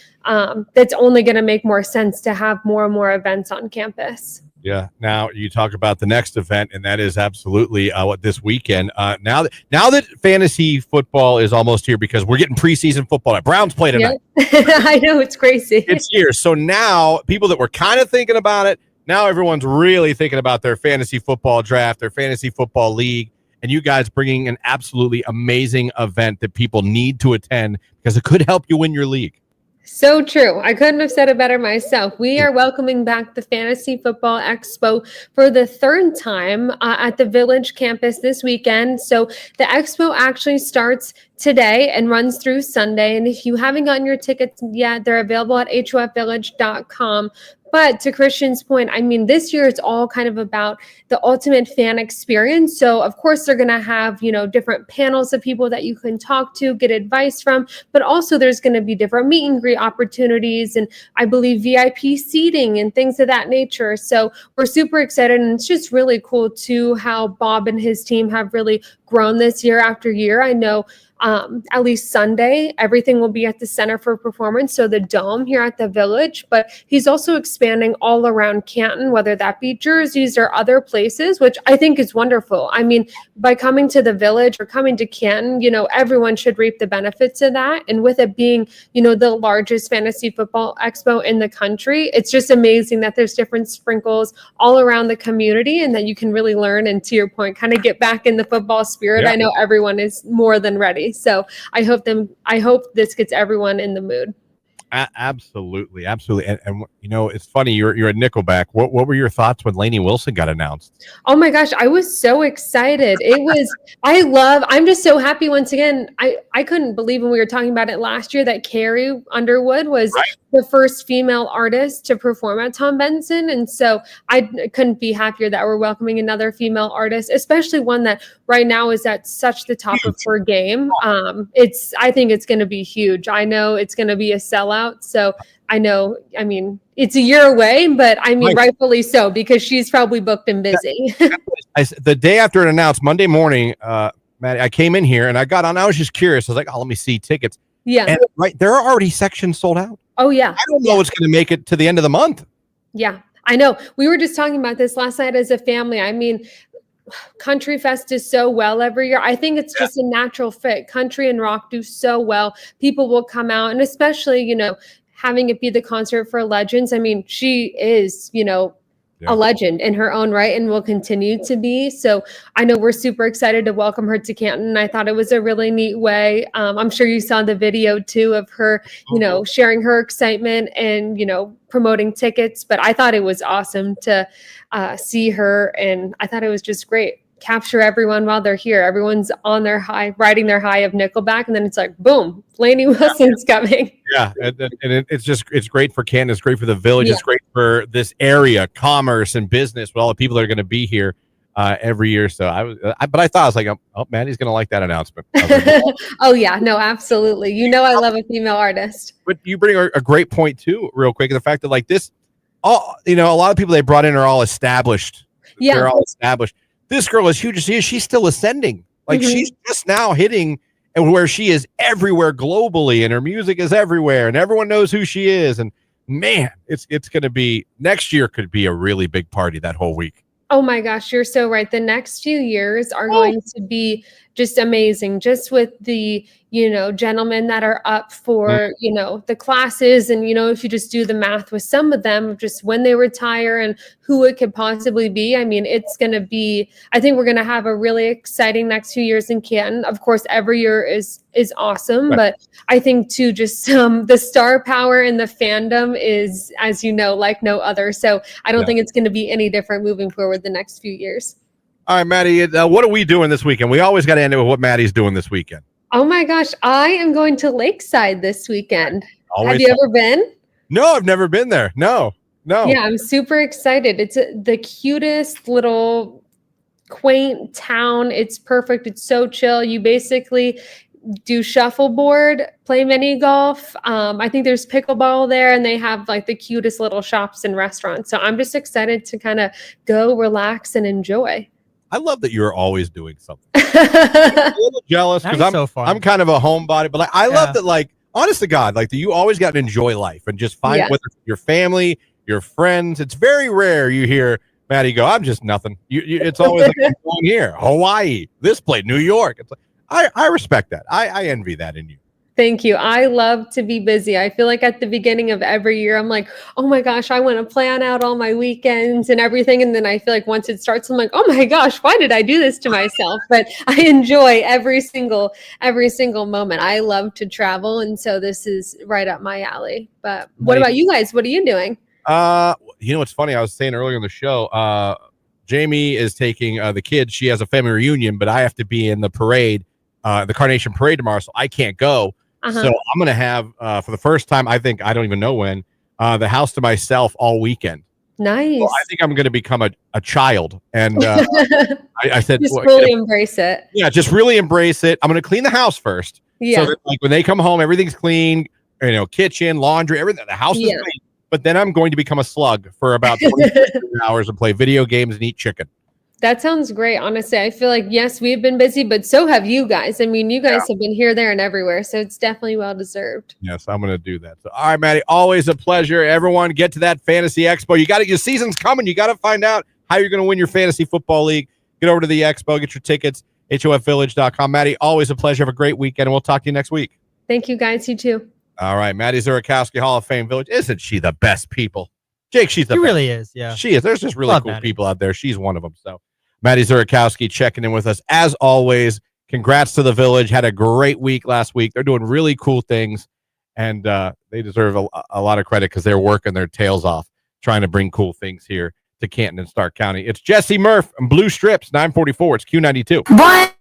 that's only going to make more sense to have more and more events on campus. Yeah. Now you talk about the next event, and that is absolutely what this weekend. Now that fantasy football is almost here, because we're getting preseason football. Browns play tonight. Yep. I know, it's crazy. It's here. So now people that were kind of thinking about it, now everyone's really thinking about their fantasy football draft, their fantasy football league, and you guys bringing an absolutely amazing event that people need to attend because it could help you win your league. So true. I couldn't have said it better myself. We are welcoming back the Fantasy Football Expo for the third time at the Village campus this weekend. So the expo actually starts today and runs through Sunday. And if you haven't gotten your tickets yet, they're available at hofvillage.com. But to Christian's point, I mean, this year it's all kind of about the ultimate fan experience. So of course they're going to have, different panels of people that you can talk to, get advice from, but also there's going to be different meet and greet opportunities and I believe VIP seating and things of that nature. So we're super excited, and it's just really cool too how Bob and his team have really grown this year after year. I know at least Sunday, everything will be at the Center for Performance, so the Dome here at the Village, but he's also expanding all around Canton, whether that be jerseys or other places, which I think is wonderful. I mean, by coming to the Village or coming to Canton, everyone should reap the benefits of that. And with it being, the largest fantasy football expo in the country, it's just amazing that there's different sprinkles all around the community and that you can really learn and, to your point, kind of get back in the football spirit. Yeah. I know everyone is more than ready. So I hope this gets everyone in the mood. Absolutely. And it's funny. You're at Nickelback. What were your thoughts when Lainey Wilson got announced? Oh my gosh, I was so excited. I'm just so happy once again. I couldn't believe when we were talking about it last year that Carrie Underwood was the first female artist to perform at Tom Benson. And so I couldn't be happier that we're welcoming another female artist, especially one that right now is at such the top of her game. I think it's going to be huge. I know it's going to be a sellout. So it's a year away, but rightfully so, because she's probably booked and busy. The day after it announced, Monday morning, Maddie, I came in here and I got on. I was just curious. I was like, let me see tickets. Yeah. And there are already sections sold out. Oh, yeah. I don't know it's going to make it to the end of the month. Yeah, I know. We were just talking about this last night as a family. I mean, Country Fest does so well every year. I think it's just a natural fit. Country and rock do so well. People will come out, and especially, having it be the concert for legends. I mean, she is, a legend in her own right and will continue to be. So I know we're super excited to welcome her to Canton. I thought it was a really neat way. I'm sure you saw the video too of her, sharing her excitement and, promoting tickets. But I thought it was awesome to see her, and I thought it was just great. capture everyone while they're here. Everyone's on their high, riding their high of Nickelback, and then it's like, boom, Lainey Wilson's coming. Yeah, and it's great for Canton. It's great for the village. Yeah. It's great for this area, commerce and business, with all the people that are going to be here every year. So but I thought I was like, oh, Maddie's going to like that announcement. I was like, Oh yeah, no, absolutely. You know, I love a female artist. but you bring a great point too, real quick. The fact that like this, all a lot of people they brought in are all established. Yeah. They're all established. This girl, as huge as she is, she's still ascending. Like she's just now hitting, and where she is everywhere globally, and her music is everywhere, and everyone knows who she is. And man, it's going to be next year could be a really big party that whole week. Oh my gosh, you're so right. The next few years are going to be just amazing, just with the, gentlemen that are up for, the classes. And, if you just do the math with some of them, just when they retire and who it could possibly be. I mean, it's going to be, I think we're going to have a really exciting next few years in Canton. Of course, every year is awesome, but I think too, just the star power and the fandom is, as you know, like no other. So I don't think it's going to be any different moving forward the next few years. All right, Maddie, what are we doing this weekend? We always got to end it with what Maddie's doing this weekend. Oh my gosh, I am going to Lakeside this weekend. Always Have you ever been? No, I've never been there. No. Yeah, I'm super excited. It's the cutest little quaint town. It's perfect. It's so chill. You basically do shuffleboard, play mini golf. I think there's pickleball there, and they have like the cutest little shops and restaurants. So I'm just excited to kind of go relax and enjoy. I love that you're always doing something. I'm a little jealous because I'm kind of a homebody, but I love that, like, honest to God, like that you always got to enjoy life and just find whether it's your family, your friends. It's very rare you hear Maddie go, "I'm just nothing." It's always like, I'm going here, Hawaii, this place, New York. It's like, I respect that. I envy that in you. Thank you. I love to be busy. I feel like at the beginning of every year, I'm like, oh my gosh, I want to plan out all my weekends and everything. And then I feel like once it starts, I'm like, oh my gosh, why did I do this to myself? But I enjoy every single moment. I love to travel. And so this is right up my alley. But what about you guys? What are you doing? What's funny? I was saying earlier in the show, Jamie is taking the kids. She has a family reunion, but I have to be in the parade, the Carnation Parade tomorrow, so I can't go. So I'm going to have, for the first time, I think, I don't even know when, the house to myself all weekend. Nice. So I think I'm going to become a child. And I said, just really embrace it. Yeah, just really embrace it. I'm going to clean the house first. Yeah. So that, like, when they come home, everything's clean, kitchen, laundry, everything. The house is clean. But then I'm going to become a slug for about 20 hours and play video games and eat chicken. That sounds great. Honestly, I feel like, yes, we've been busy, but so have you guys. I mean, you guys have been here, there, and everywhere. So it's definitely well-deserved. Yes, I'm going to do that. So, all right, Maddie, always a pleasure. Everyone, get to that Fantasy Expo. Your season's coming. You got to find out how you're going to win your fantasy football league. Get over to the Expo, get your tickets, HOFvillage.com. Maddie, always a pleasure. Have a great weekend, and we'll talk to you next week. Thank you, guys. You too. All right, Maddie Zurakowski, Hall of Fame Village. Isn't she the best people? Jake, she's the She best. really is, yeah. She is. There's just really Love cool Maddie. people out there. She's one of them. So, Maddie Zurakowski checking in with us. As always, congrats to the Village. Had a great week last week. They're doing really cool things, and they deserve a lot of credit because they're working their tails off trying to bring cool things here to Canton and Stark County. It's Jesse Murph and Blue Strips, 944. It's Q92. What?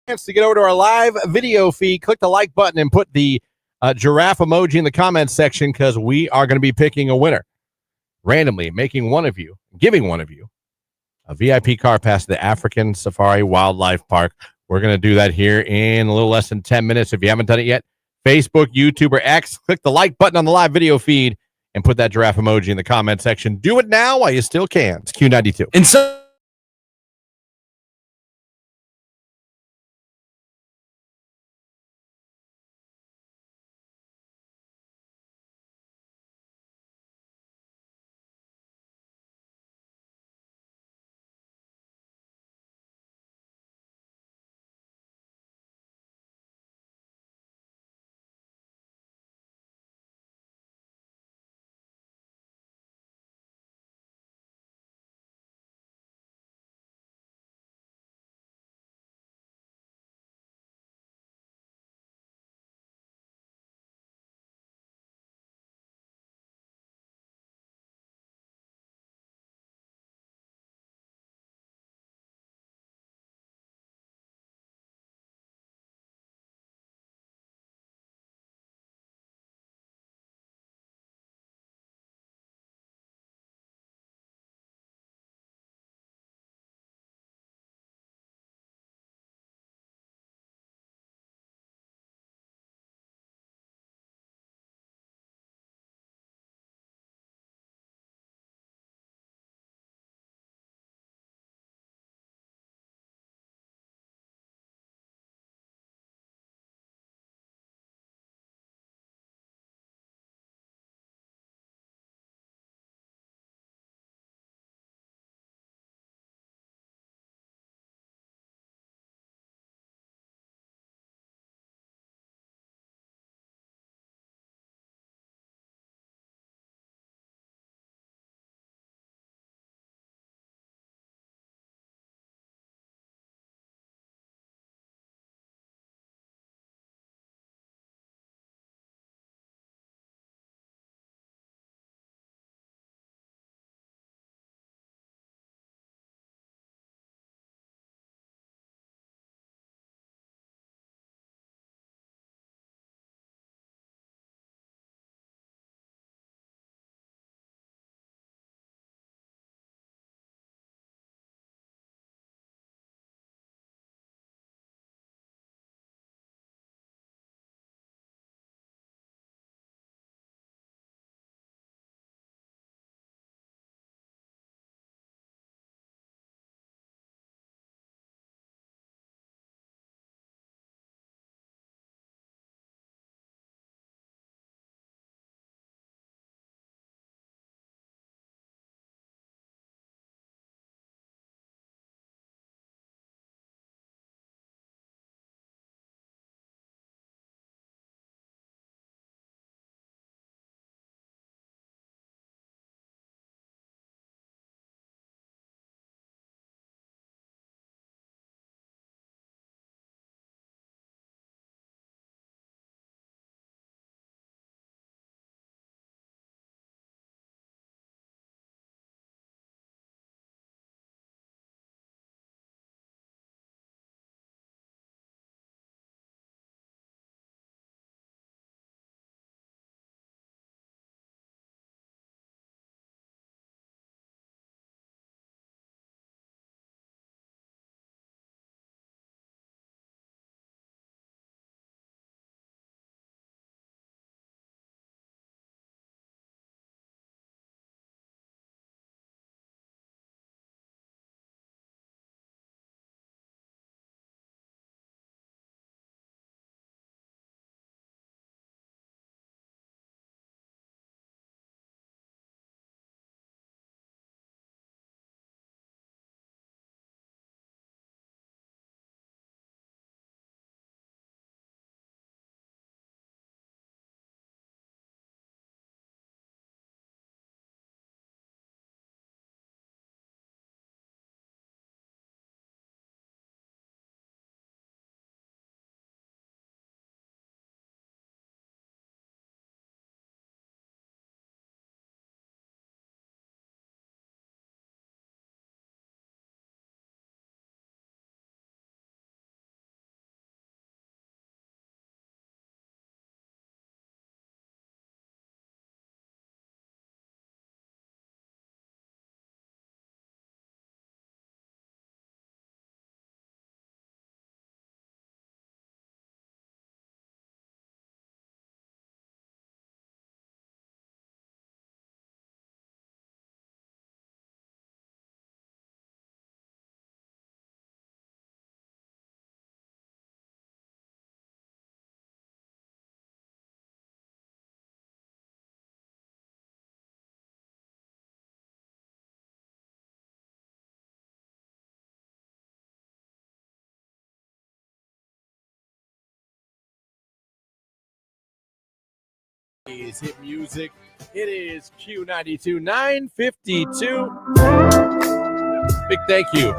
chance to get over to our live video feed. Click the like button and put the giraffe emoji in the comments section because we are going to be picking a winner randomly, giving one of you a VIP car pass to the African Safari Wildlife Park. We're going to do that here in a little less than 10 minutes. If you haven't done it yet, Facebook, YouTube, or X, click the like button on the live video feed and put that giraffe emoji in the comment section. Do it now while you still can. It's Q92. And so Hit music. It is Q92 952. Big thank you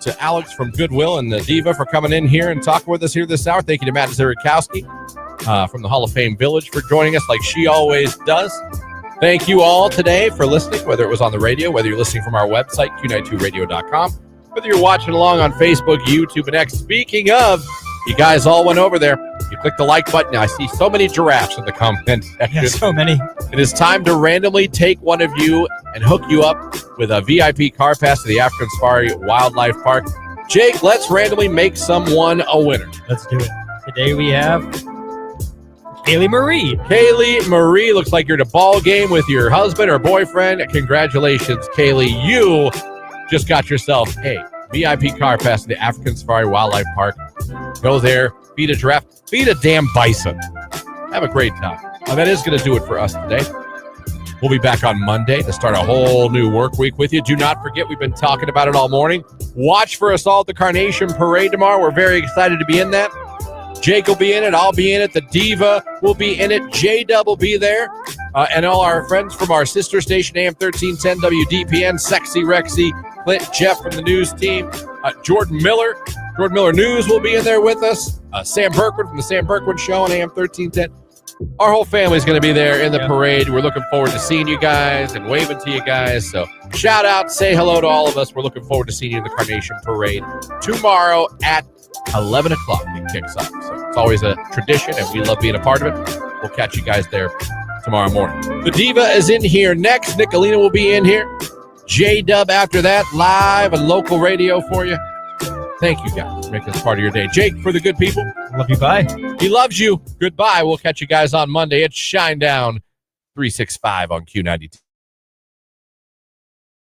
to Alex from Goodwill and the Diva for coming in here and talking with us here this hour. Thank you to Matt Zerikowski from the Hall of Fame Village for joining us like she always does. Thank you all today for listening, whether it was on the radio, whether you're listening from our website, Q92radio.com, whether you're watching along on Facebook, YouTube, and X. Speaking of, you guys all went over there. You click the like button. I see so many giraffes in the comment section. Yeah, so many. It is time to randomly take one of you and hook you up with a VIP car pass to the African Safari Wildlife Park. Jake, let's randomly make someone a winner. Let's do it. Today we have Kaylee Marie. Kaylee Marie, looks like you're at a ball game with your husband or boyfriend. Congratulations, Kaylee. You just got yourself a VIP car pass to the African Safari Wildlife Park. Go there, feed a giraffe, feed a damn bison. Have a great time. Well, that is going to do it for us today. We'll be back on Monday to start a whole new work week with you. Do not forget, we've been talking about it all morning. Watch for us all at the Carnation Parade tomorrow. We're very excited to be in that. Jake will be in it. I'll be in it. The Diva will be in it. J-Dub will be there. And all our friends from our sister station, AM 1310 WDPN, Sexy Rexy, Clint, Jeff from the news team, Jordan Miller News will be in there with us. Sam Berkwood from the Sam Berkwood Show on AM 1310. Our whole family's going to be there in the parade. We're looking forward to seeing you guys and waving to you guys. So shout out, say hello to all of us. We're looking forward to seeing you in the Carnation Parade tomorrow at 11 o'clock. It kicks off. So it's always a tradition, and we love being a part of it. We'll catch you guys there tomorrow morning. The Diva is in here next. Nicolina will be in here. J-Dub after that, live and local radio for you. Thank you guys for making this part of your day. Jake, for the good people. Love you. Bye. He loves you. Goodbye. We'll catch you guys on Monday. It's Shinedown 365 on Q92.